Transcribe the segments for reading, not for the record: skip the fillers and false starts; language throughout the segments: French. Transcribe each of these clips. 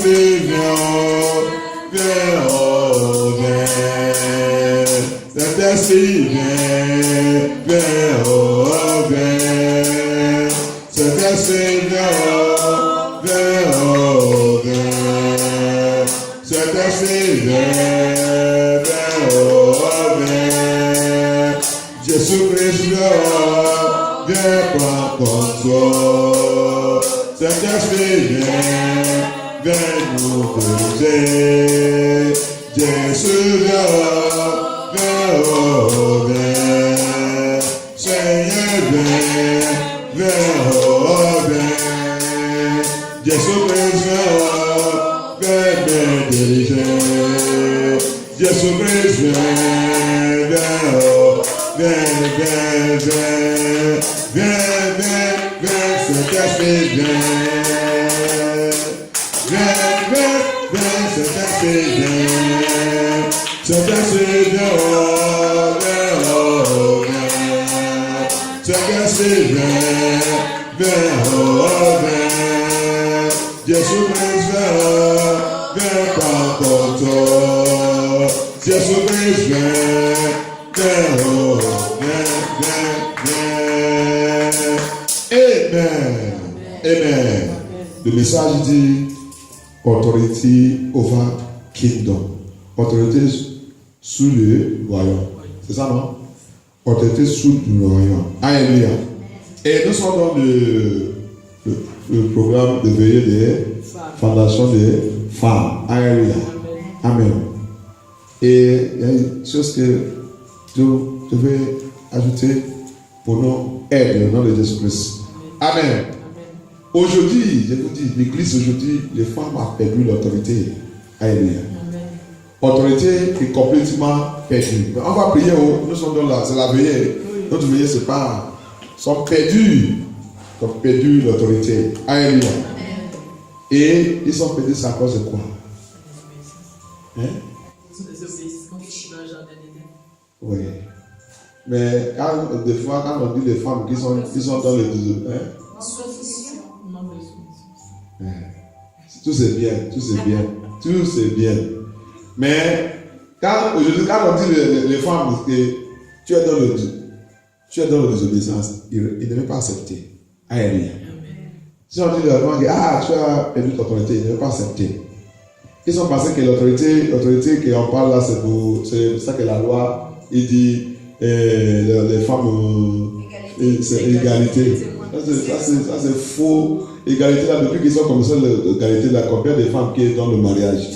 Saint-Seigneur, viens, oh, viens. Saint-Esprit, viens, oh, viens. Saint-Seigneur, viens, oh, viens. Saint-Esprit, viens, oh, viens. Jésus-Christ, viens prendre contrôle. Saint-Esprit, viens nous diriger. Jésus, viens, oh, viens. Seigneur, viens, oh, viens. Jésus-Christ, viens me diriger. Jésus-Christ, viens, oh, viens, Saint-Esprit, viens, Saint-Esprit, viens, Saint-Esprit, viens, oh, viens, Saint-Esprit, viens, oh, viens, Jésus-Christ, viens par contrôle, Jésus-Christ, viens, oh, viens. Amen. Amen. Le message dit autorité over kingdom. Autorité sous le royaume. C'est ça, non? Autorité sous le royaume. Alléluia. Et nous sommes dans le programme de veillée des fondations des femmes. Alléluia. Amen. Et il y a une chose que je vais ajouter pour nous aider au nom de Jésus-Christ. Amen. Aujourd'hui, je vous dis, l'église aujourd'hui, les femmes ont perdu l'autorité. Alléluia. Autorité est complètement perdue. On va prier, nous sommes dans là, c'est la veillée. Notre veillée, c'est pas. Ils sont perdus. Ils ont perdu l'autorité. Alléluia. Et ils sont perdus, c'est à cause de quoi? Hein? Oui. Mais des fois, quand on dit les femmes qui sont dans les deux, hein? Tout c'est bien, tout c'est bien, tout c'est bien. Mais quand on dit les femmes que tu es dans la désobéissance, ils ne veulent pas accepter. Alléluia. Si on dit leur que tu as perdu ton autorité, ils ne veulent pas accepter. Ils ont pensé que l'autorité qu'on parle là, c'est ça que la loi, il dit les femmes, c'est égalité. Ça c'est faux. Égalité là, depuis qu'ils ont commencé l'égalité là, combien de femmes qui sont dans le mariage?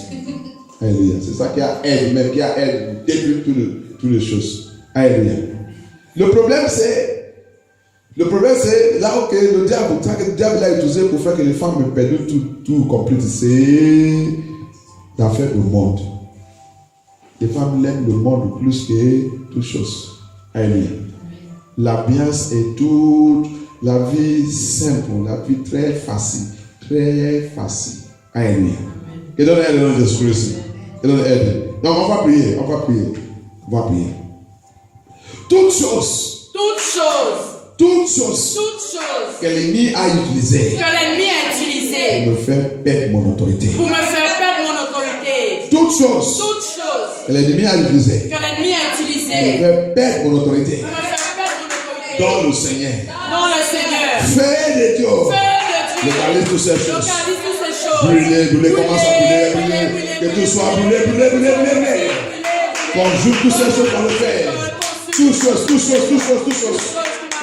Alléluia. C'est ça qui a aidé, même qui a aidé détruire toutes les choses. Alléluia. Le problème c'est là où le diable l'a utilisé pour faire que les femmes perdent tout complet. C'est l'affaire du monde. Les femmes aiment le monde plus que toute chose. Alléluia. L'ambiance est toute. La vie simple, la vie très facile. Très facile. Alléluia. Et donne aide dans Jésus-Christ. Et donne aide. Donc on va prier. Toute chose que l'ennemi a utilisé pour me faire perdre mon autorité. Toute chose que l'ennemi a utilisé pour me faire perdre mon autorité. Dans le Seigneur. Fais de Dieu. Légalise toutes ces choses. Brûlez, commence à brûler. Que tout soit brûlé. Conjugue toutes ces choses pour le faire. Toutes choses.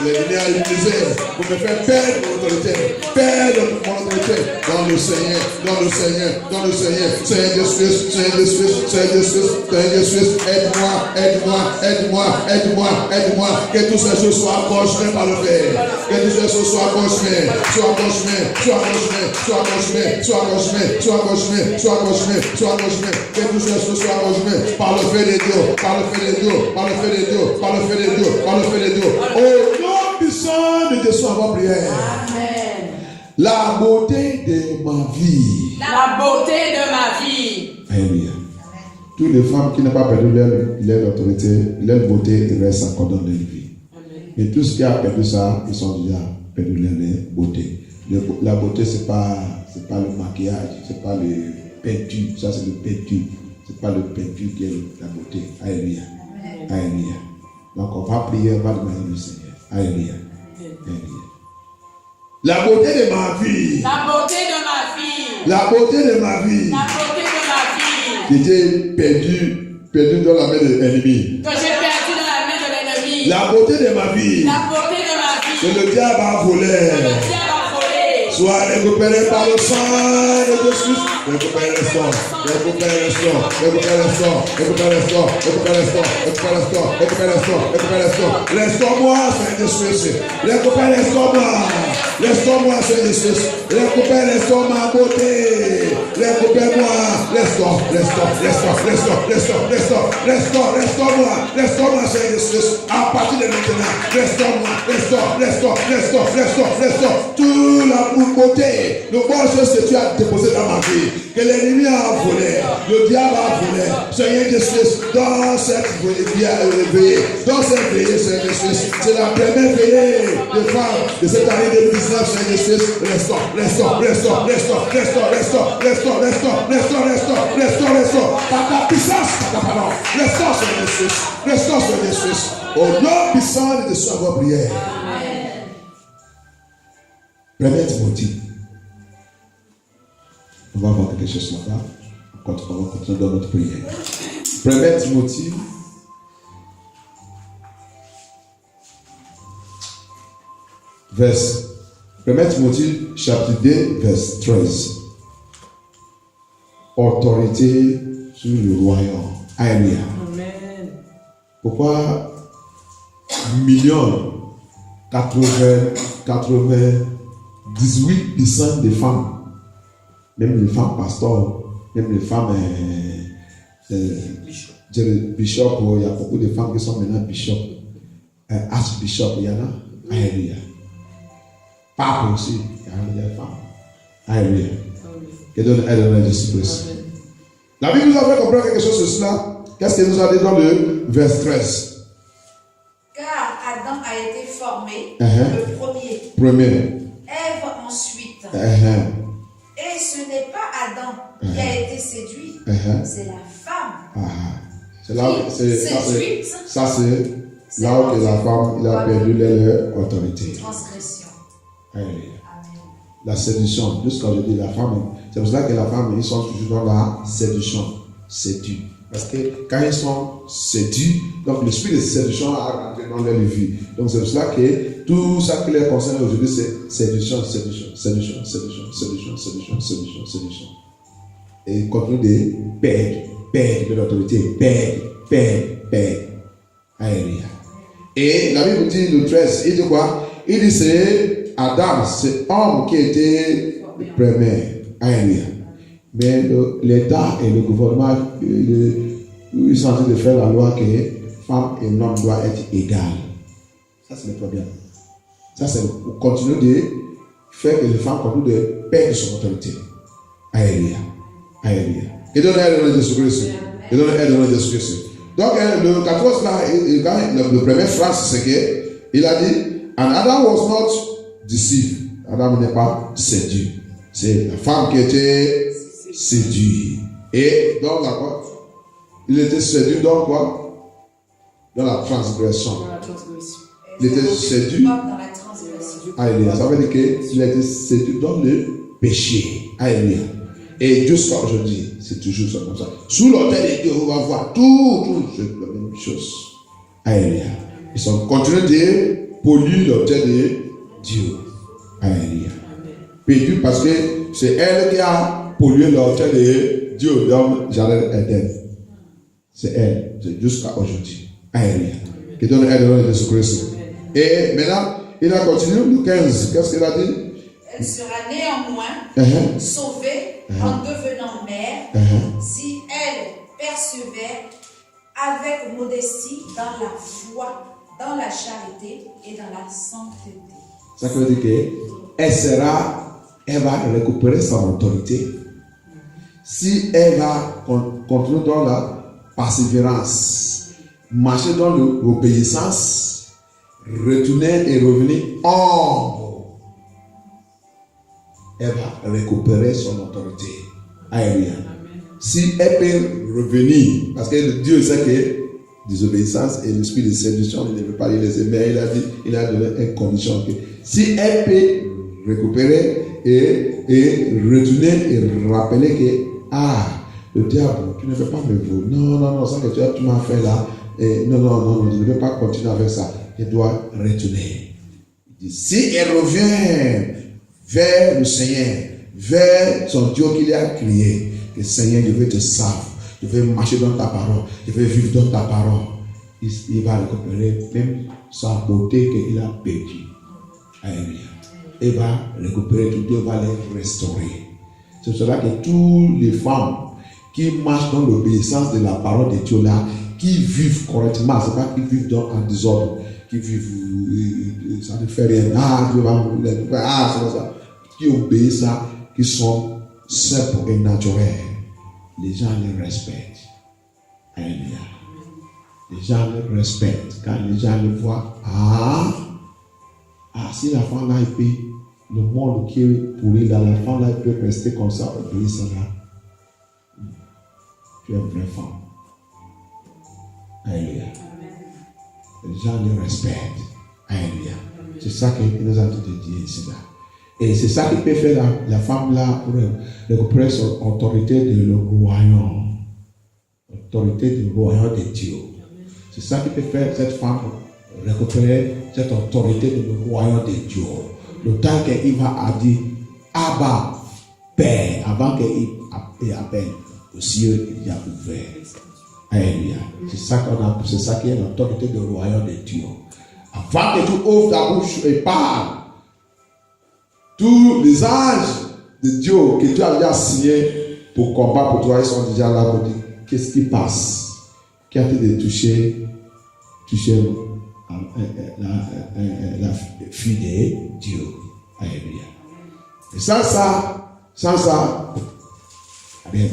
L'ennemi a utilisé pour me faire perdre mon autorité. Dans le Seigneur. Seigneur Jésus, aide-moi. Que toutes ces choses soient accrochées par le Père. Que toutes ces choses soient accrochées. Que toutes ces choses soient accrochées par le feu de Dieu. Au nom puissant de Jésus, avant prière. Amen. La beauté de ma vie. Alléluia. Toutes les femmes qui n'ont pas perdu leur autorité, leur beauté reste encore dans leur vie. Et tout ce qui a perdu ça, ils sont déjà perdu leur beauté. La beauté, c'est pas le maquillage, c'est pas le peinture. Ça, c'est le peinture. C'est pas le peinture qui est la beauté. Alléluia. Alléluia. Donc, on va prier, on va demander le Seigneur. Alléluia. Alléluia. La beauté de ma vie. La beauté de ma vie. La beauté de ma vie. La beauté de ma vie. Qui était perdu dans la main de l'ennemi. Que j'ai perdu dans la main de l'ennemi. La beauté de ma vie. La beauté de ma vie. Que le diable a volé. Que le diable a volé. Soit récupéré par le sang de Jésus. Récupère le sang. Récupère le sang. Récupère le sang. Récupère le sang. Récupère le sang. Récupère le sang. Récupère le sang. Récupère le sang. Restaure-moi, Seigneur Jésus. Récupère restaure-moi. Restaure-moi, Seigneur Jésus. Récupère restaure ma beauté. Récupère-moi. Restaure, restaure, restaure, restaure, restaure, restaure, restaure, restaure-moi. Restaure-moi, Seigneur Jésus. À partir de maintenant, restaure-moi. Restaure, restaure, restaure, restaure, restaure. Toute la beauté, le bon chose que tu as déposé dans ma vie, que l'ennemi a volé, le diable a volé. Seigneur Jésus, dans cette veillée, Seigneur Jésus, c'est la première veillée de femmes de cette année 2019, Seigneur Jésus. Restaure, restaure, restaure, restaure, restaure, restaure, restaure, restaure, restaure, restaure, restaure, restaure, par ta puissance, par ta parole. Restaure, Seigneur Jésus, restaure, Seigneur Jésus. Au nom puissant de Jésus, à votre prière. Premier Timothée. On va voir quelque chose là-bas. On va continuer dans notre prière. Premier Timothée. Premier Timothée, chapitre 2, verset 13. Autorité sur le royaume. Alléluia. Amen. Pourquoi 98% des femmes, même les femmes pasteurs, même les femmes bishop, il y a beaucoup de femmes qui sont maintenant bishop, archbishop, il y en a. Alléluia. Pape aussi, il y a des femmes. Alléluia. Que donne aide à Jésus-Christ. La Bible nous a fait comprendre quelque chose sur cela. Qu'est-ce qu'elle nous a dit dans le verset 13? Car Adam a été formé, le premier. Ève ensuite. Et ce n'est pas Adam qui a été séduit, c'est la femme. C'est là, ça c'est là où la femme il a perdu leur autorité. Transgression. Amen. La séduction, jusqu'à je dis la femme, c'est pour ça que la femme, ils sont toujours dans la séduction, séduit. Parce que quand ils sont séduits, donc l'esprit de séduction a rentré dans leur vie. Donc c'est pour cela que tout ça qui les concerne aujourd'hui, c'est séduction. Et ils continuent de perdre de l'autorité, perdre. Alléluia. Et la Bible dit le 13, il dit quoi? Il dit c'est Adam, c'est homme qui était le premier. Alléluia. Mais l'État et le gouvernement, ils sont en train de faire la loi que femme et homme doivent être égales. Ça, c'est le problème. Ça, c'est pour continuer de faire que les femmes continuent de perdre son autorité. Alléluia. Et donne aide à Jésus-Christ. Donc, le 14 là, le premier phrase, c'est qu'il a dit, and Adam was not deceived. Adam n'est pas séduit. C'est la femme qui était séduite. Et donc, il était séduit dans quoi? Dans la transgression. Il était séduit. Alléluia. Ça veut dire qu'il a été séduit dans le péché. Alléluia. Et jusqu'à aujourd'hui, c'est toujours ça comme ça. Sous l'autel de Dieu, on va voir tout la même chose. Alléluia. Ils sont continués de polluer l'autel de Dieu. Alléluia. Perdu parce que c'est elle qui a pollué l'autel de Dieu dans le jardin d'Éden. C'est elle. C'est jusqu'à aujourd'hui. Alléluia. Qui donne aide à Jésus-Christ. Et maintenant, il a continué le 15. Qu'est-ce qu'il a dit? Elle sera néanmoins sauvée en devenant mère si elle persévère avec modestie dans la foi, dans la charité et dans la sainteté. Ça veut dire qu'elle va récupérer son autorité si elle va continuer dans la persévérance, marcher dans l'obéissance, retourner et revenir en elle va récupérer son autorité. Alléluia. Si elle peut revenir, parce que Dieu sait que désobéissance et l'esprit de séduction, il ne veut pas les laisser, mais il a donné une condition que si elle peut récupérer et retourner et rappeler que le diable, tu ne peux pas me voler. Non, ça que tu m'as fait là, non, je ne vais pas continuer avec ça. Je dois retourner. Il dit, si elle revient vers le Seigneur, vers son Dieu qu'il a créé, que Seigneur, je veux te sauver, je veux marcher dans ta parole, je veux vivre dans ta parole, il va récupérer même sa beauté qu'il a perdue. Alléluia. Il va récupérer tout, Dieu va les restaurer. C'est pour cela que toutes les femmes qui marchent dans l'obéissance de la parole de Dieu là, qui vivent correctement, c'est pas qui vivent en désordre, qui vivent, ça ne fait rien, Dieu va c'est comme ça, qui obéissent ça, qui sont simples et naturels, les gens les respectent. Alléluia. Les gens les respectent. Quand les gens les voient, si la femme là, elle peut, le monde qui est pourri là, la femme là, elle peut rester comme ça, obéir ça là. Tu es une vraie femme. Alléluia. Les gens les respectent. Alléluia. C'est ça qu'il nous a tout dit ici là. Et c'est ça qui peut faire la femme là pour récupérer son autorité de le royaume. L'autorité du royaume de Dieu. C'est ça qui peut faire cette femme récupérer cette autorité du royaume de Dieu. Le temps qu'il va dire Abba, Père, avant qu'il appelle au ciel, il y a ouvert. Alléluia. C'est ça qui est l'autorité du royaume de Dieu. Avant que tu ouvres ta bouche et parles, tous les anges de Dieu que tu as déjà signés pour combattre pour toi, ils sont déjà là pour dire qu'est-ce qui passe, qui a été touché la fille de Dieu. Alléluia. Et sans ça, rien.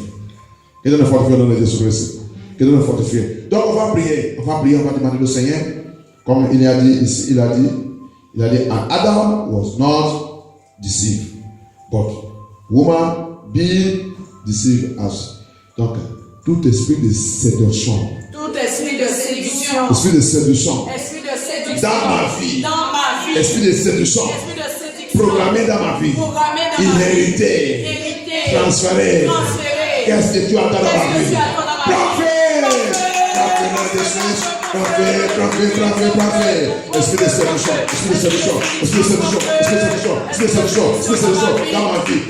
Que Dieu nous fortifie dans le Jésus-Christ. Que Dieu nous fortifie. Donc on va prier, on va demander au Seigneur, comme il a dit ici, il a dit, and Adam was not deceived, but woman be deceived as. Donc tout esprit de séduction. Esprit de séduction. Dans ma vie. Esprit de séduction. Programmé dans ma vie. Inhérité. Transféré. Qu'est-ce que tu as dans ma vie? Parfait. Esprit de séduction. Dans ma vie.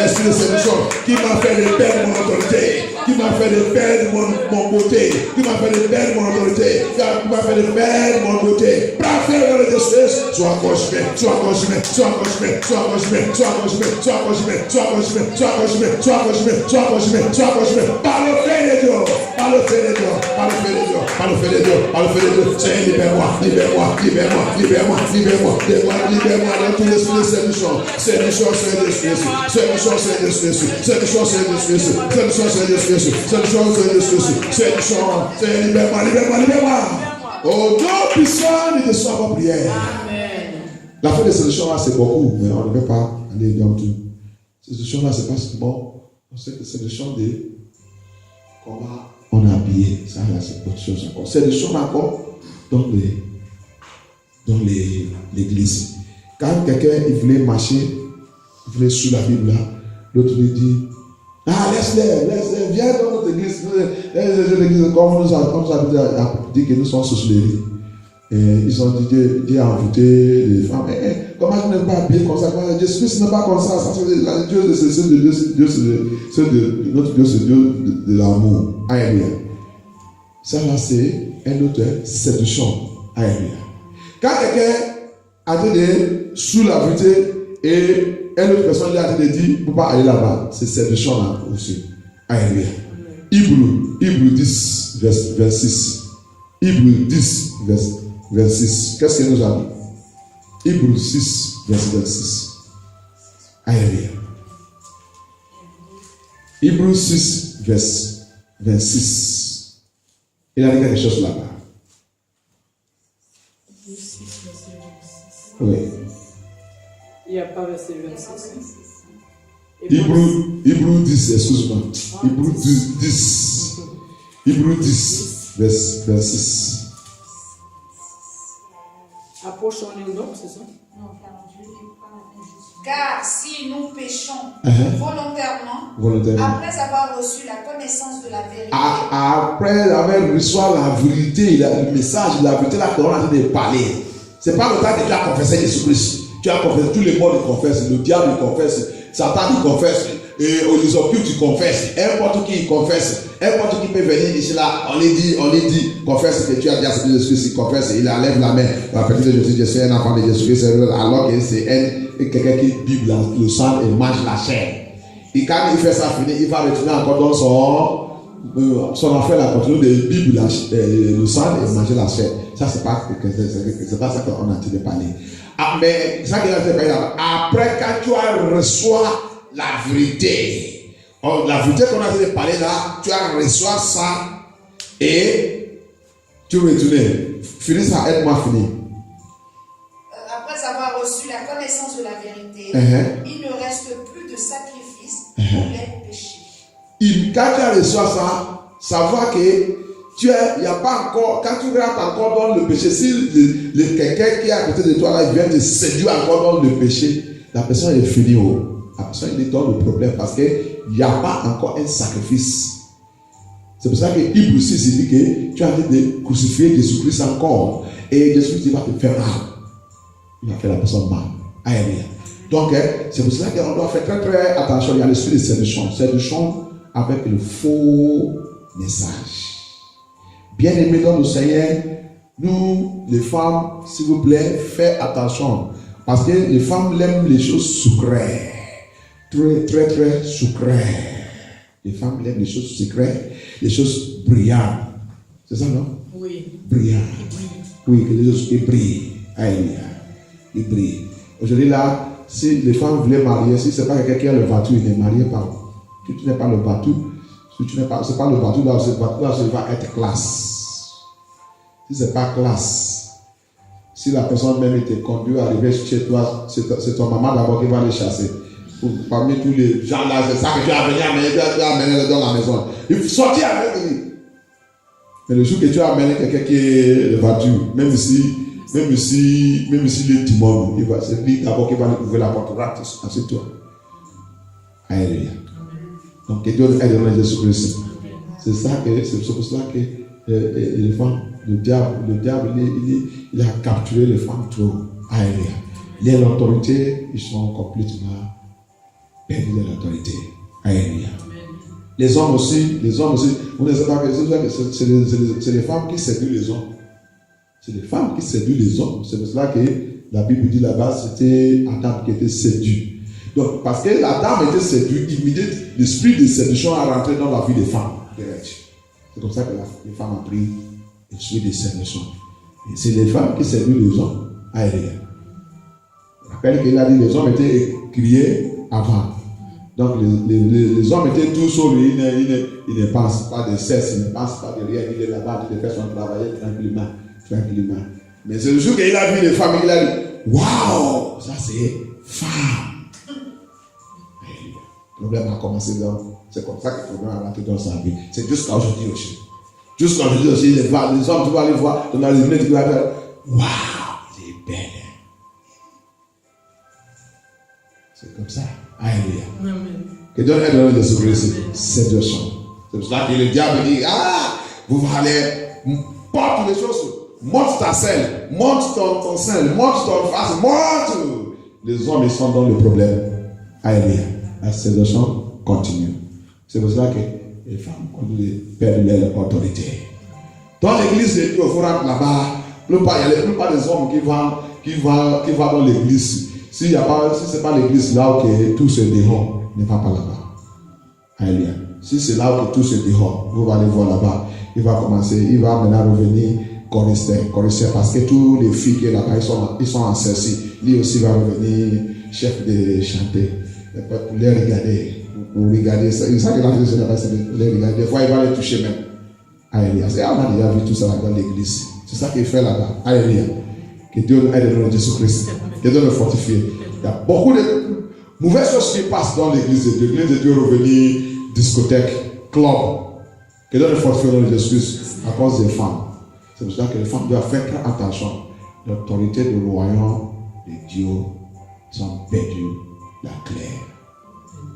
Esprit de séduction. Qui m'a fait de perdre mon autorité. Qui m'a fait de perdre mon beauté, qui m'a fait de perdre mon autorité, qui m'a fait de perdre mon beauté. Parfait dans le Jésus, sois accroché, par le fait de Dieu, Seigneur, libère-moi dans tout l'esprit de séduction, séduction, libère-moi. Oh Dieu puissant, il te soit ma prière. La fin de séduction là, c'est beaucoup, mais on ne peut pas aller dans tout. Séduction là, c'est pas seulement, on sait que séduction de comment on est habillé, ça là, c'est autre chose encore. Séduction encore dans l'église. Quand quelqu'un il voulait marcher, il voulait sous la Bible là, l'autre lui dit, laisse-les, viens dans notre église. L'église, comme on nous a dit que nous sommes sorcelleries. Ils ont dit, Dieu a envoûté les femmes. Comment tu n'es pas habillé comme ça? Jésus-Christ n'est pas comme ça. Dieu, notre Dieu, c'est Dieu de l'amour. Alléluia. Ça là, c'est un autre séduction. Alléluia. Quand quelqu'un a été sous la vérité et une autre personne lui a dit, il ne peut pas aller là-bas. C'est séduction là aussi. Alléluia. Hébreux 10, verset 6. Hébreux 10, verset 6. Qu'est-ce qu'il nous a dit? Hébreux 6, verset 26. Alléluia. Hébreux 6, verset 26. Il a dit quelque chose là-bas. Oui. Il n'y a pas verset 26. Hébreux 10, excuse-moi. Hébreux 10. Hébreux 10, verset 6. Approchons les donc, c'est ça? Car si nous péchons volontairement, après avoir reçu la connaissance de la vérité, après avoir reçu la vérité, le message de la vérité, là qu'on a en train de parler, c'est pas le temps que tu as confessé Jésus-Christ. Tu as confessé, tous les morts le confessent, le diable le confesse, Satan le confesse, et les occultes tu confesses, n'importe qui confesse, n'importe qui peut venir ici là, on lui dit, confesse que tu as dit à Jésus-Christ, il confesse, il enlève la main, la petite de Jésus, je suis un enfant de Jésus-Christ, alors que c'est quelqu'un qui bible le sang et mange la chair. Et quand il fait ça fini, il va retourner encore dans son affaire, la continue de bible le sang et manger la chair. Ça, c'est pas ça qu'on a en train de parler. Ah, mais ça qu'il a fait après, quand tu as reçu la vérité, la vérité qu'on a en train de parler là, tu as reçu ça et tu retournes. Finis ça, aide-moi à finir. Après avoir reçu la connaissance de la vérité, il ne reste plus de sacrifice pour les péchés. Quand tu as reçu ça, savoir que il n'y a pas encore, quand tu rentres encore dans le péché, si quelqu'un qui est à côté de toi là, il vient te séduire encore dans le péché, la personne est finie. La personne est dans le problème parce qu'il n'y a pas encore un sacrifice. C'est pour ça que Hébreux 6 dit que tu as dit de crucifier Jésus-Christ encore et Jésus-Christ va te faire mal. Il va faire la personne mal. Alléluia. Donc, c'est pour ça qu'on doit faire très très attention. Il y a l'esprit de séduction avec le faux message. Bien-aimés dans le Seigneur, nous, les femmes, s'il vous plaît, faites attention. Parce que les femmes aiment les choses sucrées. Très, très, très sucrées. Les femmes aiment les choses sucrées, les choses brillantes. C'est ça, non? Oui. Brillantes. Oui, que les choses qui brillent. Alléluia. Ils brillent. Aujourd'hui, là, si les femmes voulaient marier, si ce n'est pas quelqu'un qui a le bateau, il ne marie pas. Si tu n'es pas le bateau, si tu n'es pas, c'est pas le bateau, là, ce bateau là, ça va être classe. Si ce n'est pas classe, si la personne même était conduite à arriver chez toi, c'est ton maman d'abord qui va les chasser. Parmi tous les gens là, c'est ça que tu as amené dans la maison. Il faut sortir avec lui. Mais le jour que tu as amené quelqu'un qui est le voiture, même si il est timon, c'est lui d'abord qui va lui ouvrir la porte. C'est toi. Alléluia. Donc, que Dieu aide dans Jésus-Christ. C'est pour cela que les femmes, le diable, il a capturé les femmes trop. Alléluia. Les autorités, ils sont complètement perdus de l'autorité. Alléluia. Les hommes aussi, vous ne savez pas que c'est les femmes qui séduisent les hommes. C'est les femmes qui séduisent les hommes. C'est pour cela que la Bible dit là-bas, c'était Adam qui était séduit. Donc, parce que la dame était séduite, immédiatement, l'esprit de séduction a rentré dans la vie des femmes. C'est comme ça que les femmes ont pris l'esprit de séduction. Et c'est les femmes qui séduisent les hommes. Alléluia. Je rappelle qu'il a dit que les hommes étaient criés avant. Donc, les hommes étaient tous sur lui. Ils ne pensent pas de sexe, ils ne pensent pas de rien. Il est là-bas, il fait son travail tranquillement. Mais c'est le jour qu'il a vu les femmes, il a dit waouh, ça c'est femme. Le problème a commencé donc, c'est comme ça que le problème a rentré dans sa vie. C'est jusqu'à aujourd'hui aussi. Jusqu'à aujourd'hui aussi, les hommes, tu vas aller voir dans les lunettes, tu vas dire waouh, elle est belle. C'est comme ça. Alléluia. Que Dieu aide dans Jésus-Christ. C'est Dieu son. C'est pour cela que le diable dit vous allez porte les choses. Monte ta selle, monte ton sein, monte ton face, monte. Les hommes, ils sont dans le problème. Alléluia. La séduction continue. C'est pour cela que les femmes perdent leur autorité. Dans l'église de Dieu, il faut rentrer là-bas. Il n'y a pas des hommes qui vont dans l'église. Si ce n'est pas l'église là où tout se déroule, ne va pas là-bas. Alléluia. Si c'est là où tout se déroule, vous allez voir là-bas. Il va maintenant revenir choriste parce que tous les filles qui sont là-bas, ils sont en ceci. Lui aussi va revenir chef de chanter. Pour les regarder. Pour regarder ça. Il sait que la chose là-bas, c'est pour les regarder. Des fois, il va les toucher même. Alléluia. On a déjà vu tout ça dans l'église. C'est ça qu'il fait là-bas. Alléluia. Que Dieu nous aide dans Jésus-Christ. Que Dieu nous fortifie. Il y a beaucoup de mauvaises choses qui passent dans l'église de Dieu. L'église de Dieu est revenue discothèque, club. Que dans le forfait dans les excuses à cause des femmes. C'est pour ça que les femmes doivent faire très attention. L'autorité du royaume de Dieu sont perdues la claire.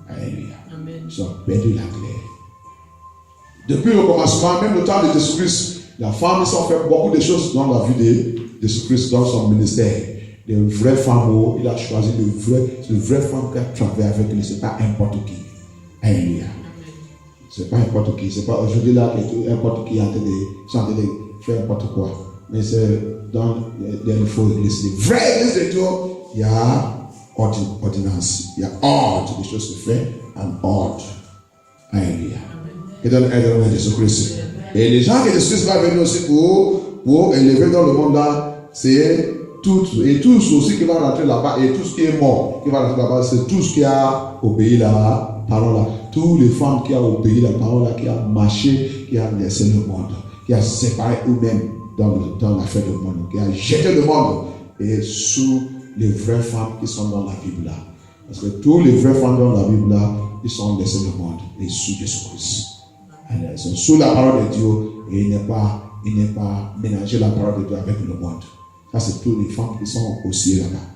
Alléluia. Ils ont perdu la claire. Depuis le commencement, même le temps de Jésus-Christ, la femme ils ont fait beaucoup de choses dans la vie de Jésus-Christ, dans son ministère. Les vraies femmes, il a choisi de vraies femmes qui a travaillé avec lui. Ce n'est pas n'importe qui. Alléluia. Ce n'est pas n'importe qui. Ce n'est pas aujourd'hui là que n'importe qui est en train de faire n'importe quoi. Mais c'est dans les faux églises. Les vraies églises de Dieu, il y a ordonnance. Il y a ordre. Les choses se font en ordre. Alléluia. Et dans l'aide de Jésus-Christ. Et les gens que Jésus-Christ va venir aussi pour élever dans le monde là, c'est tous aussi qui va rentrer là-bas et tout ce qui est mort qui va rentrer là-bas, c'est tout ce qui a obéi la parole là. Toutes les femmes qui ont obéi la parole là, qui ont marché, qui ont laissé le monde, qui ont séparé eux-mêmes dans l'affaire du monde, qui ont jeté le monde et sous les vraies femmes qui sont dans la Bible là. Parce que tous les vraies femmes dans la Bible là, ils sont laissés le monde et sous Jésus-Christ. Ils sont sous la parole de Dieu et il n'est pas mélanger la parole de Dieu avec le monde. Ça, c'est toutes les femmes qui sont aussi là-bas.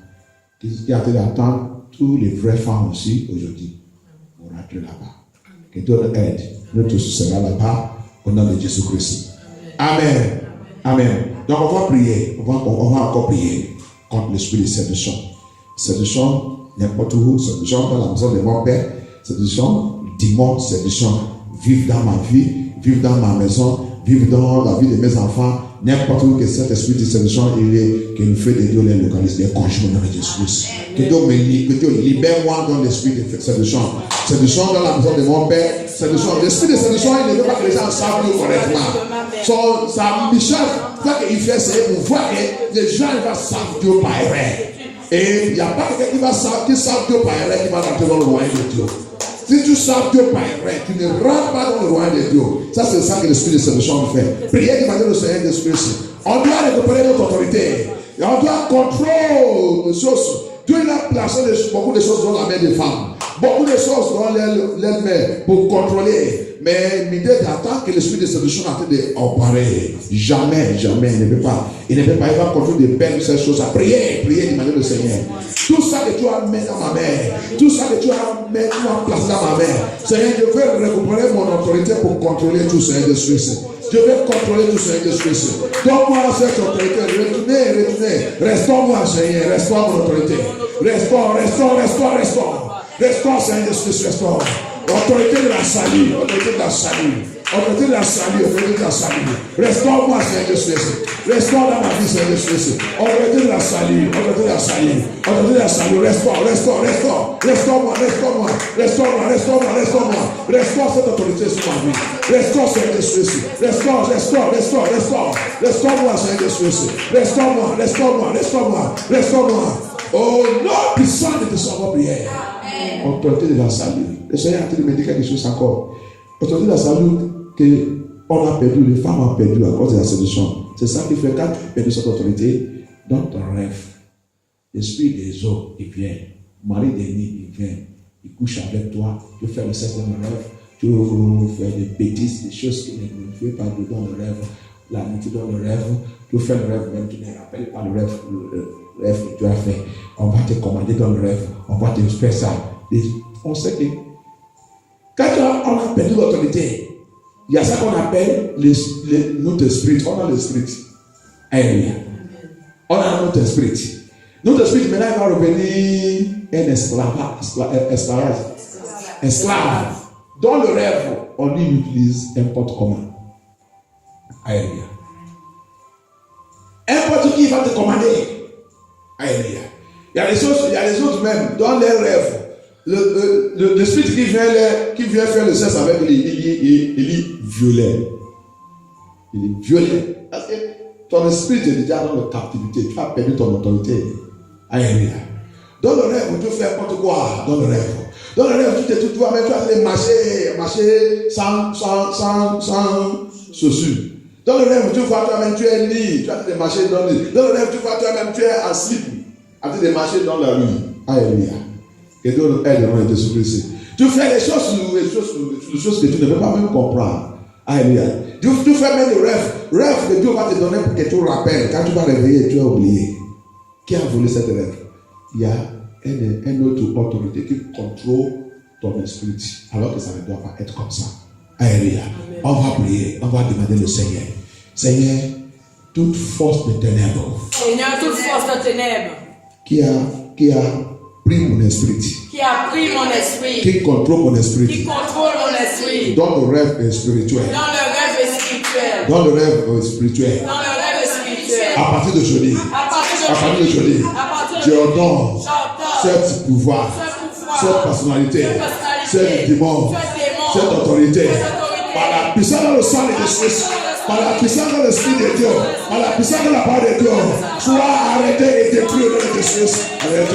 Qui a été d'attendre toutes les vraies femmes aussi aujourd'hui pour rentrer là-bas. Que Dieu nous aide. Nous tous serons là-bas au nom de Jésus-Christ. Amen. Amen. Donc on va prier. On va encore prier contre l'esprit de séduction. Séduction n'importe où. Séduction dans la maison de mon père. Séduction dimanche. Séduction vivre dans ma vie. Vivre dans ma maison. Vivre dans la vie de mes enfants. N'importe où que cet esprit de séduction que le feu de Dieu les localise, les conjugue dans Jésus-Christ. Que Dieu libère-moi dans l'esprit de séduction. Séduction dans la maison de mon père. Séduction. L'esprit de séduction, il ne veut pas que les gens savent Dieu correctement. Sa mission, ce qu'il fait, c'est pour voir que les gens vont savoir Dieu par erreur. Et il n'y a pas quelqu'un qui savent Dieu par erreur qui va rentrer dans le royaume de Dieu. Si tu saves Dieu par erreur, tu ne rentres pas dans le royaume de Dieu. Ça, c'est ça que l'esprit de séduction fait. Priez demandez le Seigneur de Jésus. On doit récupérer notre autorité. Et on doit contrôler les choses. Dieu il a placé beaucoup de choses dans la main des femmes. Beaucoup de choses dans les mains pour contrôler. Mais l'idée d'attendre que l'esprit de séduction a été opéré. Jamais, jamais, il ne peut pas. Il ne peut pas. Il va contrôler des peines, ces choses à prier. Prier, demander le Seigneur. Tout ça que tu as mis dans ma main, tout ça que tu as mis en place dans ma main, Seigneur, je veux récupérer mon autorité pour contrôler tout Seigneur de Suisse. Je veux contrôler tout Seigneur de Suisse. Donne-moi cette autorité. Retournez. Restaure-moi, Seigneur. Restaure mon autorité. Restaure. Restaure, Seigneur de Suisse. Restaure. Autorité de la salut. Autorité de la salut. Restaure-moi, Seigneur de Suisse. Restaure dans ma vie, Seigneur de Suisse. Autorité de la salut. Restaure cette autorité sur ma vie. Restaure, Seigneur de Suisse. Restaure-moi, Seigneur de Suisse. Restaure-moi. Oh non, puissant de te savoir prière. Autorité de la salut. Le Seigneur a me dit quelque chose encore. Autorité de la salut qu'on a perdu, les femmes ont perdu à cause de la séduction. C'est ça qui fait quand tu perds cette autorité dans ton rêve. L'esprit des eaux, il vient. Mari des nids, il vient. Il couche avec toi. Tu fais le sexe dans le rêve. Tu fais des bêtises, des choses qui ne fais pas dans le rêve. La nuit dans le rêve. Tu fais le rêve, même tu ne rappelles pas le rêve que tu as fait. On va te commander dans le rêve. On va te faire ça. On sait que quand on a perdu l'autorité, il y a ça qu'on appelle notre esprit. On a l'esprit. Alléluia. On a notre esprit. Notre esprit, maintenant, il va revenir un esclave. Dans le rêve, on l'utilise n'importe comment. Alléluia. N'importe qui va te commander. Alléluia. Il y a les autres même, dans les rêves. L'esprit qui vient faire le sexe avec lui, il est violent. Il est violent. Parce que ton esprit est déjà dans la captivité. Tu as perdu ton autorité. Alléluia. Dans le rêve, tu fais n'importe quoi. Dans le rêve, tu vas même marcher sans chaussures. Dans le rêve, tu vois toi-même, tu es libre. Tu as marché dans le lit. Dans le rêve, tu vois toi-même, tu es assis. Tu as marché dans la rue. Alléluia. Que Dieu aide dans Jésus-Christ. Tu fais les choses que tu ne peux pas même comprendre. Alléluia. Tu fais même des rêves que Dieu va te donner pour que tu rappelles. Quand tu vas réveiller, tu as oublié. Qui a volé cette rêve? Il y a une autre autorité qui contrôle ton esprit, alors que ça ne doit pas être comme ça. Alléluia. On va prier, on va demander le Seigneur. Seigneur, toute force de ténèbres. Seigneur, toute force de ténèbres. Qui a pris mon esprit. Qui a pris mon esprit. Qui contrôle mon esprit. Qui contrôle mon esprit. Dans le rêve spirituel. Dans le rêve spirituel. Dans le rêve spirituel. Dans le rêve spirituel. À partir de jeudi. À partir de jeudi. J'ordonne cette pouvoir, cette personnalité, cette démon, cette autorité, par la puissance dans le sang de Jésus, par la puissance dans l'esprit de Dieu, par la puissance de la parole de Dieu, soit arrêté et détruit au nom de Jésus. Arrête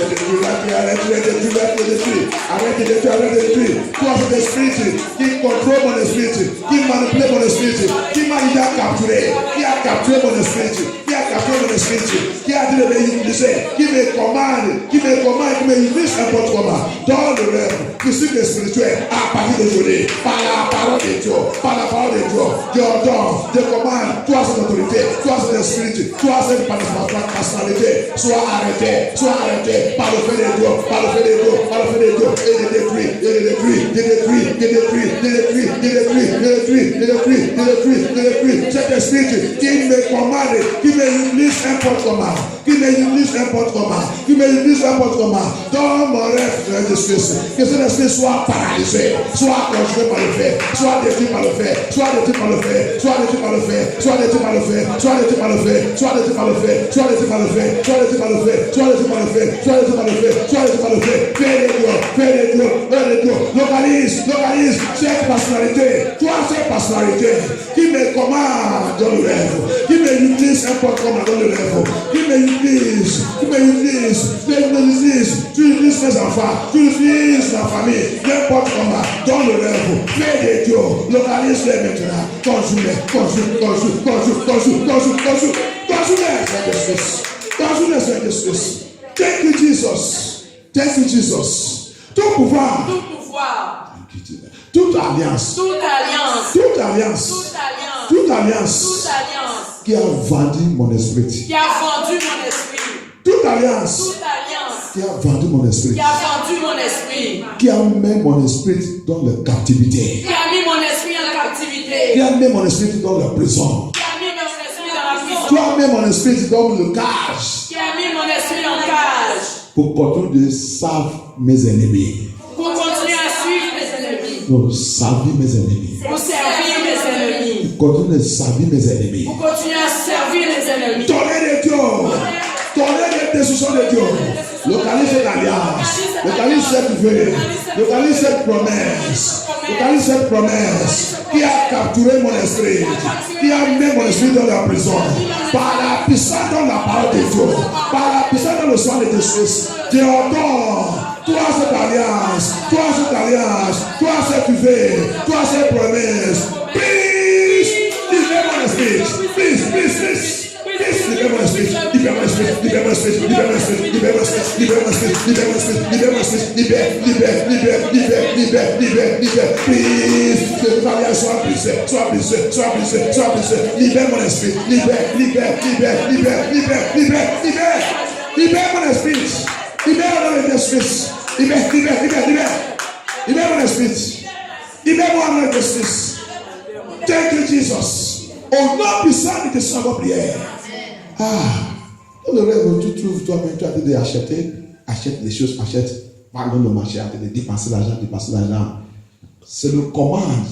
de détruire. Toi, cet esprit qui contrôle mon esprit, qui manipule mon esprit, qui m'a déjà capturé, qui a capturé mon esprit, qui a capturé mon esprit, qui a dit de m'utiliser, qui me commande, qui m'utilise n'importe comment. Dans le rêve, physique et spirituel, à partir d'aujourd'hui, par la parole de Dieu, je ordonne, je commande, toi cette autorité, toi cet esprit, toi cette personnalité, soit arrêté, par le fait de Dieu, et de détruire, cet esprit qui me commande, qui m'utilise n'importe comment, dans mon rêve de Jésus, que cet esprit soit paralysé, soit contrôlé par le fait, soit détruit par le fait, localise cette personnalité, toi cette personnalité qui me commande dans le rêve, qui me utilise n'importe comment dans le rêve, qui me utilise, tu utilises mes enfants, tu utilises ma famille, n'importe comment dans le rêve, fais des dieux, localise-les maintenant, consume-les, Saint-Esprit. Thank you, Jesus. Tout pouvoir. Toute alliance qui a vendu mon esprit. Toute alliance qui a vendu mon esprit. Qui a mis mon esprit dans la captivité. Qui a mis mon esprit dans la prison. Qui a mis mon esprit dans le cage. Pour continuer de servir mes ennemis. Pour servir mes ennemis. Continue de servir mes ennemis. Tonnerre de Dieu. Tonnerre de décision de Dieu. Localise cette alliance. Localise cette vœu. Localise cette promesse. Qui a capturé mon esprit. Qui a mis mon esprit dans la prison. Par la puissance dans la parole de Dieu. Par la puissance dans le sang de Jésus. Je ordonne. Toi cette alliance, toi cette vœu, toi cette promesse. Please, libère mon esprit. Please, libère mon esprit. Please, que toute alliance soit brisée. Libère mon esprit. Libère mon esprit. Libère mon esprit. Libère mon esprit. Libère-moi mon esprit. Thank you, Jesus. Au nom puissant de Jésus, notre prière. Dans le rêve, tu trouves toi-même, tu as dit d'acheter, achète les choses, pardon le marché, de dépenser l'argent. C'est le commande.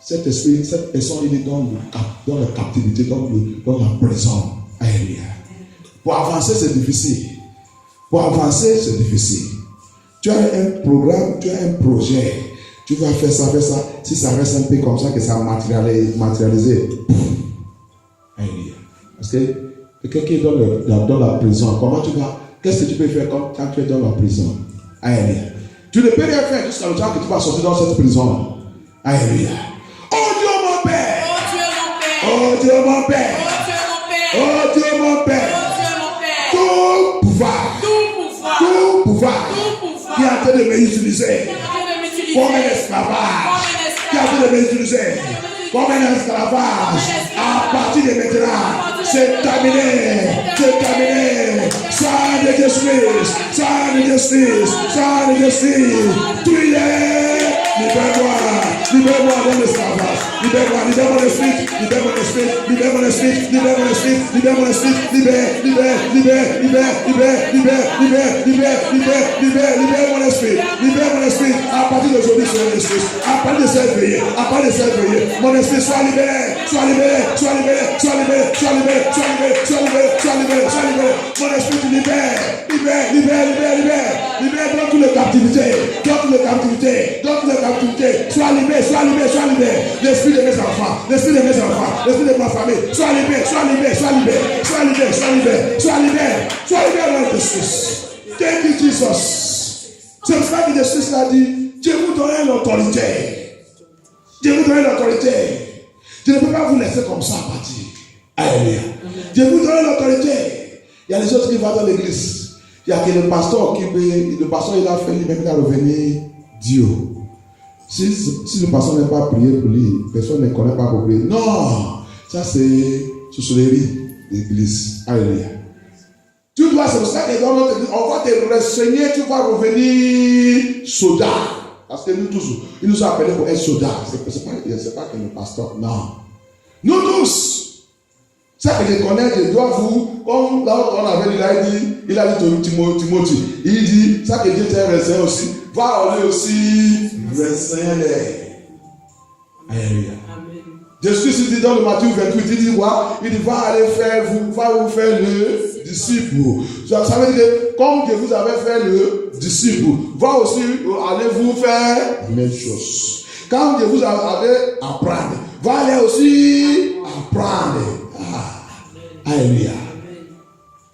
Cet esprit, cette personne, il est dans la captivité, dans la prison. Alléluia. Pour avancer, c'est difficile. Tu as un programme, tu as un projet. Tu vas faire ça. Si ça reste un peu comme ça, que ça va matérialiser. Alléluia. Parce que quelqu'un est dans la prison, comment tu vas? Qu'est-ce que tu peux faire quand tu es dans la prison? Alléluia. Tu ne peux rien faire jusqu'à le temps que tu vas sortir dans cette prison. Alléluia. Oh Dieu mon Père. Oh Dieu mon Père. Oh Dieu mon Père. Tout pouvoir. pouvoir qui est en train de m'utiliser comme un esclavage, qui est en train de m'utiliser comme un esclavage, à partir de maintenant, c'est terminé, c'est terminé. Sang de justice, sang de justice, sang de justice. Tuez, libère-moi, libère-moi dans l'esclavage, libère-moi, libère mon esprit, libère mon esprit, libère mon esprit, libère mon esprit, libère mon esprit, libère, libère, libère, libère, libère, libère, libère, libère, libère, libère, libère mon esprit, libère mon esprit. À partir d'aujourd'hui, sur mon esprit, à partir de cette veillée, à partir de cette veillée, mon esprit soit libéré, soit libéré, soit libéré, soit libéré, soit libéré, soit libéré, soit libéré, soit libéré, soit libéré. Mon esprit tu libère, libère, libère, libère, libère, libère dans toutes les captivités, dans toutes les captivités, dans toutes les captivités. Sois libéré, sois libéré, sois libéré. L'esprit de mes enfants, l'esprit de mes enfants, l'esprit de ma famille, sois libéré, sois libéré, sois libéré, sois libéré, sois libéré, sois libéré, sois libéré dans le Christ. Thank you, Jesus. C'est pour ça que Jésus a dit, je vous donne l'autorité. Je vous donne l'autorité. Je ne peux pas vous laisser comme ça partir. Alléluia. Je vous donne l'autorité. Il y a les autres qui vont dans l'église. Il y a que le pasteur qui veut, le pasteur il a fait lui-même, il a revenu Dieu. Si le pasteur n'est pas prié pour lui, personne ne connaît pas pour prier. Non, ça c'est sorcellerie d'église. Alléluia. Tu dois, c'est pour ça que dans notre église, on va te renseigner, tu vas revenir soldat. Parce que nous tous, il nous a appelés pour être soldats. C'est pas que le pasteur, non. Nous tous. Ça que je connais, je dois vous, comme là on avait dit, il a dit Timothée, il dit, ça que Dieu t'a renseigné aussi, va aller aussi renseigner. Alléluia. Jésus dit dans le Matthieu 28, il dit quoi? Il dit, va aller faire, va vous faire le disciple. Ça veut dire que comme que vous avez fait le disciple, va aussi aller vous faire la même chose. Quand je vous avez apprendre, va aller aussi apprendre. Alléluia.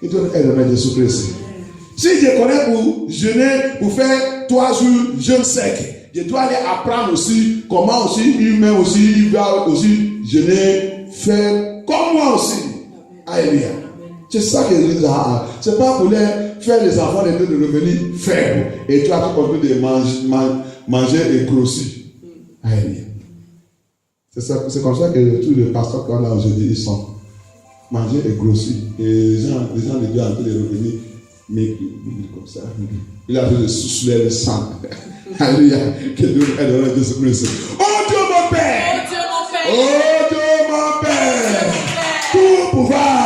Que Dieu aide le Jésus-Christ. Si je connais pour jeûner, pour faire 3 jours jeûne sec, je dois aller apprendre aussi comment aussi humain aussi il va aussi jeûner, faire comme moi aussi. Alléluia. C'est ça que je dis. C'est pas pour les faire les enfants de Dieu de revenir faibles et toi tu continues de manger et grossir. Alléluia. C'est comme ça que tous les pasteurs qu'on a aujourd'hui ils sont manger et grossir. Et les gens de Dieu ont de revenir mais comme ça. Il a fait de souffler le sang. Alléluia. Que Dieu aide dans Jésus-Christ. Oh Dieu mon Père. Oh Dieu mon Père. Tout pouvoir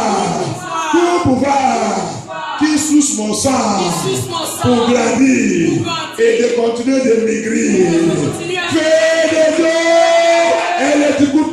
qui souche mon sang pour grandir et de continuer de maigrir. Fais de Dieu et les écoute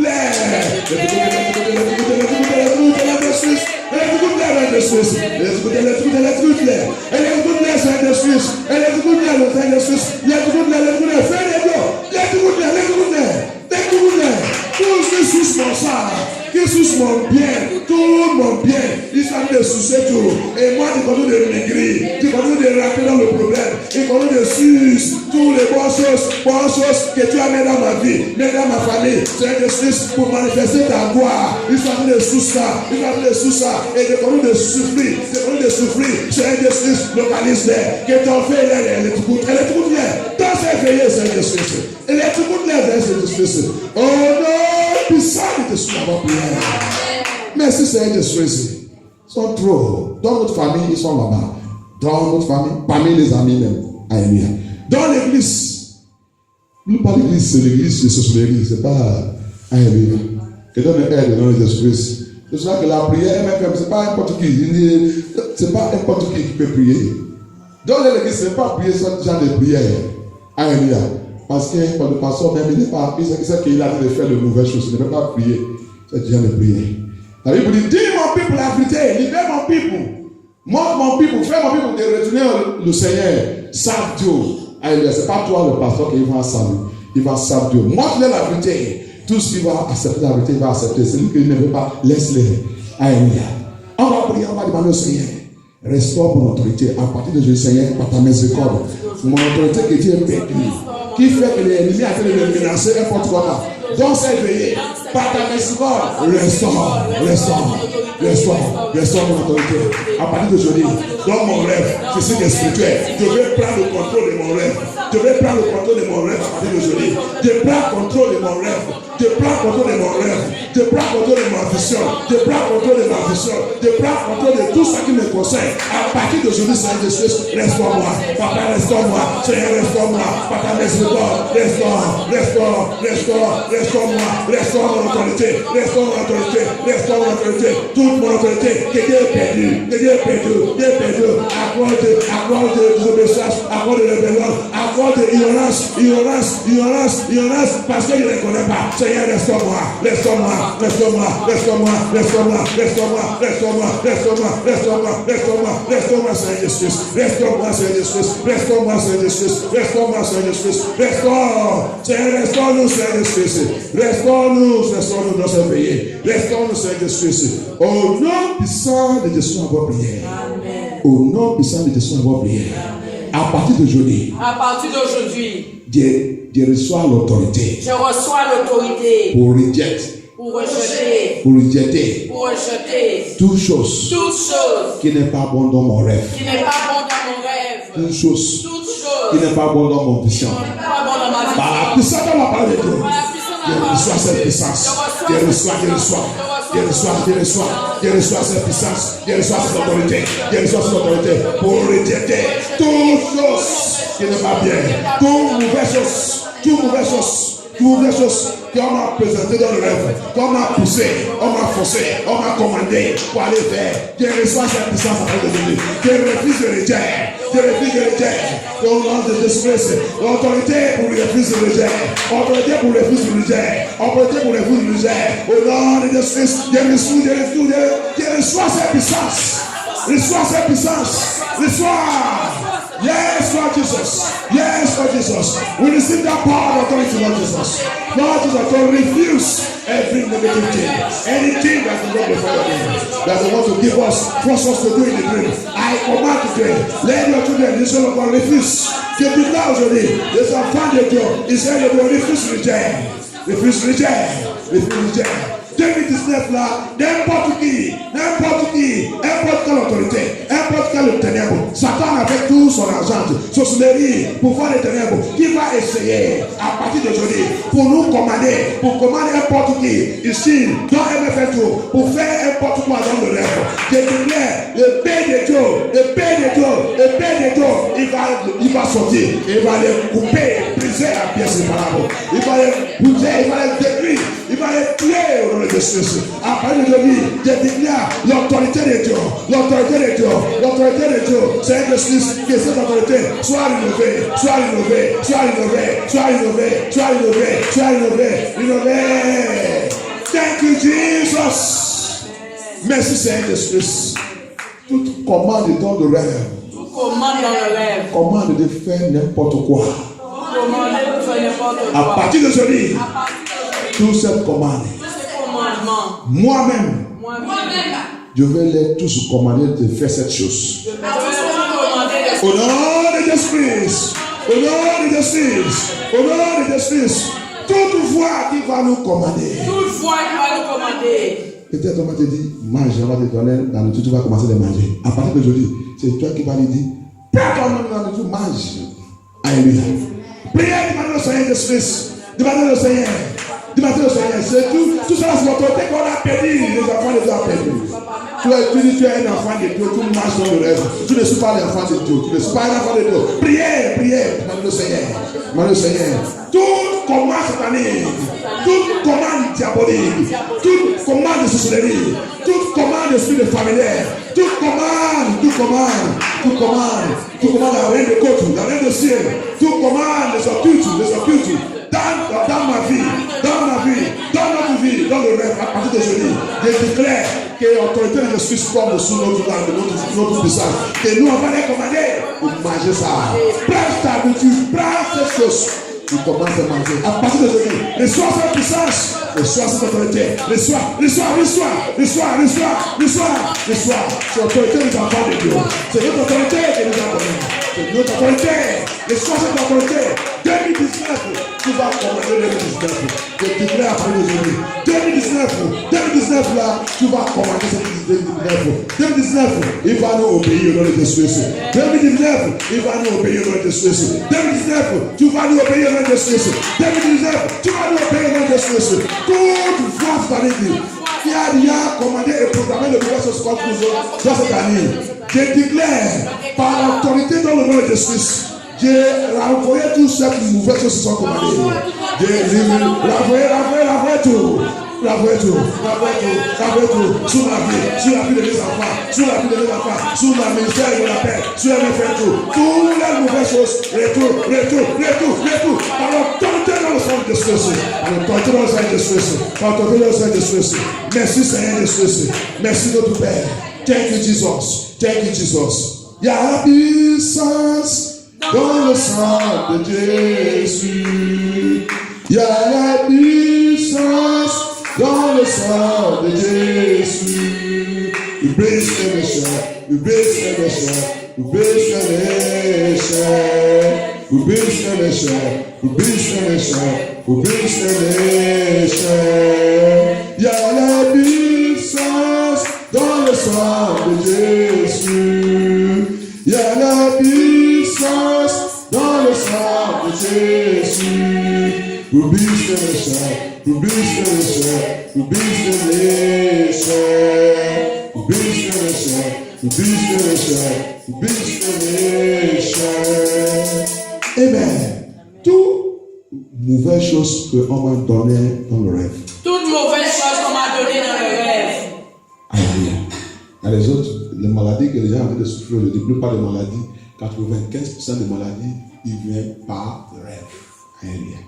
qui sous mon bien, tout mon bien, il s'agit de soucier tout. Et moi, tu continues de maigrir, tu continues de rentrer dans le problème, tu continues de sucer toutes les bonnes choses que tu as mis dans ma vie, mis dans ma famille. C'est de sucer pour manifester ta gloire. Il s'agit de sous ça, il s'agit de sous ça, et tu continues de souffrir, c'est de sucer, localise-les, que ton fait, elle est tout bien. Dans ces veillées, c'est de sucer. Elle est tout bien, c'est de sucer. Oh non, beside de sucer avant prière. Merci Seigneur de Jésus. Ils sont trop. Dans notre famille, ils sont là-bas. Dans notre famille, parmi les amis même. Alléluia. Dans l'église. Nous parlons d'église, c'est l'église, c'est sorcellerie. C'est pas. Alléluia. Que Dieu nous aide dans Jésus-Christ. C'est pour ça que la prière, même, c'est pas n'importe qui. C'est pas n'importe qui peut prier. Dans l'église, c'est pas prier ce genre de prière. Alléluia. Parce que le pasteur même, il sait qu'il a de faire de mauvaises choses. Il ne peut pas prier. C'est déjà de prier. La Bible dit, dis mon peuple la vérité, libère mon peuple. Montre mon peuple, fais mon peuple de retourner le Seigneur. Serve Dieu. Alléluia. Ce n'est pas toi le pasteur qui va servir. Il va servir Dieu. Montre-le la vérité. Tout ce qui va accepter la vérité, il va accepter. Celui qui ne veut pas, laisse-le. Alléluia. On va prier, on va demander au Seigneur. Restaure mon autorité à partir de Jésus, Seigneur, par ta miséricorde. Mon autorité que Dieu est perdu. Qui fait que l'ennemi a fait de me menacer n'importe quoi. Dans cette veillée, par ta miséricorde, restaure. Restaure mon autorité. À partir d'aujourd'hui, dans mon rêve, je suis spirituel. Je vais prendre le contrôle de mon rêve. Je vais prendre le contrôle de mon rêve à partir d'aujourd'hui. Je prends contrôle de mon rêve. Je prends contrôle de mon rêve. Je prends contrôle de ma vision. Je prends contrôle de ma vision. Je prends contrôle de tout ce qui me concerne. À partir d'aujourd'hui, Seigneur Jésus, restaure-moi. Papa, restaure-moi. Seigneur, restaure-moi. Papa, restaure. Restaure-moi. Restaure mon autorité. Restaure mon autorité. Restaure mon autorité. Toute mon autorité que Dieu est perdu. Que Dieu est perdu. Dieu est perdu. À cause de désobéissance. À cause de rébellion. À cause de ignorance. Parce que je ne les connais pas. Seigneur, restaure-moi. Restaure-moi. Restaure-moi. Restaure-moi. Restaure-moi. Restaure-moi. Restaure-moi. Restaure-moi. Restaure-moi. Restaure-moi. Restaure-moi, Seigneur Jésus. Restaure-moi, Seigneur Jésus. Restaure-moi, Seigneur Jésus. Restaure-moi, Seigneur Jésus. Restaure. Seigneur, restaure-nous, Seigneur Jésus. Restaure-nous dans ce pays. Restaure-nous, Seigneur Jésus. Au nom puissant de Jésus, on va prier. Au nom puissant de Jésus, on va prier. À partir d'aujourd'hui, je reçois l'autorité. Je reçois l'autorité pour rejeter toute chose qui n'est pas bon dans mon rêve. Toute chose qui n'est pas bon dans mon vision. Par la puissance de la parole de Dieu, je reçois cette puissance. Je reçois cette puissance. Je reçois cette autorité pour rejeter toute chose qui n'est pas bien. Toute mauvaise chose qu'on m'a présenté dans le rêve, qu'on m'a poussé, on m'a forcé, on m'a commandé pour aller faire. Je reçois cette puissance après de Dieu. Je refuse de rejet. Au nom de Jésus-Christ, l'autorité pour le refus de rejet. Autorité pour le refus de rejet. Autorité pour le refus de rejet. Au nom de Jésus-Christ, je reçois cette puissance. Reçois cette puissance. Yes, Lord Jesus. Yes, Lord Jesus. We receive that power of authority, Lord Jesus. Lord Jesus, to refuse every negative thing. Anything that is not before you, that they want to give us, force us to do in the dream. I command today, let your children, this of God, refuse. Give it now aujourd'hui. There's a fan de Dieu. Il s'agit de refuse reject. 2019 là, n'importe qui, n'importe quelle autorité, n'importe quel ténèbre, Satan avec tout son argent, sorcellerie, pouvoir des ténèbres, qui va essayer à partir d'aujourd'hui pour nous commander, n'importe qui, ici, dans MFL Tour, pour faire n'importe quoi dans le rêve. Je déclare, le Père de Dieu, il va sortir, il va les couper, briser à pièces séparables, il va les bouger, il va les détruire, il va les tuer au nom de Jésus. À partir d'aujourd'hui, je déclare l'autorité de Dieu, c'est que cette autorité soit rénovée. Thank you, Jesus. Merci, Seigneur Jésus. Toute commande dans le rêve. Commande de faire n'importe quoi. À partir d'aujourd'hui, toute cette commande, moi-même, je vais les tous commander de faire cette chose. Au nom de Jésus-Christ, toute voix qui va nous commander. Peut-être on va te dire, mange, on va te donner la nourriture, tu vas commencer à manger. À partir d'aujourd'hui, c'est toi qui vas lui dire, prends la nourriture, mange. Alléluia. Priez, demandez au Seigneur Jésus-Christ. Demandez au Seigneur. C'est tout ça, c'est l'autorité qu'on a perdu. Les enfants de Dieu ont perdu. Tu es un enfant de Dieu, tu marches dans le rêve. Tu ne suis pas l'enfant de Dieu. Tu ne suis pas un enfant de Dieu. Priez. Demandez au Seigneur. Toute commande satanique, toute commande diabolique, toute commande de sorcellerie, toute commande d'esprit de familière, toute commande la reine de côte, la reine de ciel, toute commande de occultes, dans ma vie, dans notre vie, dans le rêve, à partir d'aujourd'hui, je déclare que l'autorité de l'esprit forme sous notre langue, notre puissance, que nous on va les commander pour manger ça. Prends ta nourriture, prends ces choses. Tu commences à manger. À partir d'aujourd'hui, reçois cette puissance, reçois cette autorité, reçois. C'est l'autorité des enfants de Dieu. C'est notre autorité que nous avons donnée. C'est notre autorité. Les choses de l'autorité. 2019, tu vas commander 2019. Je déclare après aujourd'hui. 2019 là, tu vas commander cette 2019. 2019, il va nous obéir au nom de Jésus. 2019, il va nous obéir au nom de Jésus. 2019, tu vas nous obéir au nom de Jésus. 2019, tu vas nous obéir au nom de Jésus. Toute voix valide qui a déjà commandé et programmé le nouvel social dans cette année. Je déclare par l'autorité dans le nom de Jésus. J'ai renvoyé tous ceux qui nouvelles choses sont commandées. J'ai renvoyé tout. Sur la vie de mes enfants, sur le ministère de la paix, sur la fait tout. Toutes les nouvelles choses, retour. Par l'autorité dans le sang de Jésus. Par l'autorité dans le sang de Jésus. Merci Seigneur Jésus. Merci notre Père. Thank you Jesus. Il y a la puissance dans le sang de Jésus. Il y a la puissance dans le sang de Jésus. Il brise les méchants. Il y a la puissance dans le sang de Jésus. Il y a la puissance dans le sang de Jésus. Vous brise les Amen. Toute mauvaise chose qu'on m'a donnée dans le rêve. Toute mauvaise chose qu'on m'a donnée dans le rêve. Alléluia. Les autres, les maladies que les gens ont envie de souffrir, je ne dis plus pas de maladies. 95% des maladies, ils viennent par le rêve. Alléluia.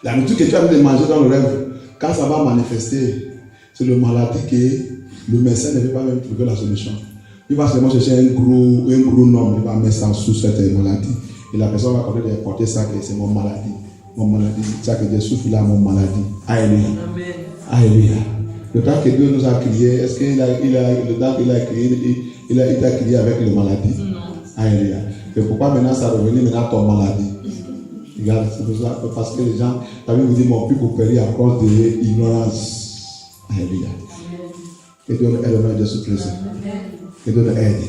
La nourriture que tu as envie de manger dans le rêve, quand ça va manifester, c'est le maladie que le médecin ne veut pas même trouver la solution. Il va seulement chercher un gros nombre, il va mettre ça sous cette maladie. Et la personne va continuer de porter ça, que c'est mon maladie. Ça que je souffre là, mon maladie. Alléluia. Alléluia. Le temps que Dieu nous a créé, est-ce qu'il a le temps qu'il a créé, il a été créé avec les maladies? Non. Alléluia. Et pourquoi maintenant ça revient maintenant ton maladie? Regarde, c'est pour ça, parce que les gens, la Bible vous dit, mon pu périr à cause de l'ignorance. Alléluia. Que Dieu nous aide au nom de Jésus-Christ. Que Dieu nous aide.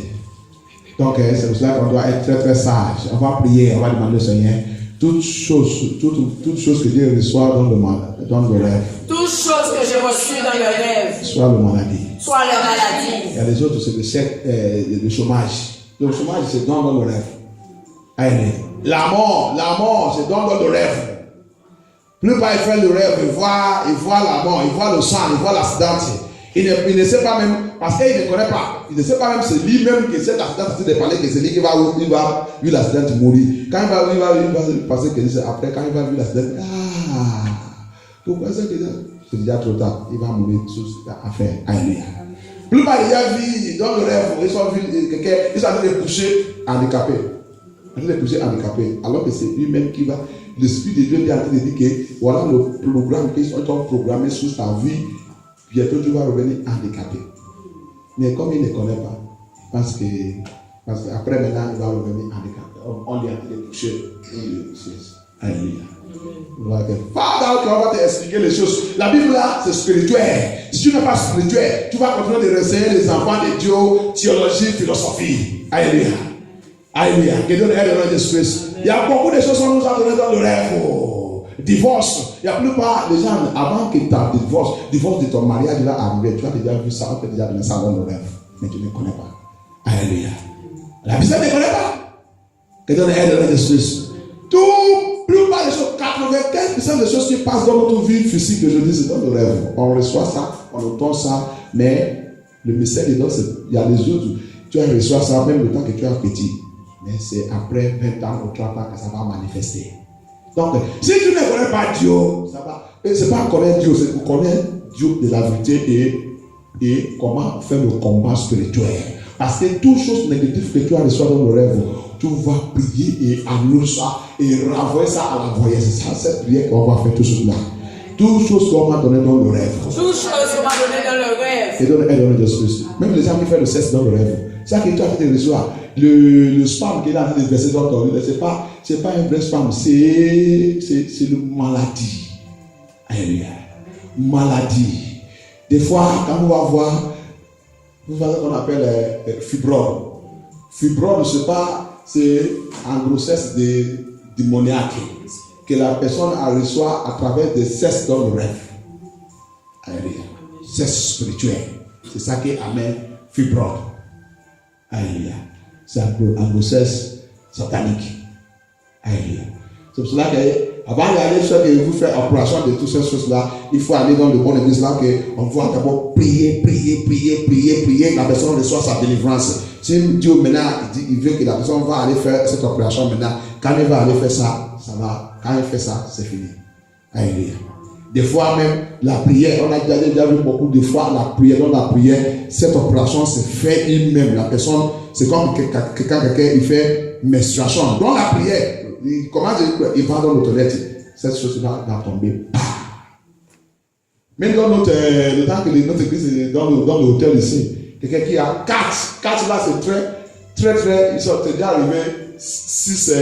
Donc, c'est pour ça qu'on doit être très très sage. On va prier, on va demander au Seigneur toutes choses que Dieu reçoit dans le rêve. Toutes choses que j'ai reçues dans le rêve. Soit le maladie. Il y a les autres, c'est le chômage. Le chômage, c'est dans le rêve. Allez. La mort, c'est dans le rêve. Plus pas il fait le rêve, il voit la mort, il voit le sang, il voit l'accident. Il ne sait pas même, parce qu'il ne connaît pas, il ne sait pas même, c'est lui-même qui sait l'accident, c'est de parler que c'est lui qui va vu l'accident mourir. Quand il va passer que c'est après, quand il va vu l'accident, pourquoi c'est déjà trop tard, il va mourir sous affaire. Alléluia. Plus pas il a vu dans le rêve, ils sont quelqu'un, ils sont allés coucher handicapé. Alors que c'est lui-même qui va, l'Esprit de Dieu est en train de dire que voilà le programme qu'ils sont programmés sur sa vie, bientôt tu vas revenir handicapé. Mais comme il ne connaît pas, parce qu'après maintenant il va revenir handicapé. On lui a dit de toucher. Alléluia. Father, on va t'expliquer les choses. La Bible là, c'est spirituel. Si tu n'es pas spirituel, tu vas continuer de renseigner les enfants de Dieu, théologie, philosophie. Alléluia. Alléluia. Que Dieu nous aide au nom de Jésus. Il y a beaucoup de choses qu'on nous a données dans le rêve. Divorce. Il y a plus pas les gens, avant que ta divorce de ton mariage va arriver, tu as déjà vu ça, tu as déjà donné ça dans le rêve. Mais tu ne connais pas. Alléluia. La personne ne connaît pas. Que Dieu nous aide au nom de Jésus. Tout, plus pas les choses, 95% des choses qui passent dans notre vie physique aujourd'hui, c'est dans le rêve. On reçoit ça, on entend ça, mais le mystère dedans, il y a les autres. Tu reçois ça même le temps que tu es petit. Mais c'est après 20 ans ou 30 ans que ça va manifester. Donc, si tu ne connais pas Dieu, ça va. C'est pas connaître Dieu, c'est pour connaître Dieu de la vérité et comment faire le combat spirituel. Parce que toutes choses négatives que tu as reçues dans le rêve, tu vas prier et annuler ça et renvoyer ça à la voyage. C'est ça, cette prière qu'on va faire tout cela. Toutes choses qu'on m'a donné dans le rêve. Toutes choses qu'on m'a donné dans le rêve. Et dans le Jésus. Même les gens qui font le sexe dans le rêve. Ça que tu as fait de recevoir. Le spam qu'il a versé dans ton lit, c'est pas un vrai spam, c'est le maladie. Alléluia. Maladie. Des fois, quand on va voir, vous voyez ce qu'on appelle fibrome. Fibrome, c'est en grossesse démoniaque que la personne reçoit à travers des cesses dans le rêve. Alléluia. Cesse spirituel. C'est ça qui amène fibrome. Alléluia. C'est en grossesse satanique. Alléluia. C'est pour cela qu'avant d'aller faire que vous faites opération de toutes ces choses-là, il faut aller dans le bon église là qu'on voit d'abord prier. La personne reçoit sa délivrance. Si Dieu maintenant il veut que la personne va aller faire cette opération maintenant, quand elle va aller faire ça, ça va. Quand elle fait ça, c'est fini. Alléluia. Des fois même, la prière, on a déjà vu beaucoup de fois la prière, dans la prière, cette opération se fait elle-même. La personne, c'est comme quelqu'un il fait menstruation. Dans la prière, il va dans l'autorité. Cette chose va tomber. Même dans le temps que notre église est dans l'hôtel ici, quelqu'un qui a 4 là, c'est très, ils sont déjà arrivés 6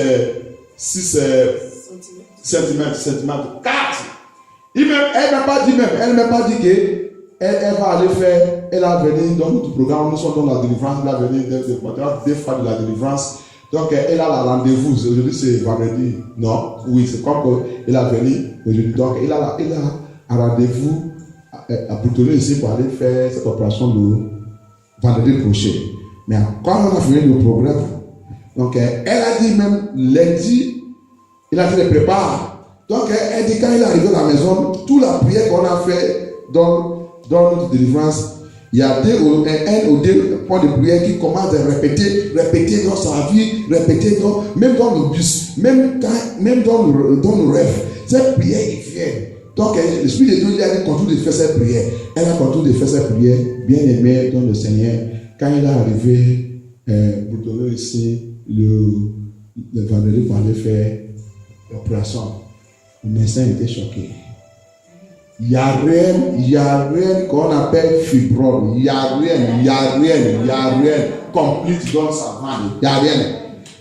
centimètres. 4. Elle ne m'a pas dit qu'elle va aller faire, elle a venu dans notre programme, nous sommes dans la délivrance, elle a venu des fois de la délivrance. Donc elle a le rendez-vous, aujourd'hui c'est vendredi, non, oui, c'est comme qu'elle a venu aujourd'hui. Donc elle a un rendez-vous à Boutonner ici pour aller faire cette opération le vendredi prochain. Mais quand on a fini le programme, donc elle a dit même lundi, il a fait les prépares. Donc elle dit quand il est arrivé à la maison, toute la prière qu'on a fait dans notre délivrance, il y a un ou deux points de prière qui commencent à répéter dans sa vie, même dans le bus, même dans le rêve. Cette prière est fière. Donc l'Esprit de Dieu lui a continué de faire cette prière. Elle a continué de faire cette prière, bien aimée dans le Seigneur. Quand il est arrivé, Bourdonneux ici, le vendredi pour aller faire l'opération, le médecin était choqué. Il n'y a rien qu'on appelle fibrome. Il n'y a rien complète dans sa vanne. Il n'y a rien.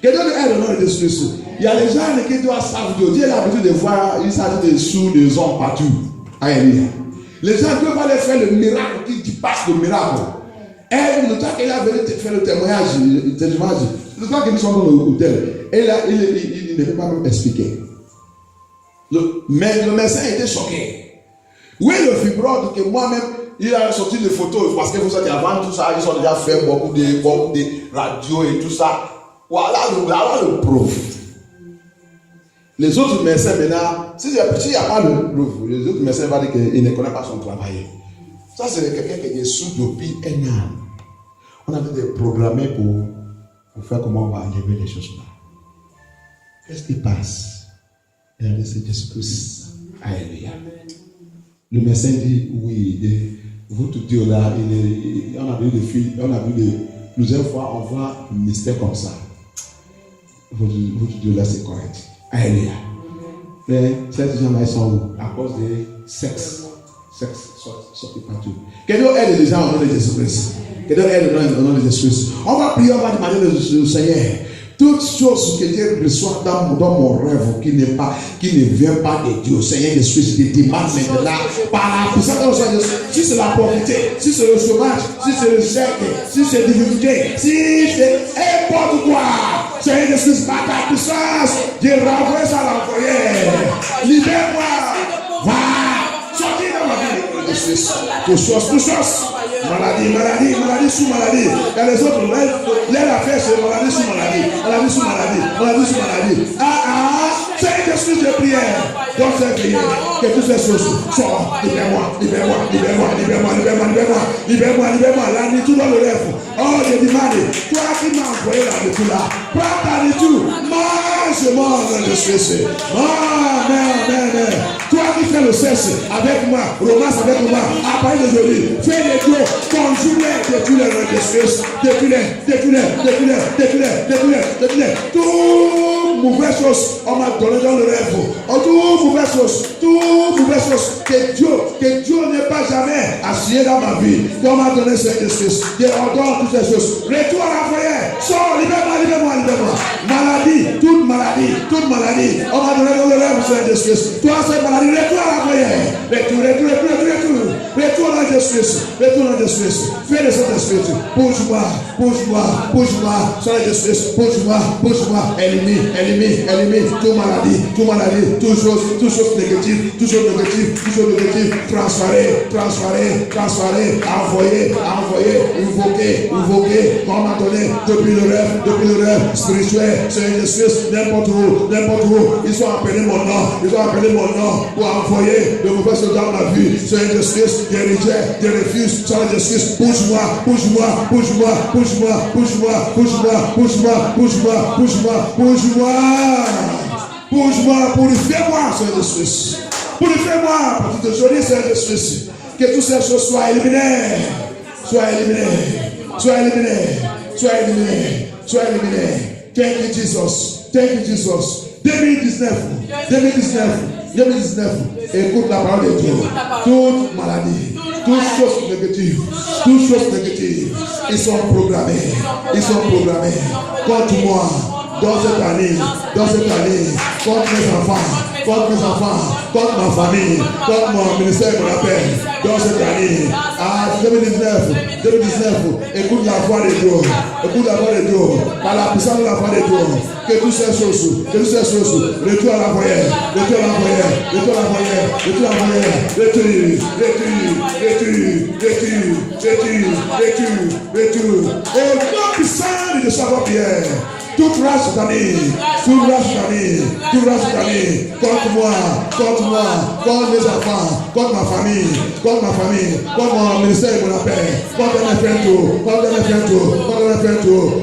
Que Dieu aide dans le Jésus. Il y a les gens qui doivent savoir Dieu. Dieu a l'habitude de voir, il s'agit des sous, des hommes partout. Alléluia. Les gens peuvent aller faire le miracle qui passe le miracle. Et le temps qu'elle a venu faire le témoignage, le temps que nous sommes dans l'hôtel, il ne peut pas même expliquer. Mais le médecin était choqué. Oui, le fibrome, que moi-même, il a sorti des photos, parce que vous savez qu'avant tout ça, ils ont déjà fait beaucoup de radios et tout ça. Voilà le preuve. Les autres médecins maintenant, s'il n'y a pas de preuve, les autres médecins vont dire qu'ils ne connaissent pas son travail. Ça, c'est quelqu'un qui est sous depuis un an. On a été programmé pour faire comment on va enlever les choses là. Qu'est-ce qui passe? Il a dit c'est Jésus-Christ. Alléluia. Le médecin dit oui, votre Dieu là, on a vu plusieurs fois, on voit un mystère comme ça. Votre Dieu là, c'est correct. Alléluia. Mais ces gens-là, ils sont où? À cause de sexe. Sorti partout. Que Dieu aide les gens au nom de Jésus-Christ. Que Dieu aide au nom de Jésus-Christ. On va prier, on va demander le Seigneur. Toutes choses que Dieu reçoit dans mon rêve qui ne vient pas de Dieu, Seigneur Jésus, je te demande maintenant par la puissance de Jésus. Si c'est la pauvreté, si c'est le chômage, si c'est le chèque, si c'est la difficulté, si c'est n'importe quoi, Seigneur Jésus, par ta puissance, je renvoie ça à l'envoyé. Libère-moi. Va. Sortis dans ma vie. Tout chose. Maladie sous maladie. Il y a les autres, l'air à faire, c'est maladie sous maladie. C'est une esprit de prière. Donc c'est prière. Que toutes ces choses sortent. Libère-moi. La nuit dans le rêve. Oh, je demande, toi qui m'as envoyé la nuit là, prends ta nuit, mange, je suis. Amen. Toi qui fais le sexe avec moi, romance avec moi, à partir d'aujourd'hui, fais les dieux, conjure-les depuis les registres, depuis les, tout mauvaise chose, on m'a donné dans le rêve. Toute mauvaise chose, que Dieu n'est pas jamais assis dans ma vie. On m'a donné cette justice. Je ordonne toutes ces choses. Retour à la foyer. Sors, libère-moi. Maladie, toute maladie. On m'a donné dans le rêve cette justice. Toi, cette maladie, retour à la foyer. Retour à la justice. Fais de cette justice. Bouge-moi. Sois la justice. Bouge-moi. Élimine. Toute maladie. Toute chose négative. Transférer. Envoyer. Invoquer. Comme on m'a donné depuis le rêve spirituel. C'est une justice. N'importe où. Ils sont appelés mon nom pour envoyer le mauvais soldat dans ma vie. C'est une justice. Je refuse. C'est une justice. Bouge-moi. Purifie-moi, c'est justice. Purifie-moi, parce que aujourd'hui c'est justice. Que toutes ces choses soient éliminées. Thank you, Jesus. 2019. Écoute la parole de Dieu. Toute maladie, toutes choses négatives, ils sont programmés. Contre moi, dans cette année, contre mes enfants, contre ma famille, contre mon ministère de la paix, dans cette année, à 2019, écoute la voix de Dieu, par la puissance de la voix de Dieu, que toutes ces choses, retour à la voyelle, retour. Et non puissant de savoir Pierre. Toute race satanée, contre moi, contre mes enfants, contre ma famille, contre mon ministère et mon appel, contre mes frères,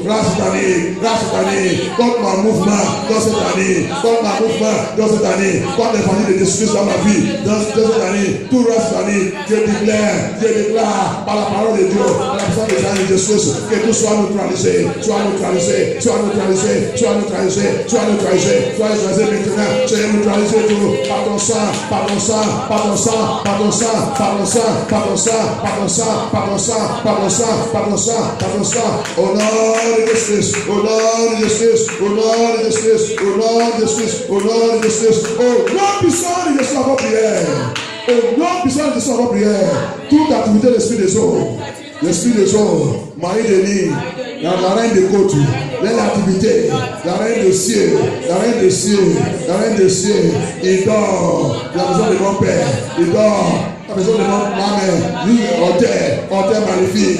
race satanée, contre mon mouvement dans cette année, contre les familles de destruction dans ma vie, dans cette année, toute race satanée, je déclare par la parole de Dieu, par la puissance des anges de Jésus, que tout soit neutralisé maintenant. Soyez neutralisé tout par ton sang. Au nom de Jésus. Au nom puissant de Jésus, avant prière. Toute activité de l'esprit des eaux, Marie Denis, la reine de côte, l'activité, la reine de ciel, il dort, la maison de mon père, il dort. La maison de mon maman, hôtel maléfique,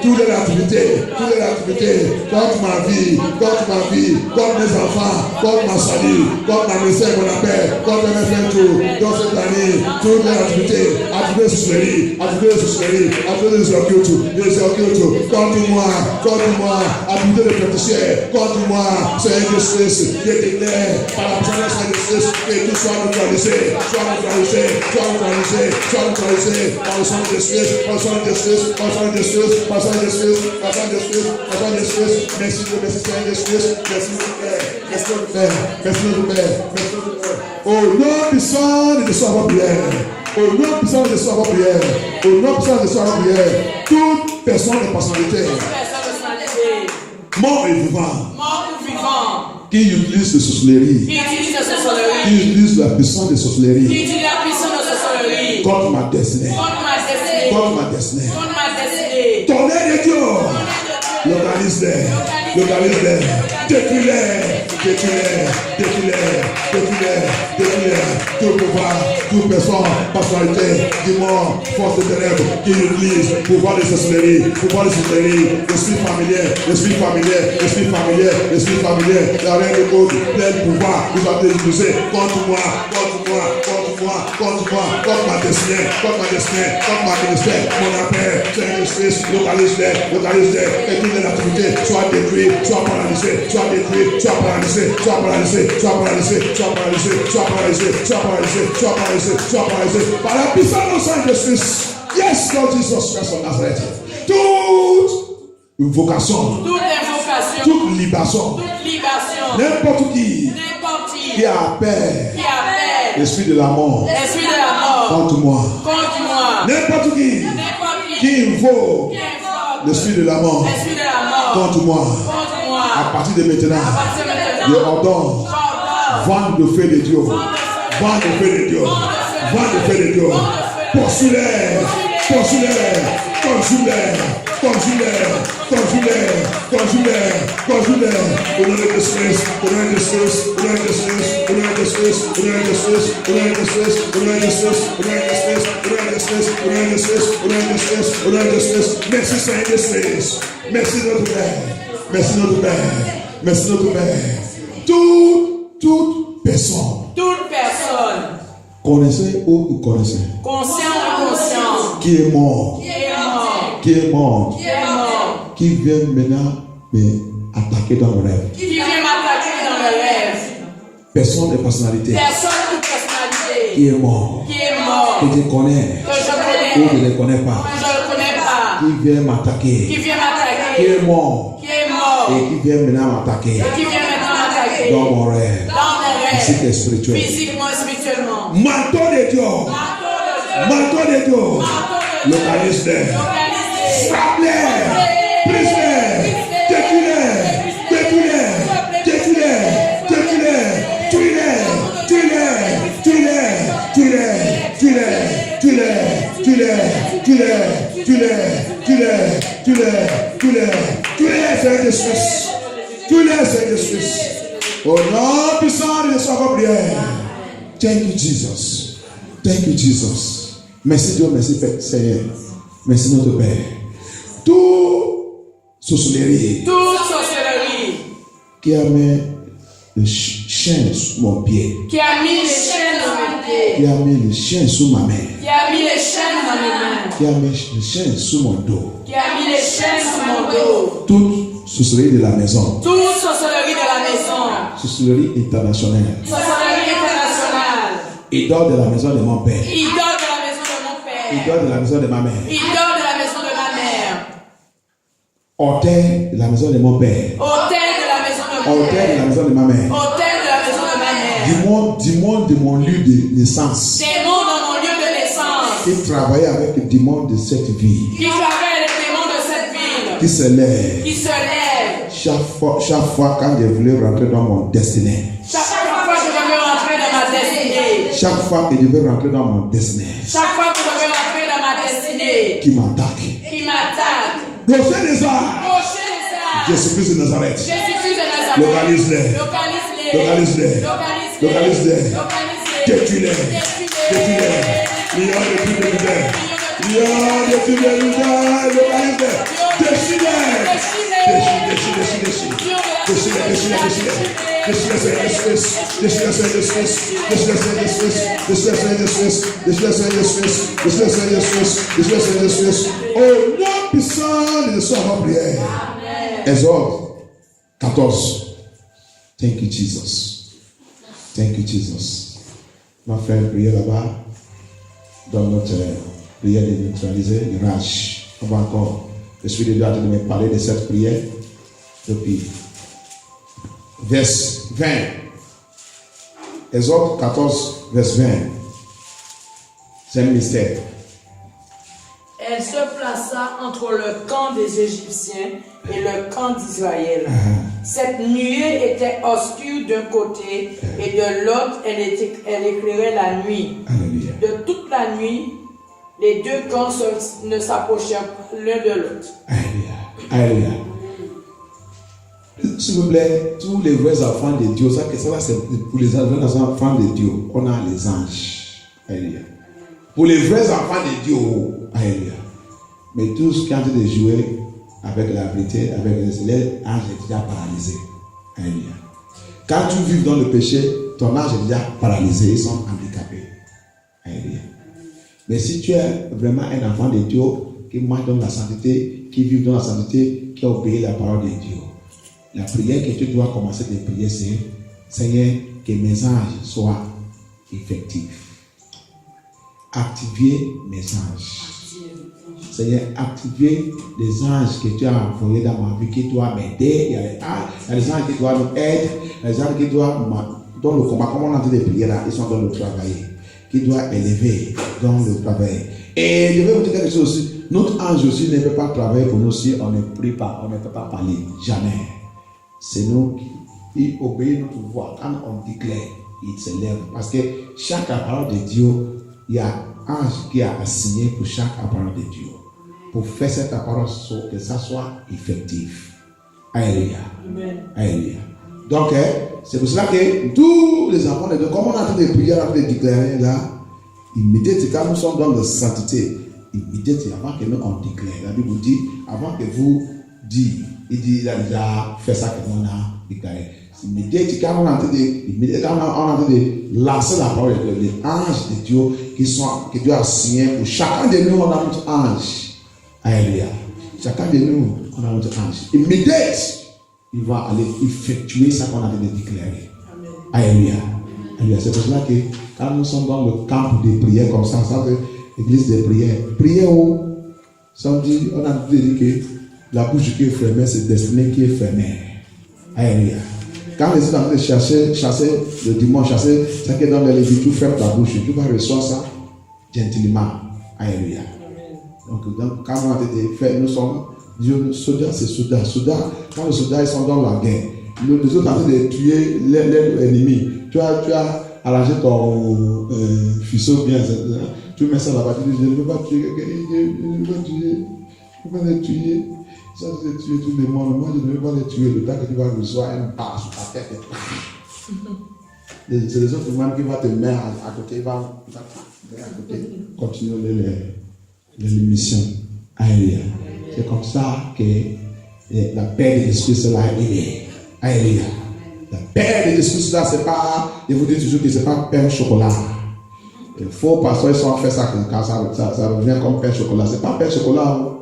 toutes les activités, contre ma vie, contre mes enfants, contre ma salut, contre ma message, mon appel, contre mes frères, dans cette année, toutes les activités, activités occultes, contre moi, activités de féticheurs, contre moi, c'est un justice, je déclare par la puissance de justice que tout soit neutralisé, par le sang de Jésus. Merci de Père. Au nom puissant de sa prière, toute personne de personnalité, mort et vivant, qui utilise de sorcellerie, qui utilise la puissance de sorcellerie contre ma destinée. Tonnerre de Dieu, localise-les, détruis-les, tout pouvoir, toute personne, personnalité, démon, force de ténèbres, qui utilise pouvoir de sorcellerie, l'esprit familier, la reine de cause, plein pouvoir, vous avez utilisé contre moi, contre ma destinée, contre ma ministère, mon appel, c'est une justice, localise-les, et toutes les activités soient détruites, soient paralysées, par la puissance du sang de Jésus. Yes, Lord Jesus Christ of Nazareth. Toute invocation libération. toute libation, Toute libation. n'importe qui N'importe appelle qui appelle l'esprit de la mort l'esprit de la mort contre moi, contre moi. n'importe qui N'importe qui invoque qui invoque l'esprit de la mort l'esprit de la mort contre moi, contre moi. à partir de maintenant, À partir de je maintenant, ordonne, j'ordonne. vente de feu de Dieu, vente de feu de Dieu, vente de feu de Dieu, poursuis-les, poursuis-les, consume-les, consume-les, consume-les, consume-les, consume-les, au nom de Jésus, au nom de Jésus, au nom de Jésus, au nom de Jésus, au nom de Jésus, au nom de Jésus, au nom de Jésus, au nom de Jésus, au nom de Jésus, au nom de Jésus, au nom de Jésus, au nom de Jésus. Merci Seigneur Jésus, merci notre Père, merci notre Père, merci notre Père. Toute personne connaissez ou connaissez conscient ou conscient, qui est mort, qui vient maintenant me attaquer dans le rêve. qui vient m'attaquer dans le rêve, Personne de personnalité personne ou personnalité qui est mort, qui est mort, que je connais que je ou connais, je ne connais pas, que je ne connais pas, qui vient m'attaquer, qui vient qui m'attaquer, est mort qui est mort, et qui vient maintenant m'attaquer qui vient maintenant m'attaquer dans mon rêve, dans mon physique et rêve, spirituel. physiquement et spirituellement. Manteau de Dieu, manteau de Dieu, localise-les, Localisé, frappe-les, brise-les, détruis-les, détruis-les, détruis-les, détruis-les, tuez-les, tuez-les, tuez-les, tuez-les, tuez-les, tuez-les, tuez-les, tuez-les, tuez-les, tuez-les, tuez-les, tuez-les, tuez-les, Seigneur Jésus, tuez-les, Seigneur Jésus. Au nom puissant de notre prière. Thank you, Jesus. Thank you, Jesus. Merci Dieu, merci Seigneur. Merci notre Père. Tout sorcellerie toute sorcellerie qui a mis le chien sous mon pied, qui a mis les chaînes dans mes pieds, qui a mis le chien sous ma main, qui a mis les chaînes dans mes mains, qui a mis le chien sous mon dos, qui a mis les chaînes sous mon dos, toute sorcellerie de la maison, toute sorcellerie de la maison, sorcellerie internationale, sorcellerie internationale, idole de la maison de mon père, idole de la maison de mon père, idole de la maison de ma mère, idole de la maison de ma mère, autel de la maison de mon père, autel de la maison de mon autel de père, la maison de ma mère, autel de la maison de ma mère, démon de mon lieu de naissance, démon dans mon lieu de naissance, qui travaillait avec le démon de cette vie, qui travaille les démons de cette ville, qui se lève qui se lève. chaque fois quand je voulais rentrer dans mon destinée, Chaque fois que je veux rentrer dans ma destinée, chaque fois que je veux rentrer dans mon destinée, chaque fois que je veux rentrer dans ma destinée, qui m'attaque. qui m'attaque, Rocher des arts, crochet les arts, Jésus-Christ de Nazareth, Jésus-Christ de Nazareth, localise-les, localise-les, localise-les, localise-les, localise-les, localise-les, détruis-les, détruis-les, lion de tout le monde, lion de tout le monde, localise-les, déchire-les, déchire-les, au nom puissant de son prière. Exode 14. Thank you, Jesus. Thank you, Jesus. Ma frère, priez là-bas dans notre prière de neutraliser le rage. On va encore. L'Esprit de Dieu a de me parler de cette prière depuis verset 20. Exode 14, verset 20. C'est un mystère. Elle se plaça entre le camp des Égyptiens et le camp d'Israël. Cette nuée était obscure d'un côté et de l'autre, elle éclairait la nuit. Alléluia. De toute la nuit, les deux camps ne s'approchèrent l'un de l'autre. Alléluia. Alléluia. S'il vous plaît, tous les vrais enfants de Dieu, ça c'est pour les vrais enfants de Dieu, on a les anges. Alléluia. Pour les vrais enfants de Dieu, alléluia. Mais tous ceux qui ont de jouer avec la vérité, avec les anges est déjà paralysé. Alléluia. Quand tu vis dans le péché, ton ange est déjà paralysé, ils sont handicapés. Alléluia. Mais si tu es vraiment un enfant de Dieu, qui marche dans la sainteté, qui vit dans la sainteté, qui obéit à la parole de Dieu, la prière que tu dois commencer de prier, c'est Seigneur, que mes anges soient effectifs. Activer mes anges. Seigneur, activer les anges que tu as envoyés dans ma vie, qui doivent m'aider. Il y a les anges qui doivent nous aider, les anges qui doivent dans le combat, comme on a dit des prières là, ils sont dans le travail, qui doivent élever dans le travail. Et je vais vous dire quelque chose aussi. Notre ange aussi ne peut pas travailler pour nous si on ne prie pas, on ne peut pas parler. Jamais. C'est nous qui obéissons notre voix. Quand on déclare, il se lève. Parce que chaque parole de Dieu, il y a un ange qui a assigné pour chaque parole de Dieu. Pour faire cette parole, que ça soit effectif. Alléluia. Alléluia. Donc, c'est pour cela que tous les enfants de Dieu, comme on a en train de prier, on a en train de déclarer là, immédiatement, quand nous sommes dans la sainteté, immédiatement, avant que nous on déclare, la Bible dit, avant que vous dites, il dit, il a déjà fait ça que nous on a déclaré. Immédiatement, quand on est en train de lancer la parole de Dieu, les anges de Dieu que Dieu a signé pour chacun de nous, on a notre ange. Alléluia. Chacun de nous, on a notre ange. Immédiatement, il va aller effectuer ça qu'on a de déclarer. Alléluia. Alléluia. C'est pour cela que quand nous sommes dans le camp de prière comme ça, l'église de prière, prière samedi, on a dit que la bouche qui est fermée, c'est destinée qui est fermée. Alléluia. Quand les gens vont chasser le dimanche, chasser, c'est que dans les livres, tu fermes ta bouche, tu vas recevoir ça gentiment. Alléluia. Donc, quand on a été fait, nous sommes, Dieu, soldats, c'est soldats. Quand les soldats ils sont dans la guerre, les autres sont en train de tuer l'ennemi. Tu as arrangé ton fuseau bien, tu mets ça là-bas, tu dis, je ne veux pas tuer quelqu'un, je ne veux pas les tuer. Ça, tu veux tuer tout le monde. Moi, je ne veux pas les tuer. Le temps que tu vas recevoir un pas sur ta tête. C'est les autres même qui vont te mettre à côté, à côté, continuer l'émission. Alléluia. C'est comme ça que la paix de l'esprit sera arrivée. Alléluia. La paix de l'esprit sera, c'est pas, je vous dis toujours que c'est pas pain au chocolat. Il faut passer, ils ont fait ça comme ça revient comme pain au chocolat. C'est pas pain au chocolat.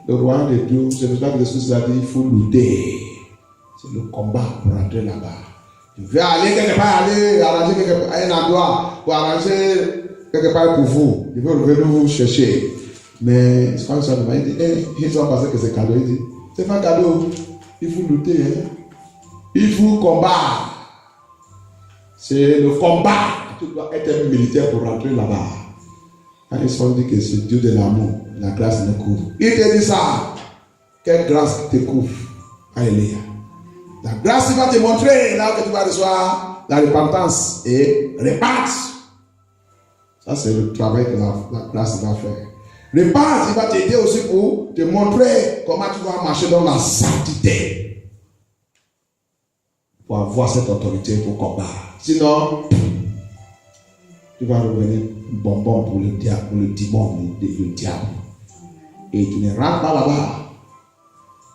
Le royaume de Dieu, c'est pour ça que l'esprit a dit il faut lutter. C'est le combat pour rentrer là-bas. Je vais aller quelque part, aller arranger quelque part, un endroit pour arranger quelque part pour vous. Je vais revenir vous chercher. Mais c'est pas ça, il dit, ils ont pensé que c'est cadeau. Il dit, c'est pas cadeau, il faut lutter. Il faut combattre. C'est le combat. Tu dois être un militaire pour rentrer là-bas. Quand ils sont dit que c'est Dieu de l'amour, la grâce me couvre. Il te dit ça. Quelle grâce te couvre. Alléluia. La grâce va te montrer là que tu vas recevoir la repentance et répandre. Ça, c'est le travail que la grâce va faire. Répandre, il va t'aider aussi pour te montrer comment tu vas marcher dans la sainteté. Pour avoir cette autorité pour combattre. Sinon, tu vas revenir bonbon pour le diable, pour le démon, le diable. Et tu ne rentres pas là-bas.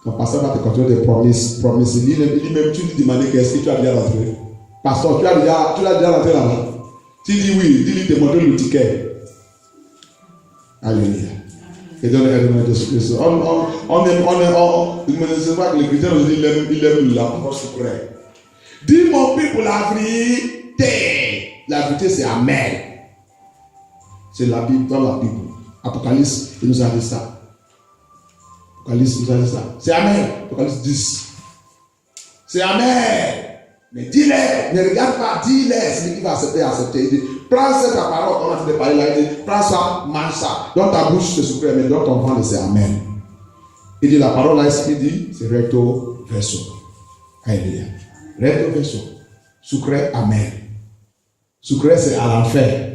Ton pasteur va te continuer des promesses. Il dit même, tu lui demandes qu'est-ce que tu as déjà rentré. Pasteur, tu l'as déjà rentré là-bas. Tu dis oui, dis-lui de montrer le ticket. Alléluia. Et donc, on ne sait pas que les chrétiens aujourd'hui, ils aiment la parole secrète. Dis mon peuple la vérité. La vérité, c'est amen. C'est la Bible, dans la Bible. Apocalypse, il nous a dit ça. Apocalypse, il nous a dit ça. C'est amen. Apocalypse 10. C'est amen. Mais dis-le, ne regarde pas, dis-le. Celui qui va accepter. Il dit, prends cette parole, on a fait parler là, il dit, prends ça, mange ça. Dans ta bouche, c'est sucré, mais dans ton ventre, c'est amen. Il dit, la parole là, il dit, c'est recto verso. Alléluia. Recto verso. Sucré, amen. Sucré, c'est à l'enfer.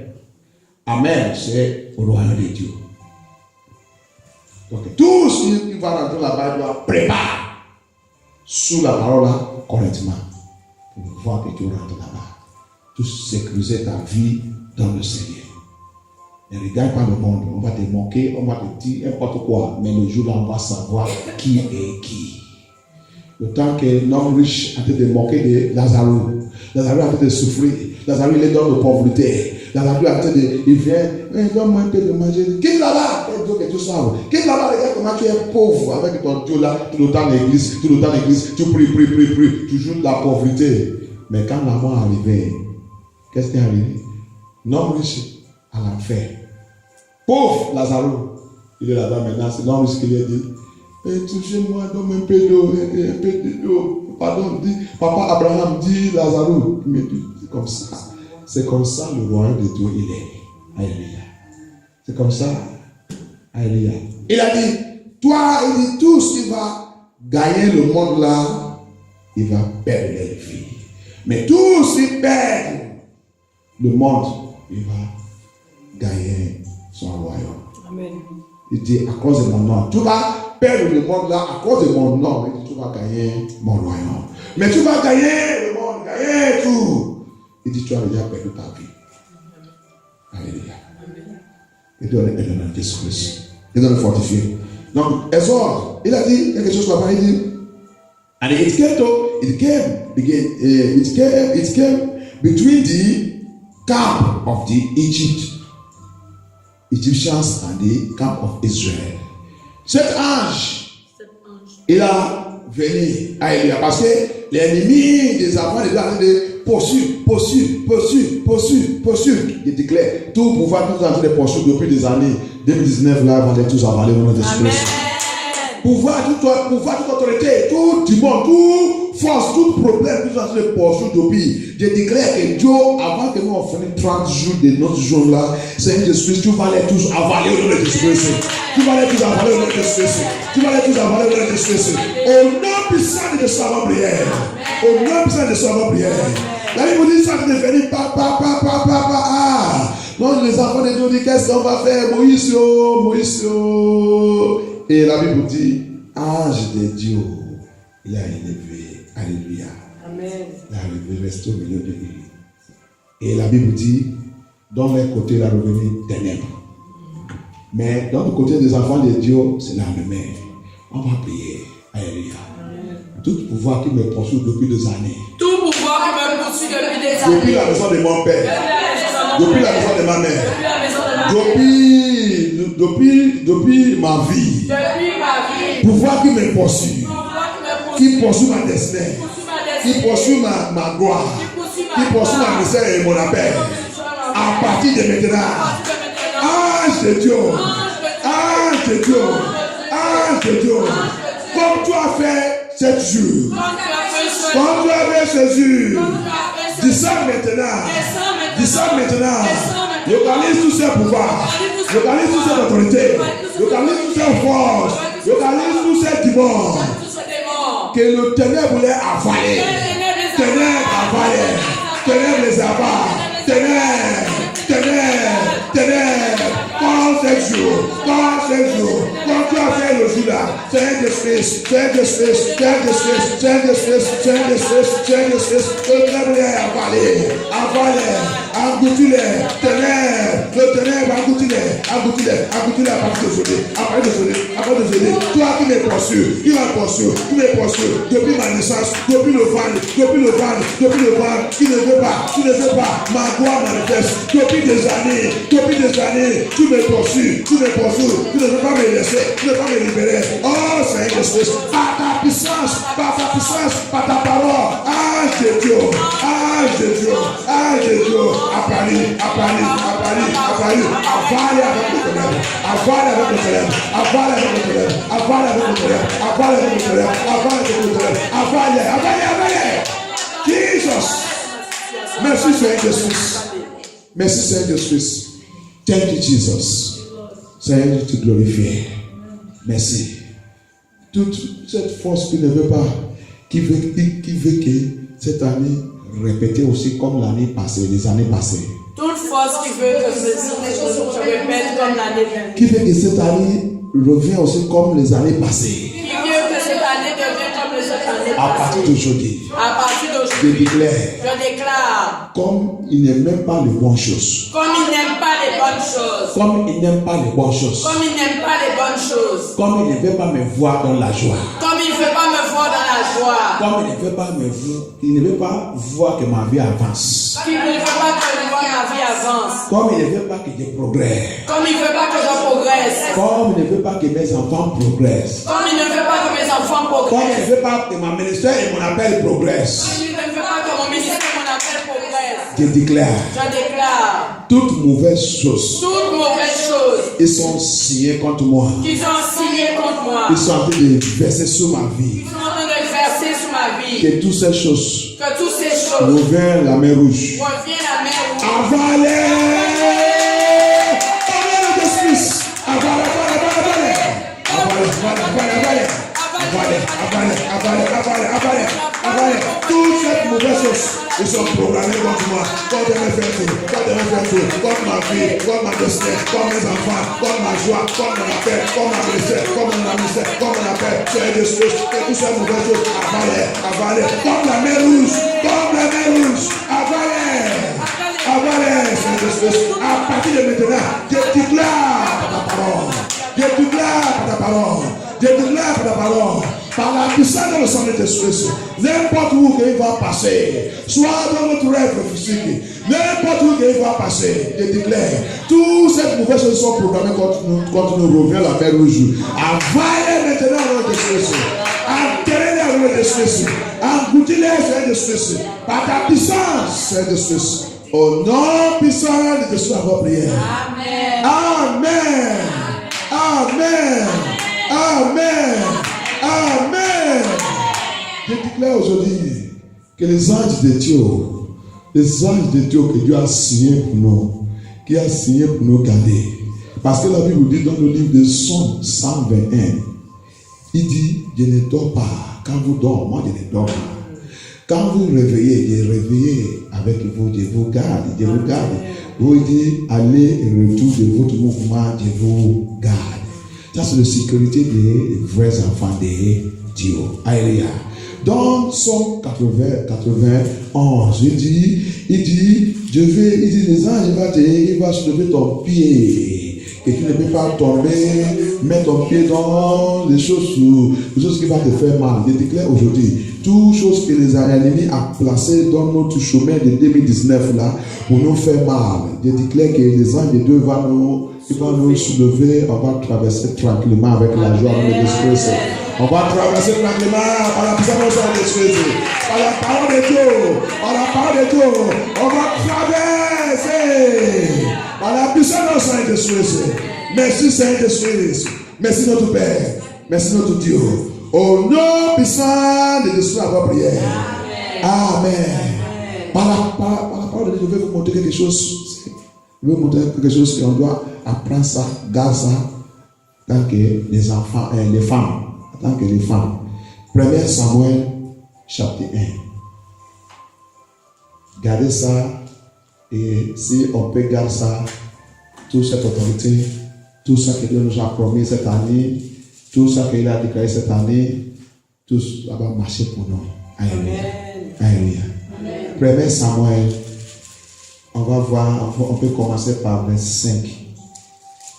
Amen, c'est au royaume de Dieu. Donc, tout ce qui va rentrer là-bas, il doit préparer sous la parole là, correctement. Pour voir que tu rentres là-bas. Tu sécuriser ta vie dans le Seigneur. Ne regarde pas le monde. On va te moquer, on va te dire n'importe quoi. Mais le jour-là, on va savoir qui est qui. Le temps que l'homme riche a été de moquer de Lazare. Lazare a été de souffrir. Lazare, il est dans la pauvreté. Lazare a été de. Il vient, donne-moi un peu de manger. Quitte là-bas. Que tu saves. Quitte là-bas, regarde comment tu es pauvre avec ton Dieu là. Tout le temps l'église. Tu pries. Tu joues de la pauvreté. Mais quand la mort est arrivée, qu'est-ce qui est arrivé? L'homme riche à l'enfer. Pauvre Lazare. Il est là-bas maintenant, c'est l'homme qui lui a dit, touchez-moi, donne un peu d'eau, pardon, dit, papa Abraham dit Lazarus, il me dit, c'est comme ça le royaume de Dieu il est. Alléluia. C'est comme ça. Alléluia. Il a dit, toi, il dit, tout ce qui va gagner le monde là, il va perdre les vies. Mais tout ce qui perd le monde, il va gagner son royaume. Amen. Il dit, à cause de mon nom, tu vas perdre le monde là, à cause de mon nom, il dit, tu vas gagner mon royaume. Mais tu vas gagner le monde, gagner tout. Il dit, tu as déjà perdu ta vie. Alléluia. Il doit le nom de Jésus-Christ. Il doit le fortifier. Donc, Ezra, il a dit quelque chose là-bas, il dit, and it came between the camp of the Egyptians and the camp of Israel. Cet ange, il a venu à Élia parce que l'ennemi des enfants de Dieu poursuivre. Il déclare tout pouvoir, tout en train de poursuivre depuis des années 2019 là, avant d'être tous avalés au nom de Jésus. Pouvoir, toute autorité, tout démon, toute force, tout problème, tout en train de poursuivre depuis. Je déclare que Dieu, avant que nous on finisse 30 jours de notre jour là, Seigneur Jésus, tu vas les tous avaler au nom de Jésus. Tu vas les tous avaler au nom de Jésus. Tu vas les tous avaler au nom de Jésus. Au nom puissant de Sauveur prière. Au nom puissant de Sauveur prière. La Bible dit ça de devenir papa. Donc les enfants de Dieu disent qu'est-ce qu'on va faire, Moïse. Et la Bible dit, ange de Dieu, il a élevé. Alléluia. Amen. Il a élevé, resté au milieu de lui. Et la Bible dit, dans les côtés, il a revenu ténèbres. Mais dans le côté des enfants de Dieu, c'est la même. On va prier. Alléluia. Tout pouvoir qui me poursuit depuis des années. Tout pouvoir qui me poursuit depuis des années. Depuis la maison de mon père. Depuis la maison de ma mère. Depuis ma vie. Pouvoir qui me poursuit. Qui poursuit ma destinée. Qui poursuit ma gloire. Qui poursuit ma mission et mon appel. À partir de maintenant. Ange de Dieu. Ange de Dieu. Ange de Dieu. Comme tu as fait 7 jours. Comme tu as fait 7 jours. Dis ça maintenant. Localise tous ces pouvoirs. Localise toutes ces autorités. Localise toutes ces forces. Localise tous ces démons. Que le ténèbre les avale. Ténèbres les avale. Ténèbres. Quand 7 jours. Quand tu as fait le jour là, fais des fils. Le ténèbre les avale. Engloutis-les. Le ténèbre engloutis-les à partir de aujourd'hui. Toi qui me poursuis, depuis ma naissance, depuis le ventre, qui ne veut pas, ma gloire manifeste, depuis des années, tu me poursuis, tu ne veux pas me laisser, tu ne veux pas me libérer. Oh Seigneur Jésus, par ta puissance, par ta parole, ange de Dieu, apparaît, avale avec le ténèbre, avale. Jesus. Merci Seigneur Jésus. Merci Seigneur Jésus. Thank you Jesus. Seigneur, je te glorifie. Merci. Toute cette force qui ne veut pas, qui veut que cette année répéter aussi comme l'année passée, les années passées. Toute force qui veut que je répète comme l'année dernière. Qui veut que cette année revienne aussi comme les années passées. Qui veut que cette année devienne comme les autres années passées. À partir d'aujourd'hui. Je déclare. Comme il n'aime même pas les bonnes choses. Comme il n'aime pas les bonnes choses. Comme il ne veut pas me voir dans la joie. Comme il ne veut pas voir que ma vie avance. Comme il ne veut pas que je progresse. Comme il ne veut pas que mes enfants progressent. Comme il ne veut pas que ma ministère et mon appel progressent. Je déclare toute mauvaise chose Ils sont signés contre moi. Qu'ils ont signé contre moi. Ils sont en train de verser sur ma vie. Ils sont en train de verser sur ma vie. Que toutes ces choses Que toutes ces choses reviennent la mer rouge. reviennent à mer rouge. Avalez! Avalez. Toutes ces mauvaises choses, ils sont programmés contre moi. Contre mes fêtes, contre ma vie, contre ma destinée, contre mes enfants, contre ma joie, contre mon appel, contre ma blessure, contre mon amitié, contre mon appel. C'est des choses, que toutes ces mauvaises choses, avalez. Comme la mer rouge, avalez, c'est des choses. À partir de maintenant, je déclare ta parole. Par la puissance de le sang de Jésus, n'importe où qu'il va passer, soit dans notre rêve physique, n'importe où qu'il va passer, je déclare, toutes ces mauvaises choses sont programmées contre nous, revient la mer rouge. Avalez maintenant le nom de Jésus, enterrez-les le nom de Jésus, engloutis-les Seigneur de Jésus, par ta puissance Seigneur de Jésus. Au nom puissant de Jésus, avant prière. Amen. Je déclare aujourd'hui que les anges de Dieu que Dieu a signé pour nous, qui a signé pour nous garder. Parce que la Bible dit dans le livre de Psaume 121, il dit, je ne dors pas. Quand vous dormez, moi je ne dors pas. Quand vous réveillez, je réveille avec vous, je vous garde. Vous dites, allez et retour de votre mouvement, je vous garde. Ça, c'est la sécurité des vrais enfants de Dieu. Alléluia. Dans Psaume 91, il dit, les anges, il va soulever ton pied. Et tu ne peux pas tomber, mettre ton pied dans les choses qui vont te faire mal. Je déclare aujourd'hui, toutes choses que les ennemis ont placées dans notre chemin de 2019 là, pour nous faire mal. Je déclare que les anges de Dieu vont nous soulever, on va traverser tranquillement avec la joie de l'esprit. On va traverser tranquillement par la puissance de l'esprit. Par la parole de Dieu. On va traverser par la puissance de l'esprit. Merci Seigneur Jésus. Merci notre Père. Merci notre Dieu. Au nom puissant de Jésus, à votre prière. Amen. Par la parole de Dieu, je vais vous montrer quelque chose. Je vais vous montrer quelque chose qu'on doit apprendre ça, garder ça, tant que les enfants et les femmes. Tant que les femmes. 1 Samuel, chapitre 1. Gardez ça, et si on peut garder ça, toute cette autorité, tout ça que Dieu nous a promis cette année, tout ça qu'il a déclaré cette année, tout ça va marcher pour nous. Alléluia. 1 Samuel, on va voir, on peut commencer par verset 5. Il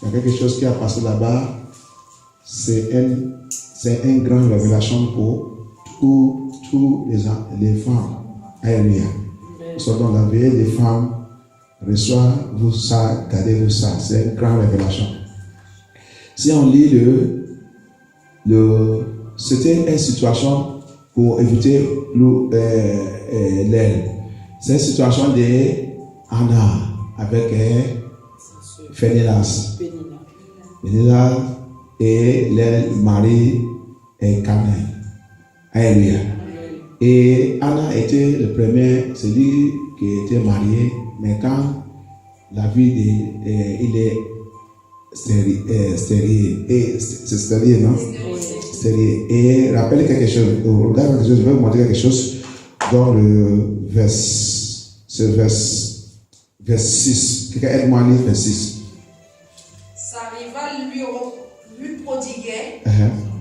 y a quelque chose qui a passé là-bas. C'est une grande révélation pour tous les femmes. Alléluia. Dans la veille, les femmes reçoivent ça, gardez-vous ça. C'est une grande révélation. Si on lit c'était une situation pour éviter l'aile. C'est une situation d'Anna avec Phénilas. Et leur mari est Canin. Alléluia. Et Anna était le premier, celui qui était marié, mais quand la vie il est stérile. C'est stérile, non? Stérile. Et rappelle quelque chose, regarde quelque chose, je vais vous montrer quelque chose dans le verset 6. Quelqu'un aide-moi à lire verset 6. Sa rivale lui prodiguait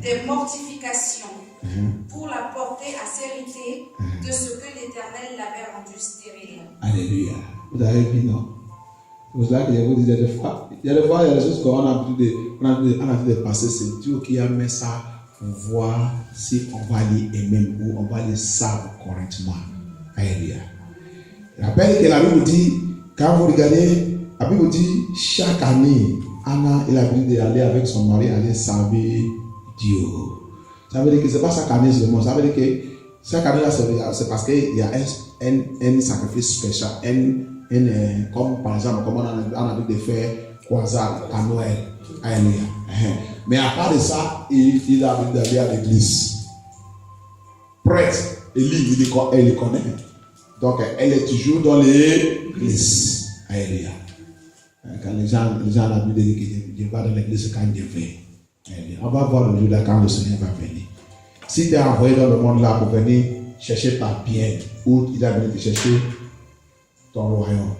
des mortifications pour la porter à s'hériter de ce que l'Éternel l'avait rendu stérile. Alléluia. Vous avez vu, non? C'est pour cela que je vous disais des fois, il y a des choses qu'on a envie de passer. C'est Dieu qui a mis ça pour voir si on va les aimer ou on va les savoir correctement. Alléluia. Rappelle que la Bible dit, quand vous regardez, la Bible dit, chaque année, Anna a l'habitude d'aller avec son mari aller servir Dieu. Ça veut dire que ce n'est pas chaque année seulement. Ça veut dire que chaque année, c'est parce qu'il y a un sacrifice spécial. Comme par exemple, comme on a l'habitude de faire croisade, à Noël. Alléluia. Mais à part de ça, il a envie d'aller à l'église. Prêtre, Élie, elle les connaît. Donc, elle est toujours dans l'église. Alléluia. Quand les gens ont l'habitude de dire, je vais dans l'église quand je vais. On va voir le jour là quand le Seigneur va venir. Si tu es envoyé dans le monde là pour venir chercher ta bien, ou il a venu te chercher ton royaume.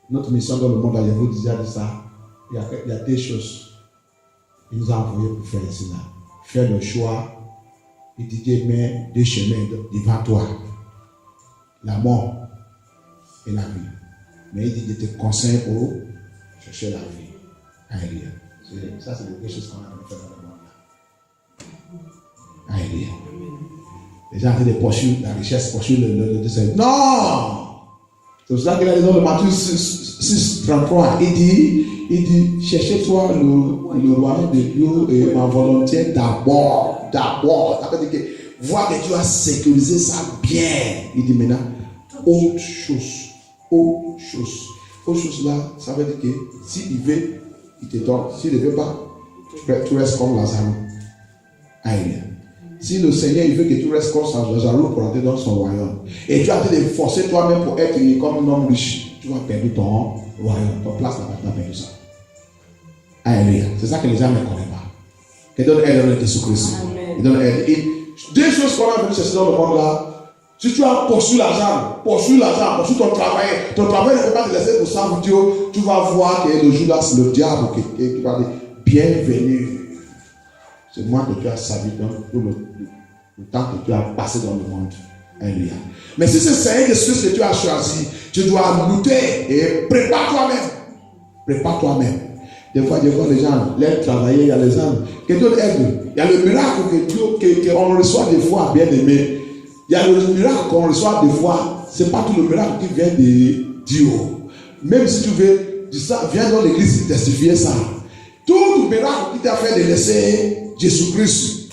Notre mission dans le monde là, je vous disais de ça, il y a deux choses. Il nous a envoyés pour faire ici là. Faire le choix. Il dit Dieu met deux chemins devant toi. La mort et la vie. Mais il dit je te conseille pour chercher la vie. Alléluia. Ça, c'est quelque chose qu'on a fait dans le monde là. Alléluia. Les gens ont dit de poursuivre la richesse, poursuivre le désert. Non! C'est pour ça qu'il a dit dans le Matthieu 6, 33, il dit, cherchez-toi le royaume de Dieu et ma volonté d'abord. Ça veut dire que voir que tu as sécurisé ça bien. Il dit maintenant, autre chose là, ça veut dire que s'il veut, il te donne. S'il ne veut pas, tu restes comme Lazare. Alléluia. Si le Seigneur il veut que tu restes comme Lazare pour entrer dans son royaume, et tu as été forcer toi-même pour être comme un homme riche, tu vas perdre ton royaume, ton place là-bas, tu vas perdre ça. Alléluia. C'est ça que les gens ne connaissent pas. Que donne aide à Jésus-Christ. Deux choses qu'on a venu chercher dans le monde là. Si tu as poursuivi l'argent, poursuis ton travail. Ton travail ne peut pas te laisser pour ça, Dieu. Tu vas voir que le jour là, c'est le diable qui va dire bienvenue. C'est moi que tu as servi dans le temps que tu as passé dans le monde. Alléluia. Mais si c'est le Seigneur Jésus que tu as choisi, tu dois lutter et prépare toi-même. Des fois, je vois les gens, les travailler, il y a les gens que Dieu aide. Il y a le miracle qu'on reçoit des fois, bien aimé. Il y a le miracle qu'on reçoit des fois. Ce n'est pas tout le miracle qui vient de Dieu. Même si tu veux dire ça, viens dans l'église testifier ça. Tout le miracle qui t'a fait de laisser Jésus-Christ.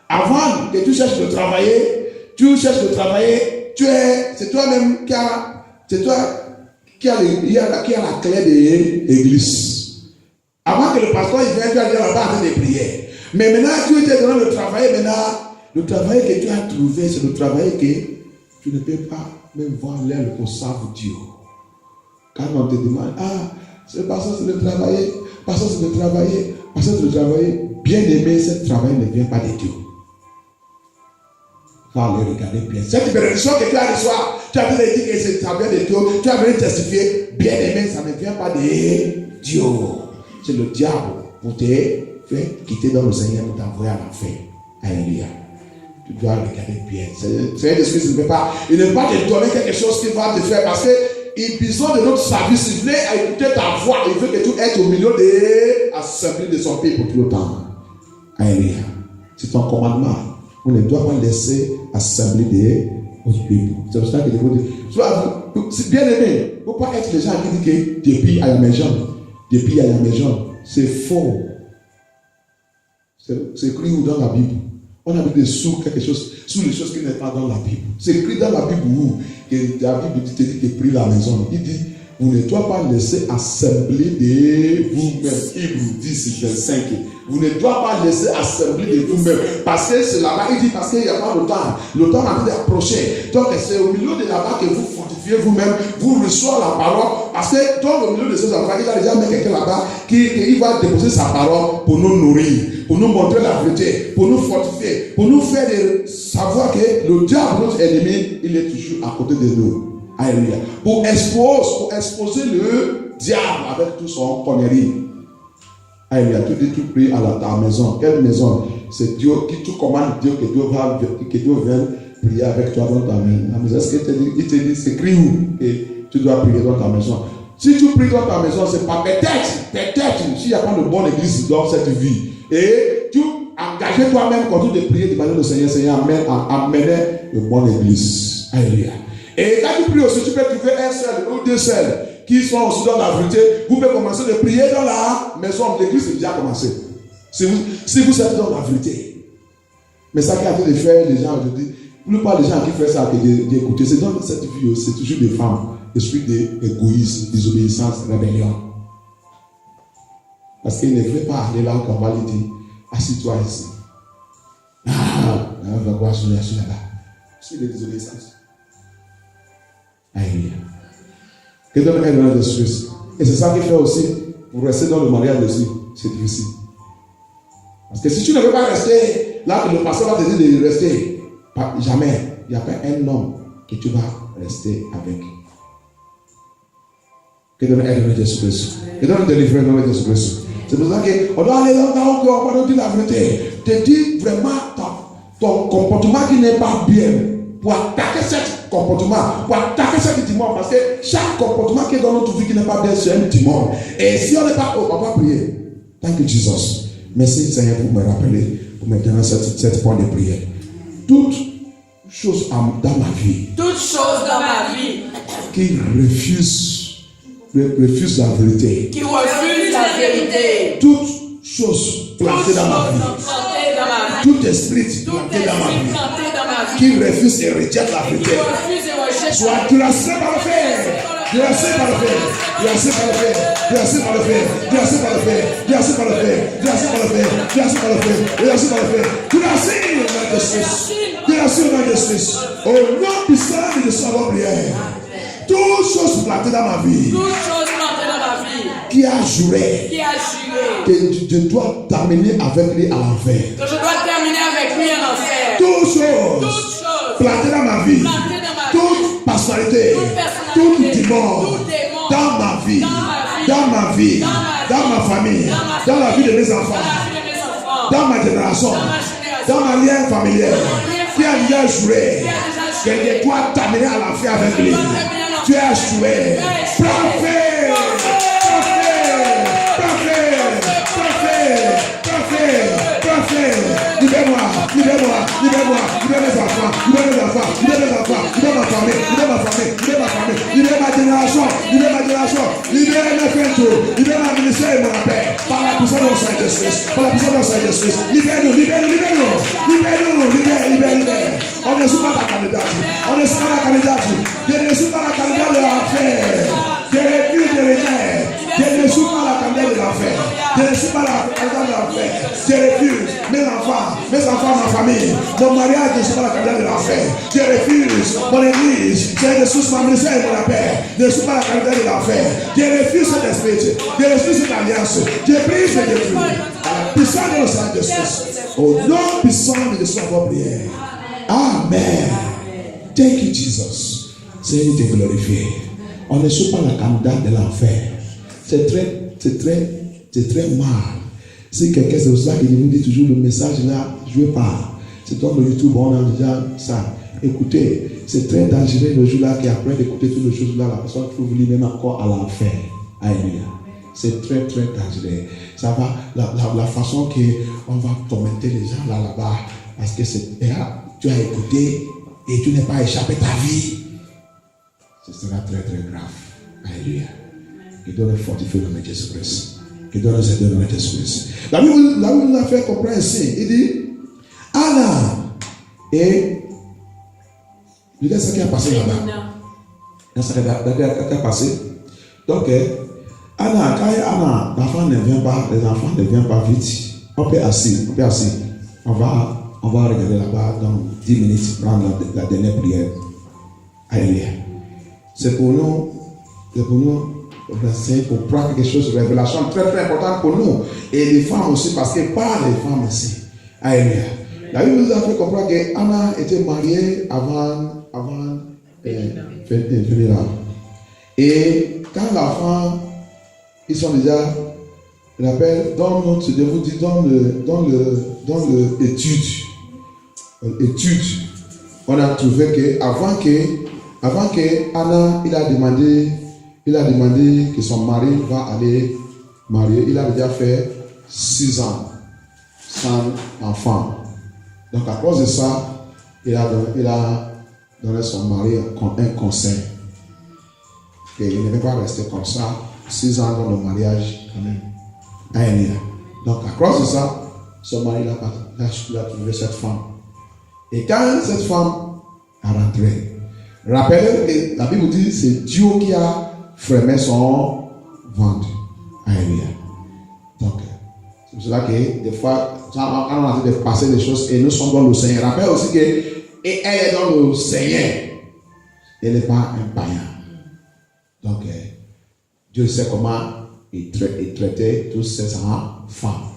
Avant que tu cherches de travailler, c'est toi-même qui a la clé de l'église. Avant que le pasteur il vienne, tu as dit là-bas en train de prier. Mais maintenant, tu étais dans le travail. Maintenant, le travail que tu as trouvé, c'est le travail que tu ne peux pas même voir l'air pour savoir Dieu. Quand on te demande, c'est pas ça, c'est de travailler. Pasteur, c'est de travailler. Pasteur, c'est de travailler. Bien aimé, ce travail ne vient pas de Dieu. Il faut aller regarder bien. Cette bénédiction que tu as reçue, tu as dit que ça vient de Dieu. Tu as venu testifier. Bien aimé, ça ne vient pas de Dieu. C'est le diable pour te faire quitter dans le Seigneur pour t'envoyer à l'enfer. Alléluia. Tu dois regarder bien. Seigneur Jésus ne veut pas. Il ne veut pas te donner quelque chose qui va te faire parce qu'il besoin de notre service. Il voulait écouter ta voix. Il veut que tu aies au milieu de l'assemblée de son pays pour tout le temps. Alléluia. C'est ton commandement. On ne doit pas laisser assembler de votre pays. C'est pour ça que je vous dis. C'est bien aimé. Il ne faut pas être les gens qui disent que depuis à la maison. Depuis à la maison. C'est faux. C'est écrit où dans la Bible? On a dit sous quelque chose, sous les choses qui n'est pas dans la Bible. C'est écrit dans la Bible où que la Bible te dit que prie la maison. Il dit, vous ne doivez pas laisser assembler de vous-même. Hébreux 10, 25. Vous ne doivez pas laisser assembler de vous-même. Parce que c'est là-bas, il dit, parce qu'il n'y a pas le temps. Le temps a été approché. Donc c'est au milieu de là-bas que vous fortifiez vous-même. Vous recevez la parole. Parce que dans le milieu de ces enfants, il a déjà mis quelqu'un là-bas qui va déposer sa parole pour nous nourrir. Pour nous montrer la vérité, pour nous fortifier, pour nous faire savoir que le diable, notre ennemi, il est toujours à côté de nous. Alléluia. Pour exposer le diable avec tout son connerie. Alléluia. Tu pries à ta maison. Quelle maison? C'est Dieu qui tu commandes Dieu que Dieu vienne prier avec toi dans ta maison. Est-ce qu'il te dit, c'est écrit où que tu dois prier dans ta maison? Si tu pries dans ta maison, c'est pas peut-être, s'il n'y a pas de bonne église dans cette vie. Et tu engages toi-même quand tu te prier de manière de Seigneur, amener une bonne église. Alléluia. Et quand tu pries aussi, tu peux trouver un seul ou deux seuls qui sont aussi dans la vérité. Vous pouvez commencer de prier dans la maison. L'église est déjà commencé. Si vous êtes dans la vérité. Mais ça qui a fait de faire les gens aujourd'hui, la plupart des gens qui font ça, d'écouter, c'est dans cette vie, c'est toujours des femmes, esprit d'égoïsme, désobéissance, rébellion. Parce qu'il ne voulait pas aller là où on va lui dire, assis-toi ici. On va voir sur là. C'est des désobéissances. Alléluia. Que donne un grand Jésus. Et c'est ça qui fait aussi, pour rester dans le mariage aussi, c'est difficile. Parce que si tu ne veux pas rester, là le pasteur va te dire de rester. Jamais. Il n'y a pas un homme que tu vas rester avec. Que donne un grand Jésus. Que donne un délivré dans le Jésus. C'est pour ça qu'on doit aller là où on va nous dire la vérité. Te dis vraiment ton comportement qui n'est pas bien. Pour attaquer ce comportement, pour attaquer ce démon, parce que chaque comportement qui est dans notre vie qui n'est pas bien, c'est un démon. Et si on n'est pas, on va prier. Thank you, Jesus. Merci Seigneur pour me rappeler, pour me donner cette point de prière. Toute chose dans ma vie. Toute chose dans ma vie. Qui refuse la vérité. Qui refuse la vérité. Toute chose plantée dans ma vie. Tout esprit planté dans ma vie. Qui refuse et rejette la vérité. Soit glacé par le feu. Glacé par le feu. Glacé par le feu. Glacé par le feu. Glacé par le feu. Glacé par le feu. Glacé par le feu. Glacé par le feu. Glacé par le feu. Glacé au nom de Jésus. Glacé au nom de Jésus. Au nom puissant de son prière. Toute chose plantée dans ma vie. Qui a juré. Que je dois terminer avec lui à l'enfer. Que je dois terminer avec lui à l'enfer. Toute chose plantée dans ma vie. Toute personnalité. Tout démon. Dans ma vie. Dans ma vie. Dans ma famille. Dans la vie de mes enfants. Dans ma génération. Dans ma lien familial. Qui a déjà juré que je dois terminer à l'enfer avec lui. Tu as joué. Prophète. Libère-moi, libère mes enfants, libère ma famille, libère ma génération, libère mes frères, libère ma ministère et mon appel, par la puissance de Saint-Jésus, libère-nous. On ne suit pas la candidature, je ne suis pas la candidature de l'enfer, je refuse de rejeter, je ne suis pas la candidature de l'enfer, je ne suis pas la candidature de l'enfer, je refuse. Mes enfants, ma famille, mon mariage, je ne suis pas la candidature de l'enfer. Je refuse mon église, je refuse ma ministère et mon appel. Je ne suis pas la candidature de l'enfer. Je refuse cet esprit, je refuse cette alliance. Je prie, je détruis. À la puissance de Saint-Jésus, au nom puissant de votre prière. Amen. Thank you, Jesus. Seigneur, te glorifié. On ne suit pas la candidate de l'enfer. C'est très mal. Si quelqu'un, c'est pour ça que je vous dis toujours le message là, jouez pas. C'est dans le YouTube, on a déjà ça. Écoutez, c'est très dangereux le jour là qu'après d'écouter toutes les choses là, la personne trouve lui-même encore à l'enfer. Alléluia. C'est très dangereux. Ça va, la façon qu'on va tormenter les gens là-bas, parce que tu as écouté et tu n'es pas échappé ta vie. Ce sera très grave. Alléluia. Il doit fortifier le nom de Jésus-Christ. Il doit nous aider dans notre esprit. La Bible nous a fait comprendre ici. Il dit Anna et regardez ce qui a passé là-bas. Regardez ce qui a passé. Donc, Anna, quand l'enfant ne vient pas, les enfants ne viennent pas vite. On peut assis. On va regarder là-bas dans 10 minutes, prendre la dernière prière. Alléluia. C'est pour nous. Pour prendre quelque chose de révélation très importante pour nous et les femmes aussi, parce que pas les femmes aussi. Alléluia. La Bible nous a fait comprendre que Anna était mariée avant Phénira. Et quand la femme, ils sont déjà, je rappelle, dans l'étude, on a trouvé que avant que Anna, il a demandé que son mari va aller marier. Il a déjà fait 6 ans sans enfant. Donc à cause de ça, il a donné son mari un conseil. Qu'il ne devait pas rester comme ça 6 ans dans le mariage quand même. Donc à cause de ça, son mari a trouvé cette femme. Et quand cette femme a rentré, rappelez que la Bible dit que c'est Dieu qui a fermé son ventre. Alléluia. Donc, c'est pour cela que des fois, quand on a envie de passer des choses et nous sommes dans le Seigneur. Rappelle aussi qu'elle est dans le Seigneur. Elle n'est pas un païen. Donc, Dieu sait comment il traitait tous ces enfants.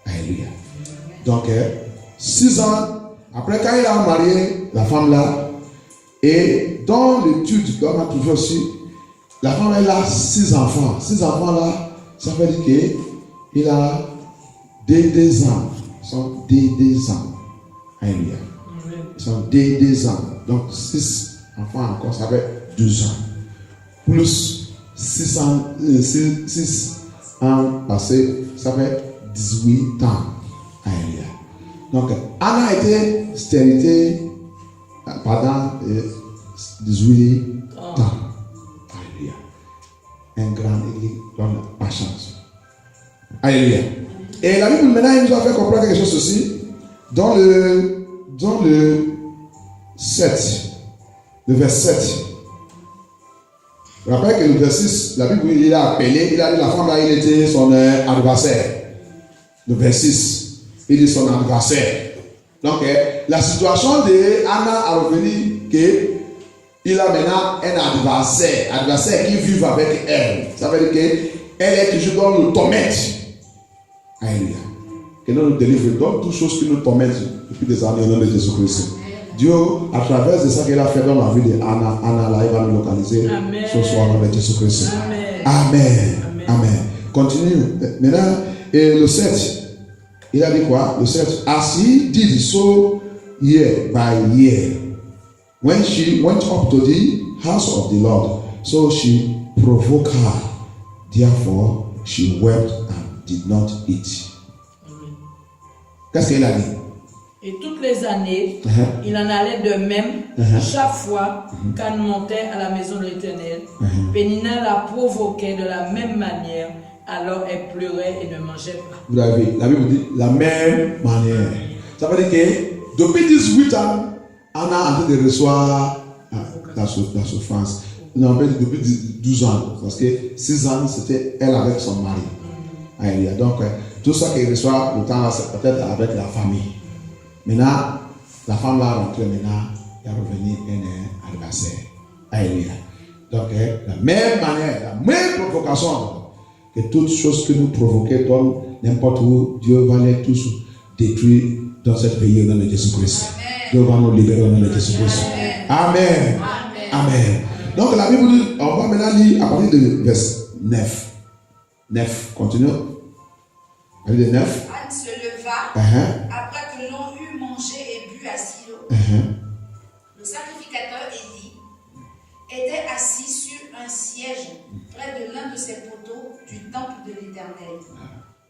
Alléluia. Donc, 6 ans, après quand il a marié la femme là, et dans l'étude qu'on a trouvé aussi, la femme elle a 6 enfants. 6 enfants là, ça veut dire qu'il a des ans. Ils sont des ans. Alléluia. Ils sont des ans. Donc 6 enfants encore, ça fait 12 ans. Plus 6 ans passés, ça fait 18 ans. Alléluia. Donc, Anna a été stérilité pendant 18 ans. Alléluia. Un grand église donne pas chance. Alléluia. Et la Bible maintenant, il nous a fait comprendre quelque chose aussi. Dans le 7, le verset 7. Je rappelle que le verset 6, la Bible, il a appelé, il a dit la femme là, il était son adversaire. Le verset 6. Il est son adversaire. Donc, la situation de Anna a revenu qu'il a maintenant un adversaire qui vit avec elle. Ça veut dire qu'elle est toujours dans le torment. Alléluia. Que nous délivre de toutes choses qui nous tormentent depuis des années au nom de Jésus-Christ. Dieu, à travers de ça qu'il a fait dans la vie de Anna, là, il va nous localiser ce soir au nom de Jésus-Christ. Amen. Amen. Continue. Maintenant, et le 7. Il a dit quoi? Le 7. As he did so year by year, when she went up to the house of the Lord, so she provoked her. Therefore, she wept and did not eat. Qu'est-ce qu'il a dit? Et toutes les années, il en allait de même chaque fois qu'elle montait à la maison de l'Éternel. Pénina la provoquait de la même manière. Alors elle pleurait et ne mangeait pas. Vous l'avez, la Bible dit la même manière. Ça veut dire que depuis 18 ans, Anna a en train de recevoir la souffrance. Non, depuis 12 ans, parce que 6 ans, c'était elle avec son mari. Donc, tout ça qu'elle reçoit, le temps, c'est peut-être avec la famille. Maintenant, la femme là rentrée, maintenant, elle est revenue un adversaire. Alléluia. Donc, la même manière, la même provocation. Que toutes choses que nous provoquons, n'importe où, Dieu va les tous détruire dans ce pays au nom de Jésus-Christ. Dieu va nous libérer au nom de Jésus-Christ. Amen. Amen. Donc la Bible dit, on va maintenant lire à partir de verset 9. 9, continue. Anne se leva après que l'on eut mangé et bu à Silo. Le sacrificateur Élie était assis sur un siège près de l'un de ses poteaux du temple de l'Éternel.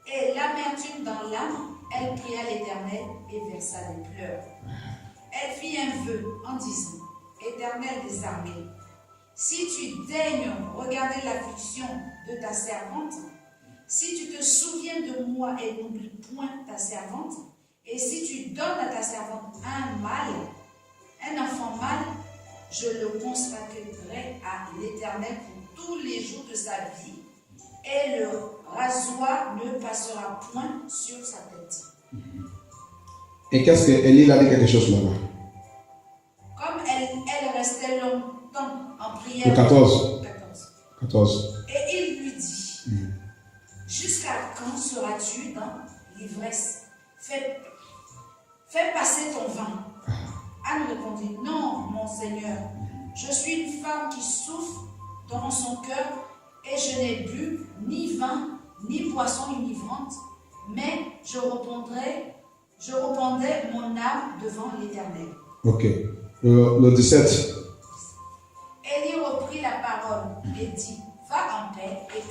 Et l'amertume dans l'âme, elle pria l'Éternel et versa des pleurs. Elle fit un vœu en disant: Éternel des armées, si tu daignes regarder l'affliction de ta servante, si tu te souviens de moi et n'oublies point ta servante, et si tu donnes à ta servante un enfant mâle, je le consacrerai à l'Éternel pour tous les jours de sa vie, et le rasoir ne passera point sur sa tête. Et qu'est-ce qu'Élie a dit quelque chose là-bas? Comme elle restait longtemps en prière. Le 14. Et il lui dit: Jusqu'à quand seras-tu dans l'ivresse? Fais passer ton vin. Anne répondit: Non, mon Seigneur, je suis une femme qui souffre dans son cœur, et je n'ai bu ni vin, ni boisson enivrante, mais je répandais mon âme devant l'Éternel. Ok. Le 17. Élie reprit la parole et dit: Va en paix, et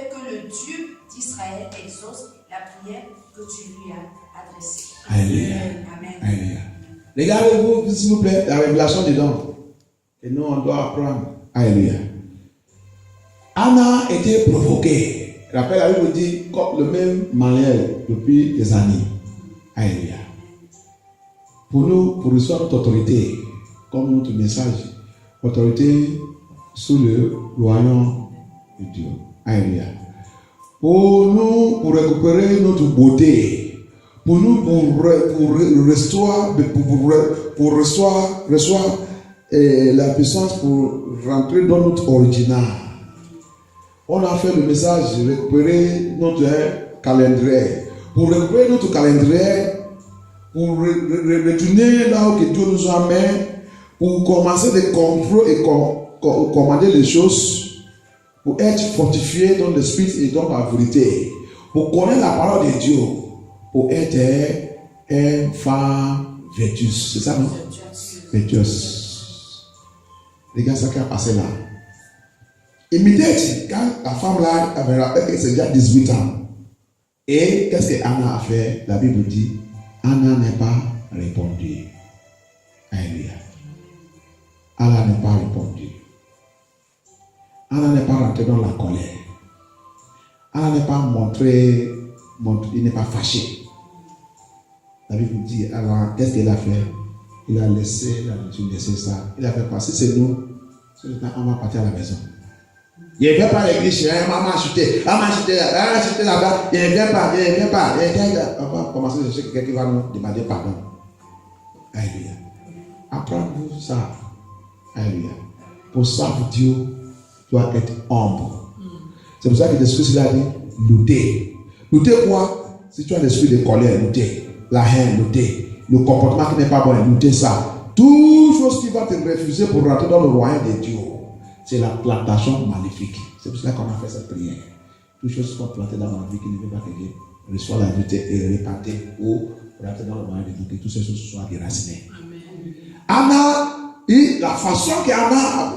que le Dieu d'Israël exauce la prière que tu lui as adressée. Alléluia. Amen. Alléluia. Regardez-vous, s'il vous plaît, la révélation dedans. Et nous, on doit apprendre. Alléluia. Anna était provoquée. Rappelle, la Bible dit comme le même manière depuis des années. Alléluia. Pour nous, pour recevoir notre autorité, comme notre message, autorité sous le royaume de Dieu. Alléluia. pour nous, pour récupérer notre beauté, pour nous, pour recevoir la puissance pour rentrer dans notre original. On a fait le message, récupérer notre calendrier. Pour récupérer notre calendrier, pour retourner là où Dieu nous amène, pour commencer de comprendre et commander les choses, pour être fortifié dans l'esprit et dans la vérité, pour connaître la parole de Dieu, pour être une femme vertueuse. C'est ça, non? Vertueuse. Regarde ça qui a passé là. Immédiatement, quand la femme là avait rappelé que c'est déjà 18 ans, et qu'est-ce qu'Anna a fait? La Bible dit, Anna n'a pas répondu. Alléluia. Anna n'a pas répondu. Anna n'est pas rentrée dans la colère. Anna n'est pas montré, il n'est pas fâché. La Bible dit, alors, qu'est-ce qu'il a fait? Il a laissé la nature nécessaire. Il a fait passer, c'est nous. Ce temps, on va partir à la maison. Il ne vient pas à l'église, maman a chuté là-bas, il ne vient pas. On va commencer à chercher quelqu'un qui va nous demander pardon. Alléluia. Apprends-vous ça. Alléluia. Pour ça, Dieu doit être humble. C'est pour ça que l'Esprit a dit lutter. Lutter quoi? Si tu as l'esprit de colère, lutter. La haine, lutter. Le comportement qui n'est pas bon, lutter ça. Toute chose qui va te refuser pour rentrer dans le royaume de Dieu, c'est la plantation maléfique. C'est pour cela qu'on a fait cette prière. Toutes choses qui sont plantées dans ma vie qui ne veut pas que Dieu reçoive la vérité et répandre ou rentrer dans le royaume de Dieu, que toutes ces choses soient déracinées. Anna, la façon qu'Anna,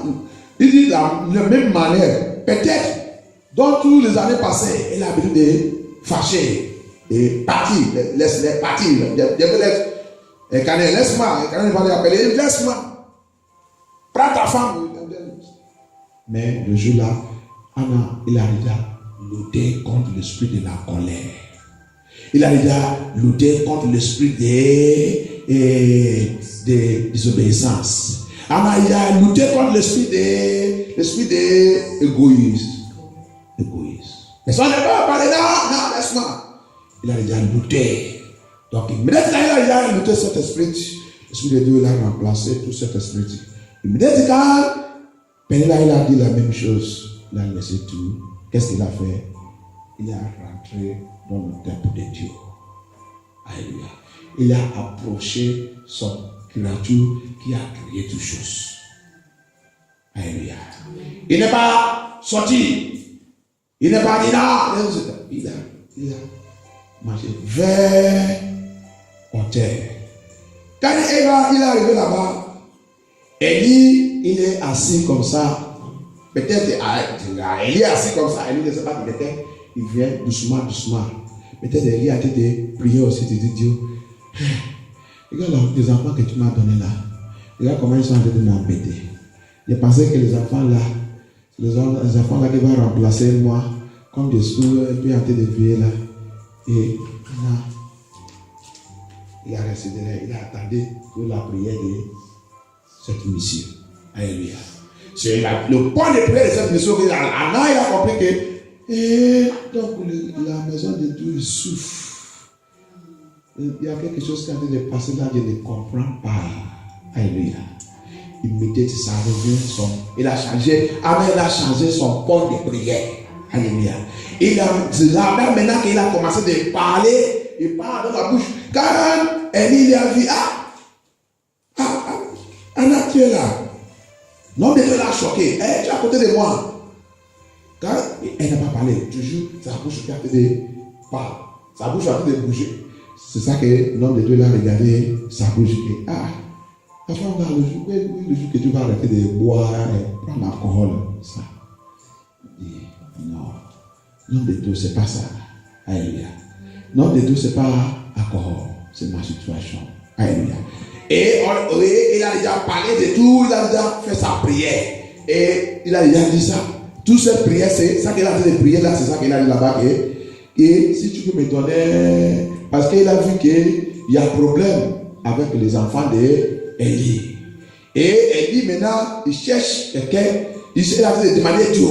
il dit de la même manière, peut-être dans toutes les années passées, elle a l'habitude de fâcher et partir, laisse-les partir. Et quand elle laisse-moi, quand elle va l'appeler, laisse-moi. Prends ta femme. Mais le jour-là, Anna, il a déjà lutté contre l'esprit de la colère. Il a déjà lutté contre l'esprit de désobéissance. Anna, il a lutté contre l'esprit d'égoïsme. Mais ça n'est pas parlé là, non, laisse-moi. Il a déjà lutté. Donc, immédiatement, il a lutté cet esprit. L'esprit de Dieu, il a remplacé tout cet esprit. Immédiatement, mais là, il a dit la même chose. Il a laissé tout. Qu'est-ce qu'il a fait? Il est rentré dans le temple de Dieu. Alléluia. Il a approché son créature qui a créé toutes choses. Alléluia. Il n'est pas sorti. Il n'est pas dit là. Il a marché vers la terre. Quand il est arrivé là-bas, Élie, il est assis comme ça. Peut-être il est assis comme ça. Élie ne sait pas qu'il était. Il vient doucement. Peut-être Élie a été de prier aussi, de dire Dieu, regarde les enfants que tu m'as donnés là. Regarde comment ils sont en train de m'embêter. J'ai pensé que les enfants là qui vont remplacer moi, comme des sourds, et puis en train de prier là. Et là, il a resté là, il a attendu pour la prière de cette mission. Alléluia. C'est le point de prière de cette mission. Anna, il a compris que donc la maison de Dieu souffre. Il y a quelque chose qui est en train de passer là, je ne comprends pas. Alléluia. Immédiatement, ça revient il a changé son point de prière. Alléluia. C'est là maintenant qu'il a commencé de parler, il parle dans la bouche. Quand Élie a vu, Anna, tu es là. L'homme de Dieu l'a choqué. Tu es à côté de moi. Quand elle n'a pas parlé, toujours sa bouche est en train de parler. Sa bouche est en train de bouger. C'est ça que l'homme de Dieu l'a regardé, sa bouche. Avant le jour que tu vas arrêter de boire et prendre l'alcool, ça. Non. L'homme de Dieu, c'est pas ça. Alléluia. L'homme de Dieu, c'est pas alcool. C'est ma situation. Alléluia. Et il a déjà parlé de tout, il a déjà fait sa prière. Et il a déjà dit ça. Toute cette prière, c'est ça qu'il a dit de prier là, c'est ça qu'il a dit là-bas. Et si tu peux me donner. Parce qu'il a vu qu'il y a un problème avec les enfants d'Élie. Et Élie, maintenant, il cherche quelqu'un. Il a demander Dieu.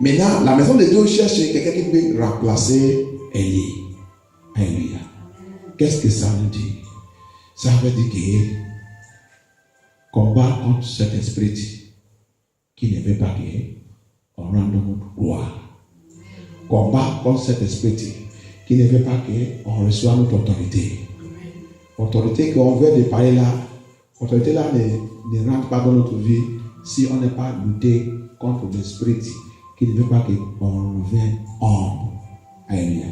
Maintenant, la maison de Dieu cherche quelqu'un qui peut remplacer Élie. Alléluia. Qu'est-ce que ça veut dire? Ça veut dire que combat contre cet esprit qui ne veut pas qu'on rende notre gloire. Combat contre cet esprit qui ne veut pas qu'on reçoive notre autorité. Autorité qu'on veut de parler là, autorité là ne rentre pas dans notre vie si on n'est pas lutté contre l'esprit qui ne veut pas qu'on revienne humble. Alléluia.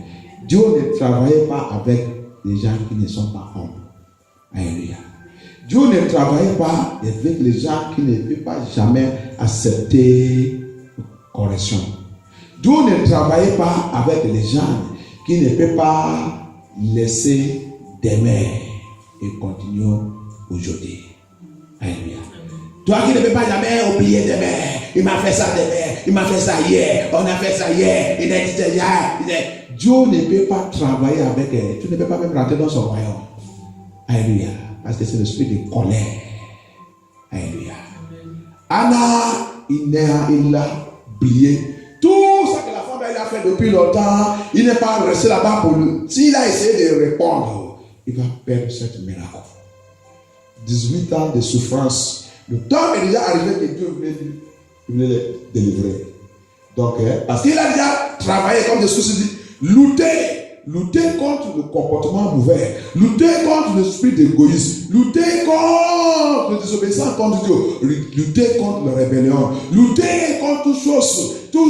Dieu ne travaille pas avec les gens qui ne sont pas humbles. Alléluia. Dieu ne travaille pas avec les gens qui ne peuvent pas jamais accepter correction. Dieu ne travaille pas avec les gens qui ne peuvent pas laisser d'aimer et continuer aujourd'hui. Alléluia. Toi qui ne peux pas jamais oublier d'aimer, il m'a fait ça d'aimer, il m'a fait ça hier, on a fait ça hier, il a dit hier. Dieu ne peut pas travailler avec elle. Tu ne peux pas même rentrer dans son royaume. Alléluia. Parce que c'est l'esprit de colère. Alléluia. Anna, il a oublié tout ça que la femme a fait depuis longtemps. Il n'est pas resté là-bas pour lui. S'il a essayé de répondre, il va perdre cette miracle. 18 ans de souffrance. Le temps est déjà arrivé que Dieu voulait le délivrer. Donc, parce qu'il a déjà travaillé comme des soucis. Lutter contre le comportement mauvais, lutter contre l'esprit d'égoïsme, lutter contre la désobéissance contre Dieu, lutter contre la rébellion, lutter contre toutes choses, tout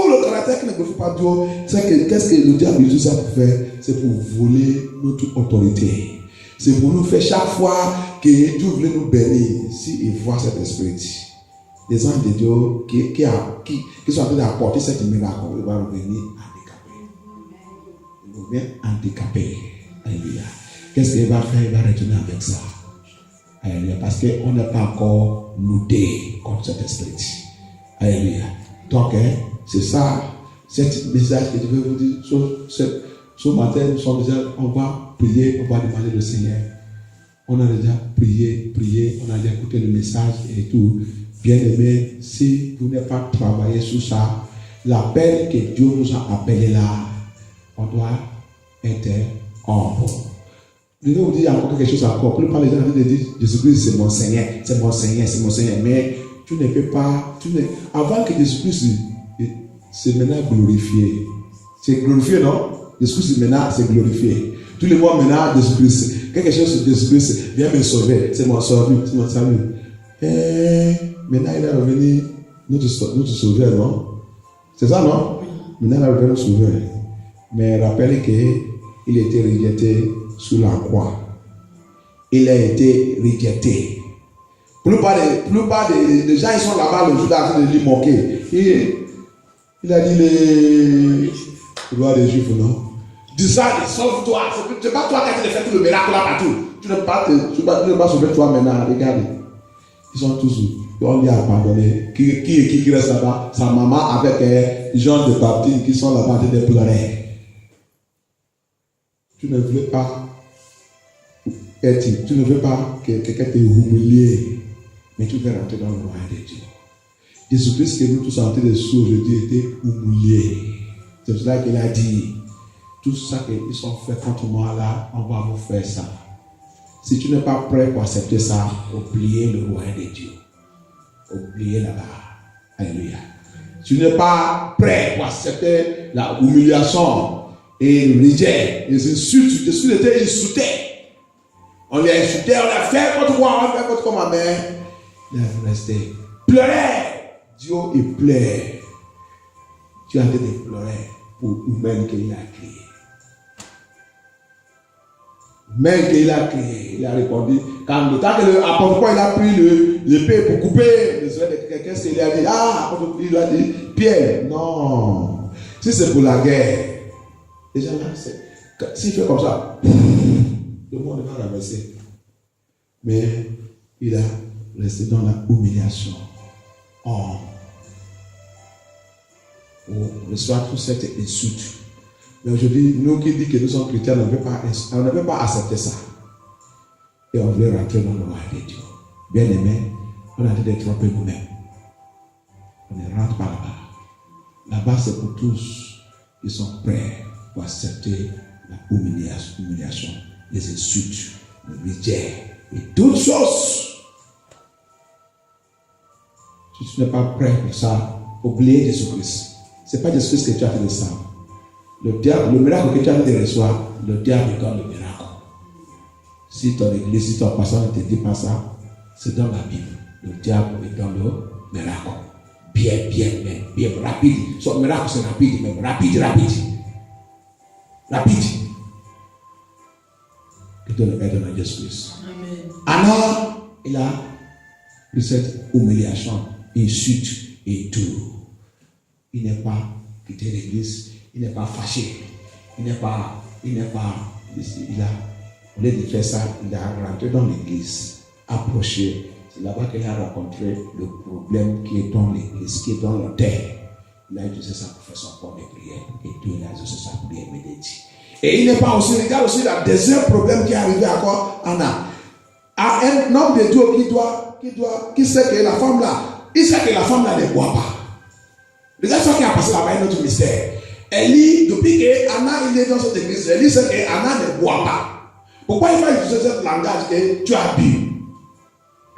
le caractère qui ne glorifie pas Dieu. Qu'est-ce que le diable utilise ça pour faire? C'est pour voler notre autorité. C'est pour nous faire chaque fois que Dieu voulait nous bénir, s'il voit cet esprit. Les anges de Dieu qui sont en train d'apporter cette miracle, il va revenir handicapé. Alléluia. Qu'est-ce qu'il va faire? Il va retourner avec ça. Alléluia. Parce qu'on n'est pas encore lutté contre cet esprit. Alléluia. Donc, c'est ça, cet message que je veux vous dire. Ce matin, on va prier, on va demander le Seigneur. On a déjà prié, on a déjà écouté le message et tout. Bien aimé, si vous n'avez pas travaillé sur ça, l'appel que Dieu nous a appelé là, on doit être humble. Je vais vous dire encore quelque chose encore. Plus par les gens disent Jésus-Christ c'est mon Seigneur, c'est mon Seigneur, c'est mon Seigneur. Mais tu ne peux pas, avant que Jésus-Christ c'est maintenant glorifié. C'est glorifié, non? Jésus-Christ maintenant c'est glorifié. Tous les mois maintenant Jésus-Christ, quelque chose de Jésus-Christ vient me sauver. C'est mon salut, c'est mon salut. Et maintenant il est revenu notre sauveur, non? C'est ça, non? Maintenant il est revenu notre sauveur. Mais rappelez qu'il a été rejeté sous la croix. Il a été rejeté. Plupart des gens, ils sont là-bas le jour d'arrêt de lui moquer. Il a dit les gloires des Juifs, non? Dis ça, sauve-toi. C'est pas toi qui as fait tout le miracle là partout. Tu ne peux pas sauver toi maintenant. Regarde. Ils sont tous où? On lui a abandonné. Qui reste là-bas? Sa maman avec les gens de baptême qui sont là-bas en train de pleurer. Tu ne veux pas que quelqu'un t'humilie, mais tu veux rentrer dans le royaume de Dieu. Jésus-Christ que nous tous en train de souffrir aujourd'hui était humilié. C'est pour cela qu'il a dit, tout ça qu'ils sont faits contre moi là, on va vous faire ça. Si tu n'es pas prêt pour accepter ça, oubliez le royaume de Dieu. Oubliez là-bas. Alléluia. Si tu n'es pas prêt pour accepter la humiliation, et le rejet, les insultes, Jésus était insulté. On l'a insulté, on l'a fait contre moi, on l'a fait contre ma mère. Il a resté. Pleurer. Dieu, il pleure. Dieu a été de pleurer pour l'humain qu'il a créé. L'humain qu'il a créé, il a répondu. Quand le temps que l'apôtre Paul a pris l'épée pour couper les oreilles de quelqu'un, il a dit, il a dit, Pierre, non. Si c'est pour la guerre, déjà là, s'il fait comme ça, le monde va ramasser. Mais il a resté dans la humiliation. On reçoit toute cette insulte. Mais aujourd'hui, nous qui disons que nous sommes chrétiens, on ne veut pas accepter ça. Et on veut rentrer dans le royaume de Dieu. Bien aimé, on a dit de tromper nous-mêmes. On ne rentre pas là-bas. Là-bas, c'est pour tous qui sont prêts pour accepter la humiliation, les insultes, le rejet et toutes choses. Si tu n'es pas prêt pour ça, oubliez Jésus-Christ. Ce n'est pas Jésus-Christ que tu as fait de ça. Le miracle que tu as fait de recevoir, le diable donne le miracle. Si ton église, si ton pasteur ne te dit pas ça, c'est dans la Bible. Le diable est dans le miracle. Bien, rapide. Son miracle, c'est rapide, même rapide. Que Dieu le aide dans Jésus-Christ. Anna, il a pris cette humiliation, insulte et tout. Il n'est pas quitté l'église, il n'est pas fâché, il a, au lieu de faire ça, il a rentré dans l'église, approché. C'est là-bas qu'il a rencontré le problème qui est dans l'église, qui est dans la terre. Il a utilisé ça pour faire son corps de prière. Et Dieu a utilisé ça pour prier méditer. Et il n'est pas aussi, regarde aussi le deuxième problème qui est arrivé à quoi? Anna. À un homme de Dieu qui sait que la femme là, il sait que la femme là ne boit pas. Regarde ce qui a passé là-bas, un autre mystère. Élie, depuis que Anna il est dans cette église, Élie sait que Anna ne boit pas. Pourquoi il va utiliser ce langage que tu as bu?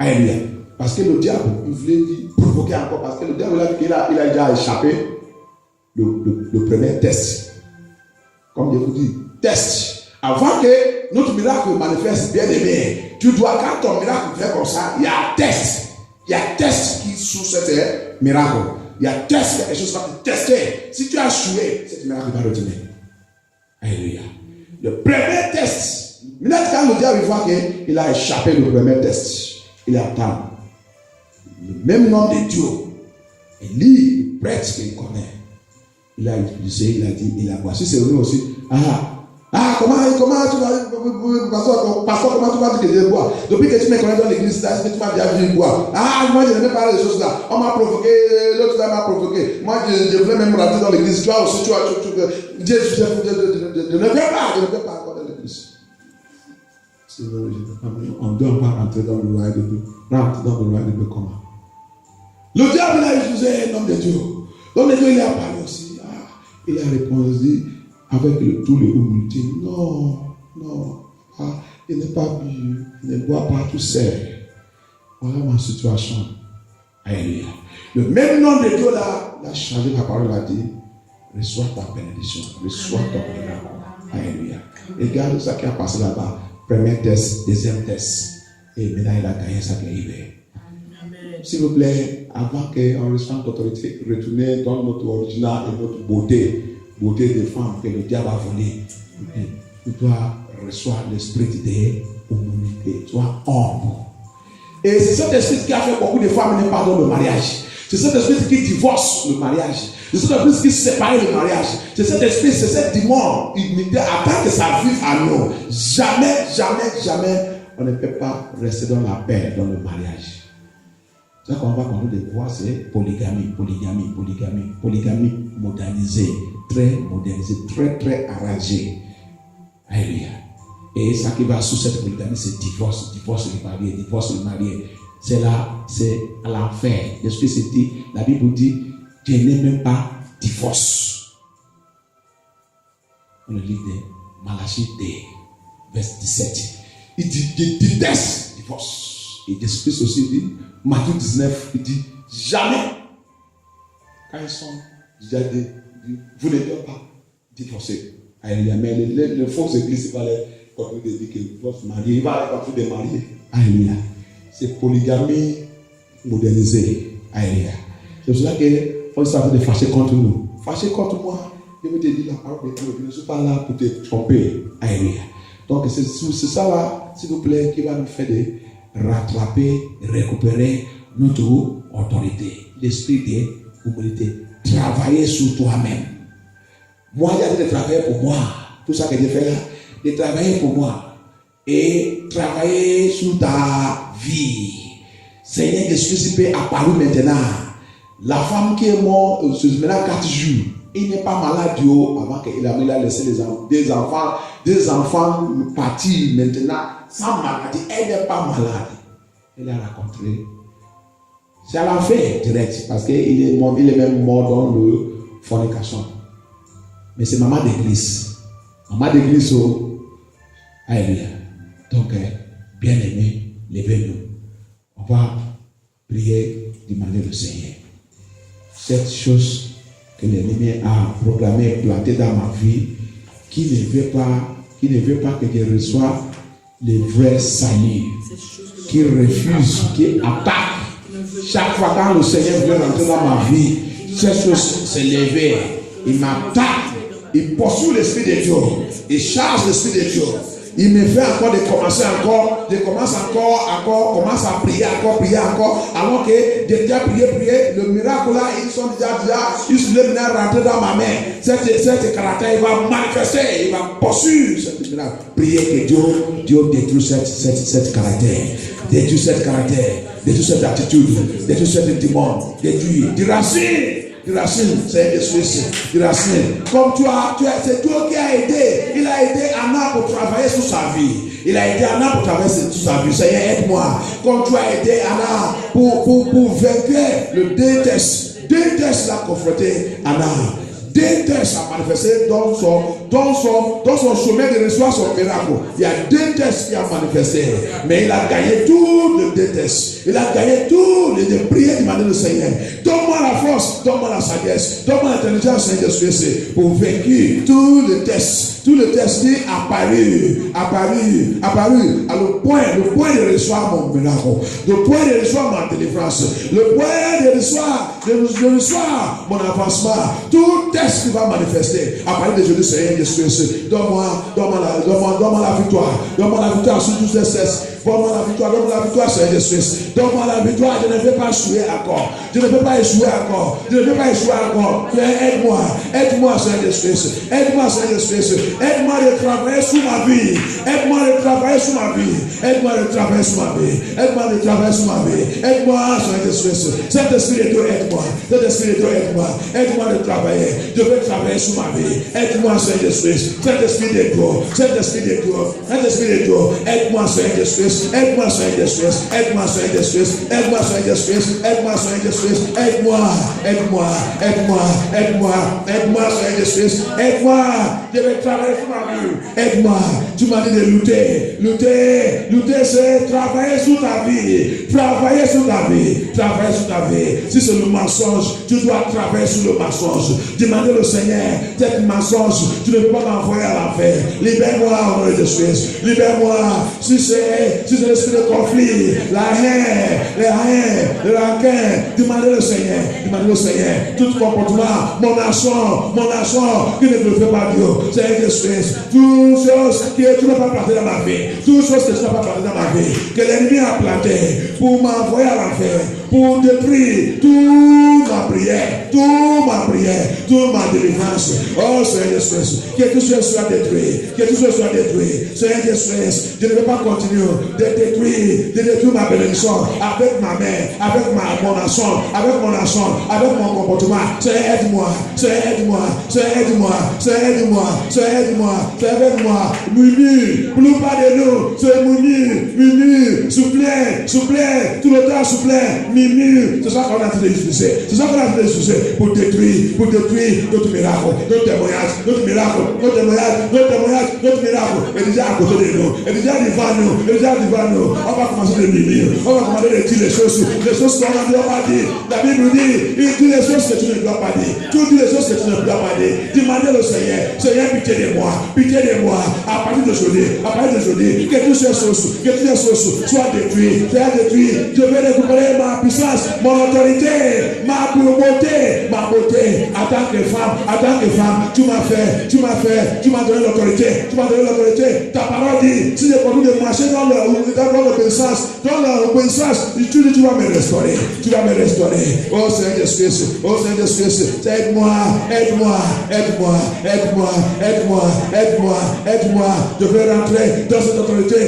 Alléluia. Parce que le diable, il voulait provoquer encore. Parce que le diable, il a déjà échappé le premier test. Comme je vous dis, test. Avant que notre miracle manifeste, bien aimé, tu dois, quand ton miracle fait comme ça, il y a un test. Il y a un test qui sous ce miracle. Il y a un test, quelque chose qui va te tester. Si tu as échoué, ce miracle va retenir. Alléluia. Le premier test. Maintenant, quand le diable voit qu'il a échappé le premier test, il attend. Le même nom de Dieu. Élie, le prêtre qu'il connaît, il a utilisé, il a dit, il a voici, c'est lui aussi. Comment tu vas, pasteur, comment tu vas dire que je bois? Depuis que tu me connais dans l'église, est-ce que tu m'as déjà vu boire? Moi je n'aimais pas les choses là. On m'a provoqué, l'autre là m'a provoqué. Moi je voulais même rentrer dans l'église. Toi aussi, je ne veux pas encore dans l'église. On ne doit pas rentrer dans le royaume de Dieu. Rentre dans le royaume de Dieu comment? Le diable a utilisé un homme de Dieu. L'homme de Dieu il a parlé aussi. Il a répondu avec tout le humilité. Non. Il n'est pas bu. Il ne boit pas tout seul. Voilà ma situation. Alléluia. Le même nom de Dieu là, il a changé la parole, il a dit, reçois ta bénédiction, reçois ton miracle. Alléluia. Regarde ce qui a passé là-bas. Premier test, deuxième test. Et maintenant, il a gagné sa guérison. S'il vous plaît, avant qu'on reçoive notre autorité, retournez dans notre original et notre beauté de femme que le diable a volé. Tu dois recevoir l'esprit de humilité. Tu dois homme. Et c'est cet esprit qui a fait beaucoup de femmes ne pardonnent le mariage. C'est cet esprit qui divorce le mariage. C'est cet esprit qui sépare le mariage. C'est cet esprit, c'est cette démon. Attends que ça vive à nous. Jamais, on ne peut pas rester dans la paix, dans le mariage. C'est ça qu'on va conduire des voies, c'est polygamie modernisée, très arrangée. Alléluia. Et ça qui va sous cette polygamie, c'est divorce le marié. C'est là, c'est à l'enfer. L'esprit se dit, la Bible dit, Dieu n'est même pas divorce. On le lit de Malachie 2, verset 17. Il dit, Dieu déteste divorce. Et l'esprit aussi dit, Matthieu 19, il dit, jamais. Quand ils sont déjà dit, vous ne devez pas divorcer. Alléluia. Mais les fausses églises, il va les continuer de dire qu'ils doivent se marier. Il va les continuer de marier. Alléluia. C'est polygamie modernisée. Alléluia. C'est pour cela qu'on s'arrête de fâcher contre nous. Fâcher contre moi, je vais te dire la parole de Dieu. Je ne suis pas là pour te tromper. Alléluia. Donc c'est ça là, s'il vous plaît, qui va nous faire de rattraper, récupérer notre autorité. L'esprit de humilité. Travailler sur toi-même. Moi, j'ai de travailler pour moi. Tout ça que j'ai fait là, de travailler pour moi. Et travailler sur ta vie. Seigneur Jésus peut apparu maintenant. La femme qui est morte, maintenant 4 jours. Il n'est pas malade avant qu'il a laissé des enfants partir maintenant sans maladie. Elle n'est pas malade. Elle a rencontré. C'est à l'enfer direct parce qu'il est mort, il est même mort dans le fornication. Mais c'est maman d'église. Maman d'église, alléluia. Donc, bien aimé, levez-nous. On va prier, demander le Seigneur. Cette chose que l'ennemi a proclamée, plantée dans ma vie, qui ne veut pas que je reçoive le vrai salut, qui refuse, qui attaque. Chaque fois quand le Seigneur veut rentrer dans ma vie, cette chose s'est levée. Il m'attaque, il poursuit l'Esprit de Dieu, il charge l'Esprit de Dieu. Il me fait encore de commencer encore, commence à prier encore, alors que déjà prier, le miracle là, ils sont déjà, ils sont déjà rentrés dans ma main. Cet caractère, il va manifester, il va poursuivre cette miracle. Priez que Dieu détruit cette caractère, détruit cette caractère, détruit cette attitude, détruit cette démon, détruit, du racine, c'est de Suisse, du racine. Comme c'est toi qui a aidé. Il a aidé Anna pour travailler sur sa vie. Il a aidé Anna pour travailler sur sa vie. Seigneur, aide-moi. Comme tu as aidé Anna pour vaincre le déteste l'a confronté Anna. Déteste a manifesté dans son chemin de recevoir son miracle. Il y a déteste qui a manifesté. Mais il a gagné tout le déteste. Il a gagné tout le prier demander le Seigneur. Donne-moi la force, donne-moi la sagesse, donne-moi l'intelligence, Seigneur Jésus, pour vaincre tout le test. Tout le test qui est apparu à le point de recevoir mon miracle, le point de recevoir ma délivrance, le point de recevoir mon avancement. Tout test qui va manifester à partir de aujourd'hui, Seigneur Jésus, donne-moi la victoire sur tous ces tests. Donne-moi la victoire, Seigneur Jésus. Donne-moi la victoire, je ne vais pas échouer encore. Je ne vais pas échouer encore. Aide-moi, Seigneur Jésus. Aide-moi, Seigneur Jésus. Aide-moi de travailler sur ma vie. Aide-moi, Seigneur Jésus. Cet esprit de Dieu, aide-moi. Aide-moi de travailler. Je veux travailler sur ma vie. Aide-moi, Seigneur Jésus. Cet esprit de Dieu. Aide-moi, Seigneur Jésus. Aide-moi, Seigneur Jésus. Aide-moi. Je vais travailler sur ma vie. Aide-moi. Tu m'as dit de lutter. Lutter, c'est travailler sur ta vie. Travailler sur ta vie. Si c'est le mensonge, tu dois travailler sur le mensonge. Demandez au Seigneur, cet mensonge, tu ne peux pas m'envoyer à l'enfer. Libère-moi au nom de Jésus. Libère-moi. Si c'est l'esprit de conflit, la haine, le rancun, demandez au Seigneur. Tout comportement, mon action, qui ne me fait pas Dieu. C'est Jésus. Toutes choses que tu ne peux pas planter dans ma vie. Toutes choses que tu ne peux pas planter dans ma vie. Que l'ennemi a planté pour m'envoyer à l'enfer. Pour détruire toute ma prière, toute ma délivrance. Oh Seigneur Jésus, que tout ce soit détruit. Seigneur Jésus, je ne vais pas continuer de détruire ma bénédiction avec ma main, avec mon action, avec mon comportement. Seigneur, aide-moi. Murmure, plus pas de nous. C'est murmure, soufflez, tout le temps soufflez. C'est ça qu'on a fait utiliser. Pour détruire notre miracle, notre témoignage. Et déjà à côté de nous, et déjà devant nous. On va commencer de murmurer. On va commencer de dire les choses qu'on ne doit pas dire. La Bible dit, il dit les choses que tu ne dois pas dire. Tu dis les choses que tu ne dois pas dire. Demandez au Seigneur, pitié de moi. À partir d'aujourd'hui, que toutes ces choses soient détruites. Je vais récupérer ma puissance, mon autorité, ma beauté. En tant que femme, tu m'as donné l'autorité. Ta parole dit, si je continue de marcher dans l'obéissance, tu vas me restaurer. Oh Seigneur Jésus, aide-moi. Je veux rentrer dans cette autorité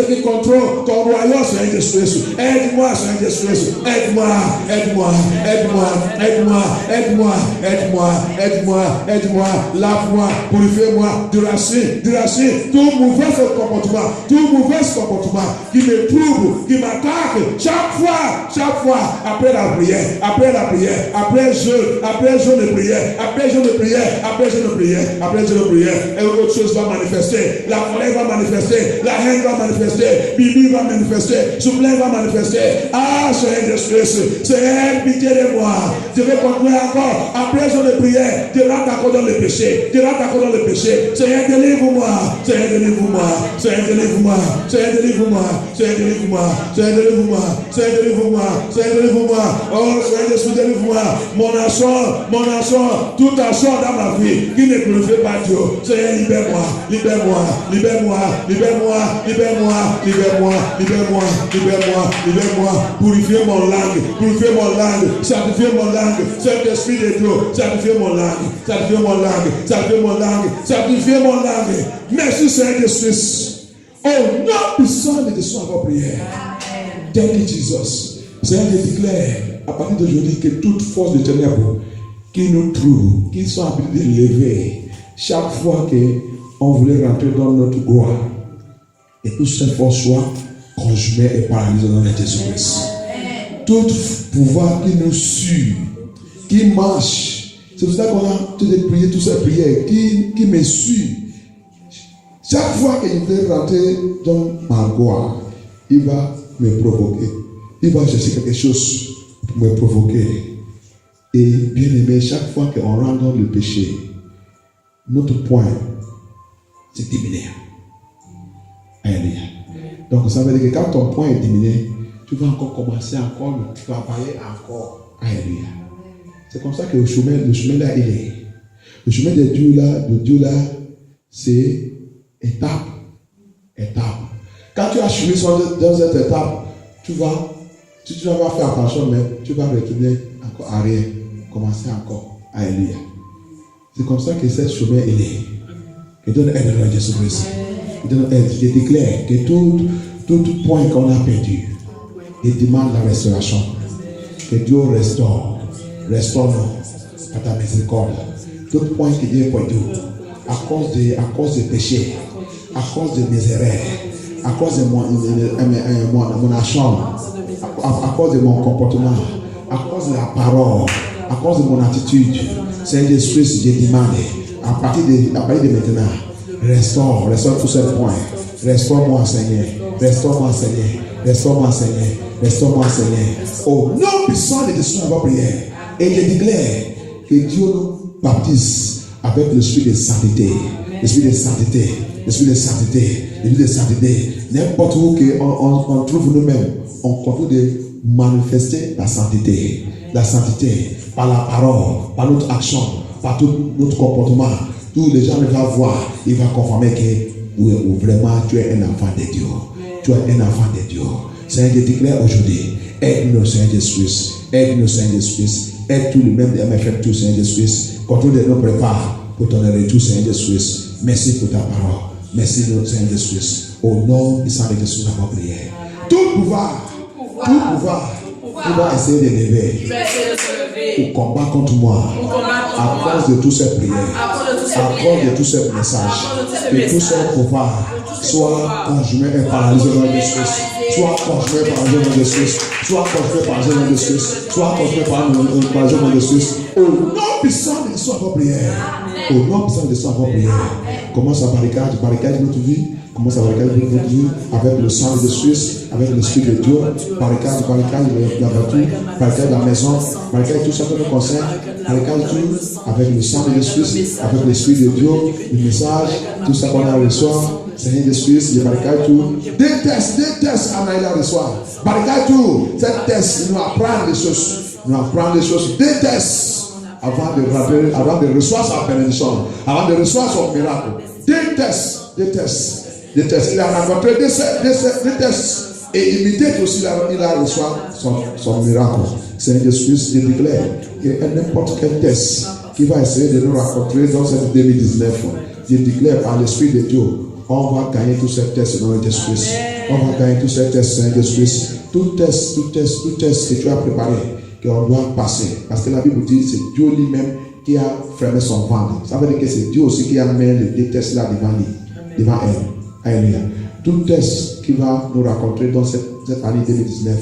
qui contrôle ton royaume, Seigneur Jésus. Aide-moi, Seigneur Jésus. Aide-moi, aide-moi, aide-moi, aide-moi, aide-moi, aide-moi, aide-moi, aide-moi, lave-moi, purifie-moi, de racine, tout mauvais comportement qui me trouble, qui m'attaque, chaque fois, après la prière, après jeûne de prière, et autre chose va manifester, la colère va manifester, la haine va manifester, Bibi va manifester, souffle va manifester. Ah, Seigneur Jésus, Seigneur, pitié de moi. Je vais continuer encore. Après jeûne de prière, je rentre encore dans le péché. Seigneur, délivre-moi. Seigneur, délivre-moi. Seigneur, délivre-moi. Seigneur, délivre-moi. Seigneur, délivre-moi. Seigneur, délivre-moi. Seigneur, délivre-moi. Seigneur, délivre-moi. Oh, Seigneur Jésus, délivre-moi. Mon action, toute action dans ma vie qui ne glorifie pas Dieu. Seigneur, libère-moi. Purifiez mon langue, sanctifiez mon langue, Saint-Esprit de Dieu, sanctifiez mon langue. Merci Seigneur Jésus. Oh, non, puissant de son avant prière. Thank you, Jesus. Seigneur, je déclare à partir d'aujourd'hui que toute force de ténèbres qui nous trouve, qui sont habitués de lever, chaque fois qu'on voulait rentrer dans notre gloire, et toute cette force soit conjumée et paralysée dans le nom de Jésus-Christ. Tout pouvoir qui nous suit, qui marche, c'est pour ça qu'on a toutes ces prières qui me suit. Chaque fois qu'il veut rentrer dans ma gloire, il va me provoquer. Il va chercher quelque chose pour me provoquer. Et bien aimé, chaque fois qu'on rentre dans le péché, notre point, c'est diminué. Alléluia. Donc ça veut dire que quand ton point est diminué, tu vas encore commencer encore, tu vas travailler encore. Alléluia. C'est comme ça que le chemin là, il est. Le chemin de Dieu là, c'est étape. Quand tu as chemin dans cette étape, tu vas pas faire attention, mais tu vas retourner encore à rien. Commencer encore. Alléluia. C'est comme ça que ce chemin il est. Il donne aide à Jésus-Christ. Il donne aide. Je déclare que tout point qu'on a perdu, il demande la restauration. Que Dieu restaure-nous à ta miséricorde. Tout point qui Dieu est perdu, à cause du péché, à cause de mes erreurs, à cause de mon action, à cause de mon comportement, à cause de la parole, à cause de mon attitude. Seigneur Jésus, je demande, à partir de maintenant, restaure tous ces points. Restaure-moi, Seigneur. Au nom puissant de Jésus, on va prier. Et je déclare que Dieu nous baptise avec l'esprit de sainteté. N'importe où on trouve nous-mêmes, on continue de manifester la sainteté par la parole, par notre action, par tout notre comportement. Tous les gens vont voir, ils vont confirmer que vraiment tu es un enfant de Dieu. Seigneur, je déclare aujourd'hui, aide-nous, Seigneur Jésus. Aide tous les membres de MFM, tout, Seigneur Jésus. Continue de nous préparer pour ton retour, Seigneur Jésus. Merci pour ta parole. Merci, Seigneur Jésus. Au nom de Saint Jésus, nous avons prié. Tout pouvoir qui va essayer de lever ou combat contre moi à cause de tous ces prières, à cause de tous ces messages, que tous ces pouvoirs soient conjumés et paralysés dans le Jésus, soient conjumés par le nom de Jésus, soient conjumés par le nom de Jésus, soient conjumés par le nom de Jésus. Au nom puissant de son prière, au nom puissant de son prière, commence à barricade notre vie. Commence à barricader notre vie avec le sang de Jésus, avec l'Esprit de Dieu. Barricade la voiture, barricade la maison, barricade tout ça qui nous concerne. Barricade tout avec le sang de Jésus, avec l'Esprit de Dieu, le message, tout ça qu'on a reçu. Seigneur Jésus, je barricade tout. Des tests, Anaïla reçoit. Barricade tout. Cette test, nous apprend des choses. Des tests. Avant de recevoir sa bénédiction, avant de recevoir son miracle. Des tests. Il a rencontré des tests. Et immédiatement aussi, il a reçu son miracle. Seigneur Jésus, je déclare que n'importe quel test qui va essayer de nous rencontrer dans cette 2019, je déclare par l'Esprit de Dieu, on va gagner tous ces tests dans le Jésus. On va gagner tous ces tests, Seigneur Jésus. Tout test que tu as préparé, qu'on doit passer. Parce que la Bible dit que c'est Dieu lui-même qui a fermé son ventre. Ça veut dire que c'est Dieu aussi qui a mis les tests là devant lui, devant elle. Alléluia. Tout test qui va nous rencontrer dans cette année 2019,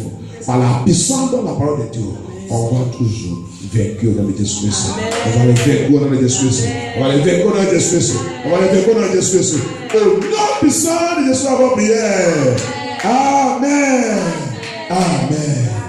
par la puissance de la parole de Dieu, on va toujours vaincre dans les Jésus-Christ. On va les vaincre dans les Jésus-Christ. On va les vaincre dans les Jésus-Christ. On va les vaincre dans les Jésus-Christ. Au nom puissant de Jésus, avant prière. Amen. Amen.